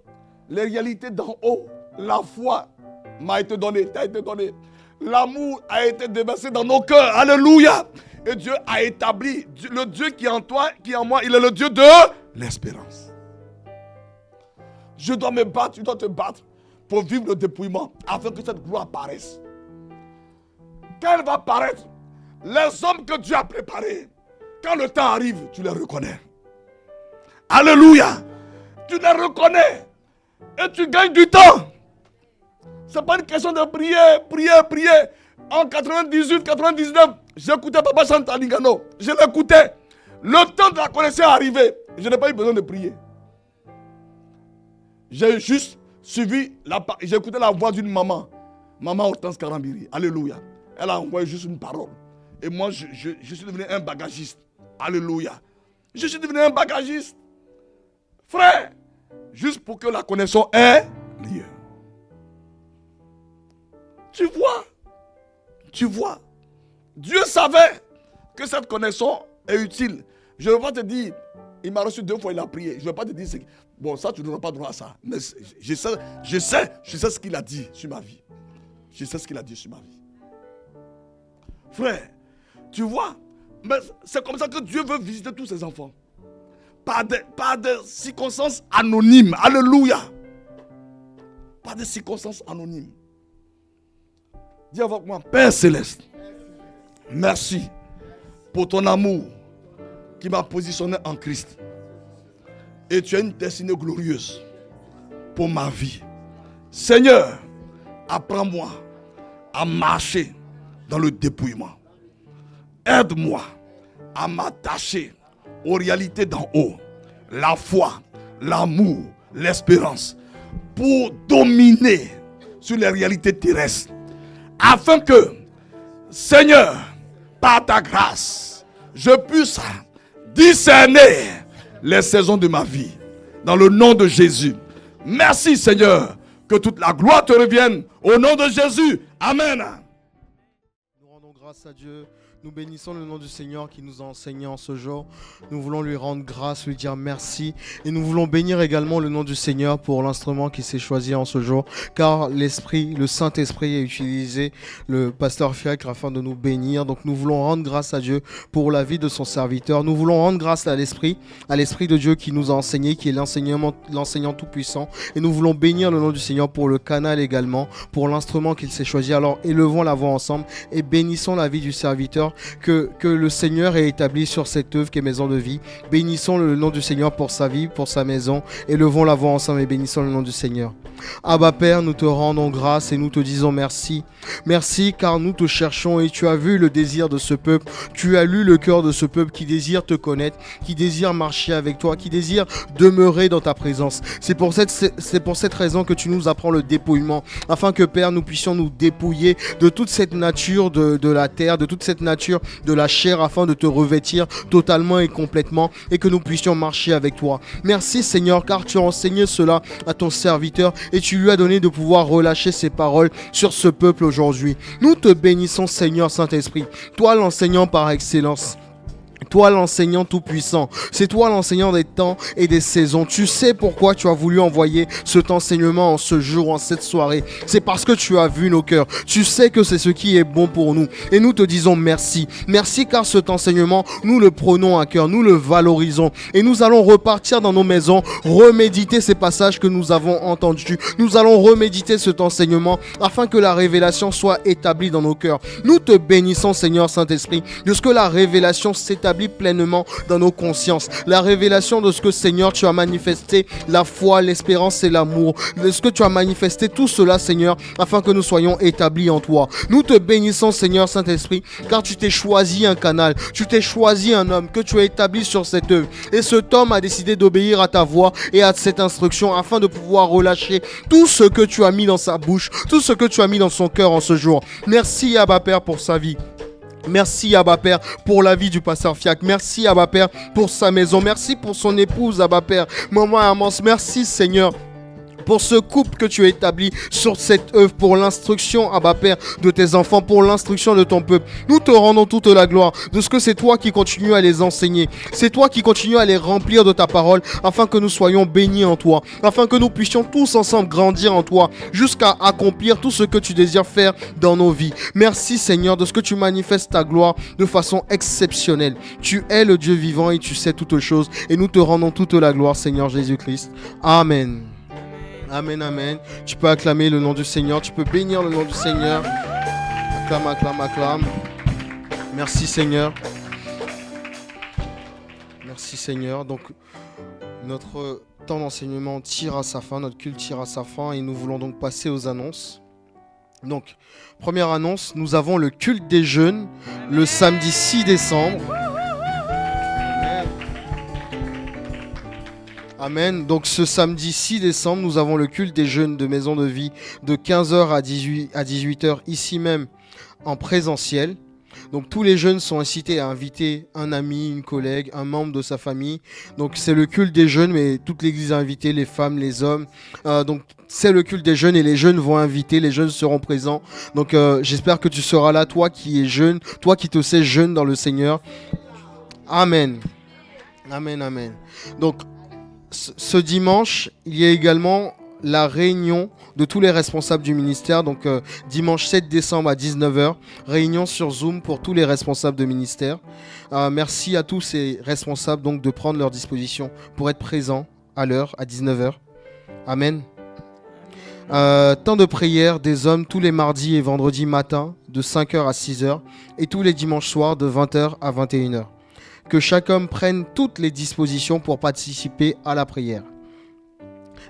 les réalités d'en haut, la foi m'a été donnée, t'a été donnée. L'amour a été déversé dans nos cœurs. Alléluia. Et Dieu a établi, le Dieu qui est en toi, qui est en moi, il est le Dieu de l'espérance. Je dois me battre, tu dois te battre pour vivre le dépouillement, afin que cette gloire apparaisse. Quand elle va apparaître, les hommes que Dieu a préparés, quand le temps arrive, tu les reconnais. Alléluia. Tu les reconnais. Et tu gagnes du temps. Ce n'est pas une question de prier. En 98, 99, j'écoutais Papa Chantal Lingano. Je l'écoutais. Le temps de la connaissance est arrivé. Je n'ai pas eu besoin de prier. J'ai juste suivi, j'ai écouté la voix d'une maman. Maman Hortense Karambiri. Alléluia. Elle a envoyé juste une parole. Et moi, je suis devenu un bagagiste. Alléluia. Je suis devenu un bagagiste. Frère, juste pour que la connaissance ait lieu. Tu vois. Dieu savait que cette connaissance est utile. Je ne vais pas te dire, il m'a reçu 2 fois, il a prié. Je ne vais pas te dire, bon, ça, tu n'auras pas droit à ça. Mais je sais ce qu'il a dit sur ma vie. Je sais ce qu'il a dit sur ma vie. Frère, tu vois, mais c'est comme ça que Dieu veut visiter tous ses enfants. Par des circonstances anonymes. Alléluia. Par des circonstances anonymes. Dis avec moi, Père Céleste, merci pour ton amour qui m'a positionné en Christ. Et tu as une destinée glorieuse pour ma vie. Seigneur, apprends-moi à marcher dans le dépouillement. Aide-moi à m'attacher aux réalités d'en haut. La foi, l'amour, l'espérance. Pour dominer sur les réalités terrestres. Afin que, Seigneur, par ta grâce, je puisse discerner les saisons de ma vie. Dans le nom de Jésus. Merci Seigneur. Que toute la gloire te revienne. Au nom de Jésus. Amen. Nous rendons grâce à Dieu. Nous bénissons le nom du Seigneur qui nous a enseigné en ce jour. Nous voulons lui rendre grâce, lui dire merci. Et nous voulons bénir également le nom du Seigneur pour l'instrument qui s'est choisi en ce jour. Car l'Esprit, le Saint-Esprit a utilisé le pasteur Fiacre afin de nous bénir. Donc nous voulons rendre grâce à Dieu pour la vie de son serviteur. Nous voulons rendre grâce à l'Esprit de Dieu qui nous a enseigné, qui est l'enseignant tout-puissant. Et nous voulons bénir le nom du Seigneur pour le canal également, pour l'instrument qu'il s'est choisi. Alors élevons la voix ensemble et bénissons la vie du serviteur que le Seigneur ait établi sur cette œuvre qui est Maison de Vie. Bénissons le nom du Seigneur pour sa vie, pour sa maison. Élevons la voix ensemble et bénissons le nom du Seigneur. Abba Père, nous te rendons grâce et nous te disons merci. Merci car nous te cherchons et tu as vu le désir de ce peuple. Tu as lu le cœur de ce peuple qui désire te connaître, qui désire marcher avec toi, qui désire demeurer dans ta présence. C'est pour cette raison que tu nous apprends le dépouillement, afin que Père, nous puissions nous dépouiller de toute cette nature de la terre, de toute cette nature de la chair, afin de te revêtir totalement et complètement et que nous puissions marcher avec toi. Merci Seigneur, car tu as enseigné cela à ton serviteur et tu lui as donné de pouvoir relâcher ses paroles sur ce peuple aujourd'hui. Nous te bénissons Seigneur Saint-Esprit, toi l'enseignant par excellence. Toi l'enseignant tout-puissant, c'est toi l'enseignant des temps et des saisons. Tu sais pourquoi tu as voulu envoyer cet enseignement en ce jour, en cette soirée. C'est parce que tu as vu nos cœurs. Tu sais que c'est ce qui est bon pour nous. Et nous te disons merci. Merci car cet enseignement, nous le prenons à cœur, nous le valorisons. Et nous allons repartir dans nos maisons, reméditer ces passages que nous avons entendus. Nous allons reméditer cet enseignement afin que la révélation soit établie dans nos cœurs. Nous te bénissons Seigneur Saint-Esprit, de ce que la révélation s'établit pleinement dans nos consciences. La révélation de ce que Seigneur tu as manifesté, la foi, l'espérance et l'amour, de ce que tu as manifesté, tout cela Seigneur, afin que nous soyons établis en toi. Nous te bénissons Seigneur Saint-Esprit, car tu t'es choisi un canal, tu t'es choisi un homme que tu as établi sur cette œuvre. Et cet homme a décidé d'obéir à ta voix et à cette instruction afin de pouvoir relâcher tout ce que tu as mis dans sa bouche, tout ce que tu as mis dans son cœur en ce jour. Merci Abba Père pour sa vie. Merci Abba Père pour la vie du pasteur Fiacre. Merci Abba Père pour sa maison. Merci pour son épouse Abba Père. Maman Amance, merci Seigneur pour ce couple que tu as établi sur cette œuvre, pour l'instruction, Abba Père, de tes enfants, pour l'instruction de ton peuple. Nous te rendons toute la gloire de ce que c'est toi qui continues à les enseigner. C'est toi qui continues à les remplir de ta parole, afin que nous soyons bénis en toi, afin que nous puissions tous ensemble grandir en toi, jusqu'à accomplir tout ce que tu désires faire dans nos vies. Merci Seigneur de ce que tu manifestes ta gloire de façon exceptionnelle. Tu es le Dieu vivant et tu sais toutes choses, et nous te rendons toute la gloire, Seigneur Jésus-Christ. Amen. Amen, amen. Tu peux acclamer le nom du Seigneur. Tu peux bénir le nom du Seigneur. Acclame, acclame, acclame. Merci Seigneur. Merci Seigneur. Donc, notre temps d'enseignement tire à sa fin. Notre culte tire à sa fin. Et nous voulons donc passer aux annonces. Donc, première annonce. Nous avons le culte des jeunes le samedi 6 décembre. Amen. Donc ce samedi 6 décembre, nous avons le culte des jeunes de Maison de Vie de 15h à 18h ici même en présentiel. Donc tous les jeunes sont incités à inviter un ami, une collègue, un membre de sa famille. Donc c'est le culte des jeunes, mais toute l'église est invitée, les femmes, les hommes. Donc c'est le culte des jeunes et les jeunes vont inviter, les jeunes seront présents. Donc j'espère que tu seras là, toi qui es jeune, toi qui te sais jeune dans le Seigneur. Amen. Amen, amen. Donc ce dimanche, il y a également la réunion de tous les responsables du ministère. Donc dimanche 7 décembre à 19h, réunion sur Zoom pour tous les responsables de ministère. Merci à tous ces responsables donc de prendre leur disposition pour être présents à l'heure, à 19h. Amen. Temps de prière des hommes tous les mardis et vendredis matin de 5h à 6h et tous les dimanches soirs de 20h à 21h. Que chaque homme prenne toutes les dispositions pour participer à la prière.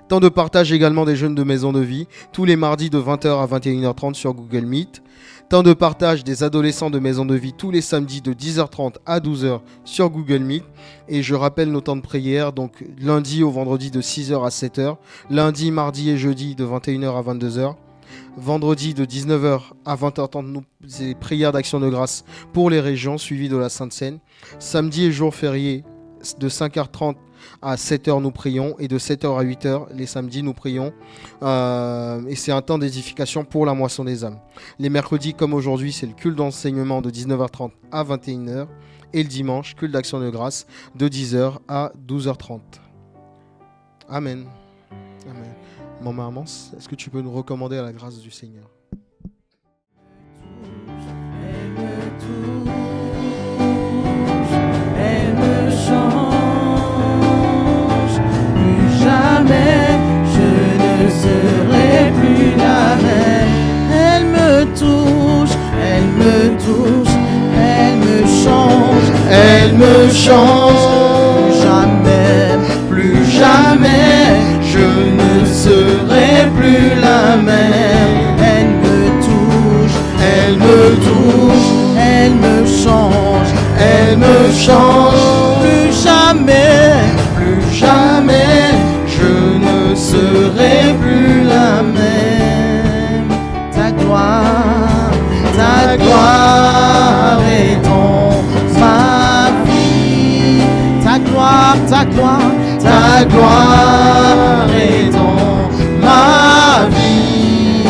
Temps de partage également des jeunes de Maison de Vie, tous les mardis de 20h à 21h30 sur Google Meet. Temps de partage des adolescents de Maison de Vie tous les samedis de 10h30 à 12h sur Google Meet. Et je rappelle nos temps de prière, donc lundi au vendredi de 6h à 7h, lundi, mardi et jeudi de 21h à 22h. Vendredi de 19h à 20h30, c'est prières d'action de grâce pour les régions suivies de la Sainte Seine. Samedi et jour férié de 5h30 À 7h, nous prions. Et de 7h à 8h, les samedis, nous prions. Et c'est un temps d'édification pour la moisson des âmes. Les mercredis, comme aujourd'hui, c'est le culte d'enseignement de 19h30 à 21h. Et le dimanche, culte d'action de grâce de 10h à 12h30. Amen. Amen. Maman Amance, est-ce que tu peux nous recommander à la grâce du Seigneur? Elle me change, plus jamais je ne serai plus la même. Elle me touche, elle me touche, elle me change, Elle me change. plus jamais je ne serai plus la même. Elle me touche, elle me touche, elle me change, Elle me change. plus jamais Je ne serai plus la même. Ta gloire est dans ma vie. Ta gloire est dans ma vie.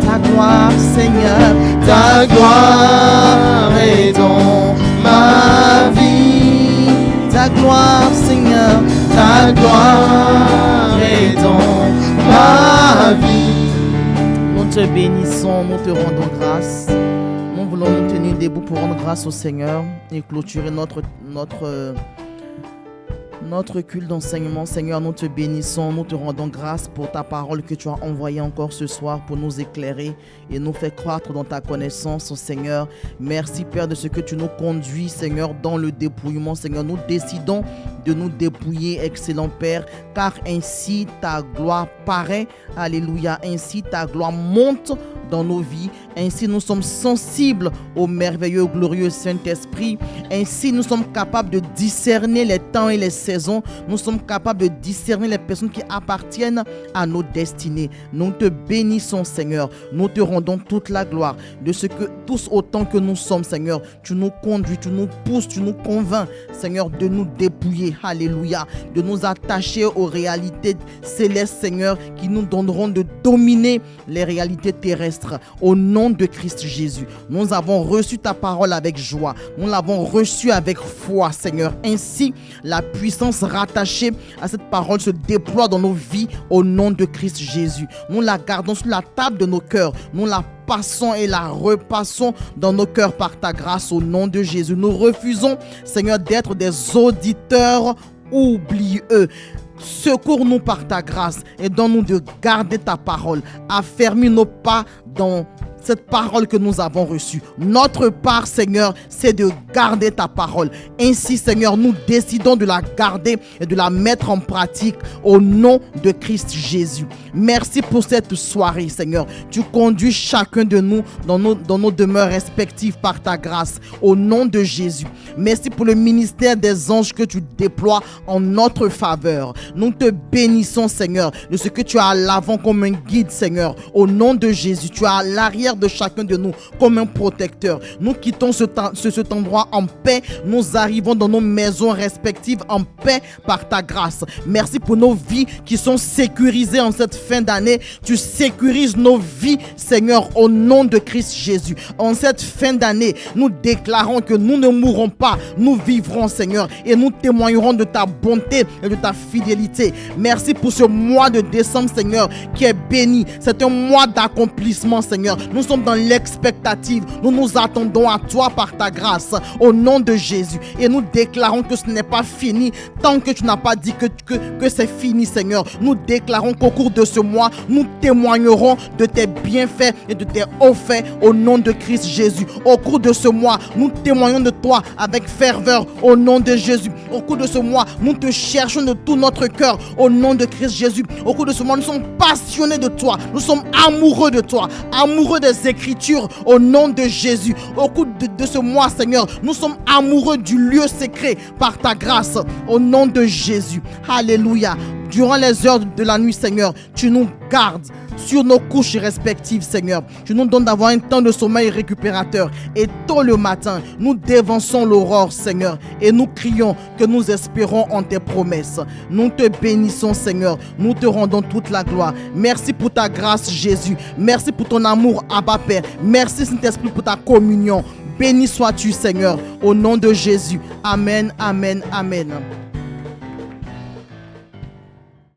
Ta gloire, Seigneur, Ta gloire est dans ma vie. ta gloire, Seigneur, Ta gloire est dans ma vie. nous te bénissons, nous te rendons grâce. Nous voulons nous tenir debout pour rendre grâce au Seigneur et clôturer notre culte d'enseignement. Seigneur, nous te bénissons, nous te rendons grâce pour ta parole que tu as envoyée encore ce soir pour nous éclairer et nous faire croître dans ta connaissance, oh Seigneur. Merci, Père, de ce que tu nous conduis, Seigneur, dans le dépouillement. Seigneur, nous décidons de nous dépouiller, excellent Père, car ainsi ta gloire paraît. Alléluia. Ainsi ta gloire monte dans nos vies. Ainsi nous sommes sensibles au merveilleux, glorieux Saint-Esprit. Ainsi nous sommes capables de discerner les temps et les saisons. Nous sommes capables de discerner les personnes qui appartiennent à nos destinées. Nous te bénissons, Seigneur. Nous te rendons toute la gloire de ce que tous autant que nous sommes, Seigneur, tu nous conduis, tu nous pousses, tu nous convaincs, Seigneur, de nous dépouiller. Alléluia. De nous attacher aux réalités célestes, Seigneur, qui nous donneront de dominer les réalités terrestres. Au nom de Christ Jésus, nous avons reçu ta parole avec joie. Nous l'avons reçue avec foi, Seigneur. Ainsi, la puissance rattachée à cette parole se déploie dans nos vies au nom de Christ Jésus. Nous la gardons sur la table de nos cœurs. Nous la passons et la repassons dans nos cœurs par ta grâce au nom de Jésus. Nous refusons, Seigneur, d'être des auditeurs oublieux. Secours-nous par ta grâce et donne-nous de garder ta parole. Affermis nos pas dans cette parole que nous avons reçue. Notre part, Seigneur, c'est de garder ta parole. Ainsi, Seigneur, nous décidons de la garder et de la mettre en pratique au nom de Christ Jésus. Merci pour cette soirée, Seigneur. Tu conduis chacun de nous dans nos demeures respectives par ta grâce, au nom de Jésus. Merci pour le ministère des anges que tu déploies en notre faveur. Nous te bénissons, Seigneur, de ce que tu as à l'avant comme un guide, Seigneur, au nom de Jésus. Tu as à l'arrière de chacun de nous comme un protecteur. Nous quittons cet endroit en paix. Nous arrivons dans nos maisons respectives en paix par ta grâce. Merci pour nos vies qui sont sécurisées en cette fin d'année. Tu sécurises nos vies, Seigneur, au nom de Christ Jésus. En cette fin d'année, nous déclarons que nous ne mourrons pas. Nous vivrons, Seigneur, et nous témoignerons de ta bonté et de ta fidélité. Merci pour ce mois de décembre, Seigneur, qui est béni. C'est un mois d'accomplissement, Seigneur. Nous sommes dans l'expectative. Nous nous attendons à toi par ta grâce au nom de Jésus. Et nous déclarons que ce n'est pas fini tant que tu n'as pas dit que c'est fini, Seigneur. Nous déclarons qu'au cours de ce mois, nous témoignerons de tes bienfaits et de tes hauts faits au nom de Christ Jésus. Au cours de ce mois, nous témoignons de toi avec ferveur au nom de Jésus. Au cours de ce mois, nous te cherchons de tout notre cœur au nom de Christ Jésus. Au cours de ce mois, nous sommes passionnés de toi. Nous sommes amoureux de toi, amoureux des Écritures au nom de Jésus. Au cours de ce mois, Seigneur, nous sommes amoureux du lieu secret par ta grâce au nom de Jésus. Alléluia. durant les heures de la nuit, Seigneur, tu nous gardes sur nos couches respectives, Seigneur. Tu nous donnes d'avoir un temps de sommeil récupérateur. Et tôt le matin, nous dévançons l'aurore, Seigneur. Et nous crions que nous espérons en tes promesses. Nous te bénissons, Seigneur. Nous te rendons toute la gloire. Merci pour ta grâce, Jésus. Merci pour ton amour, Abba Père. Merci, Saint-Esprit, pour ta communion. Béni sois-tu, Seigneur, au nom de Jésus. Amen, amen, amen.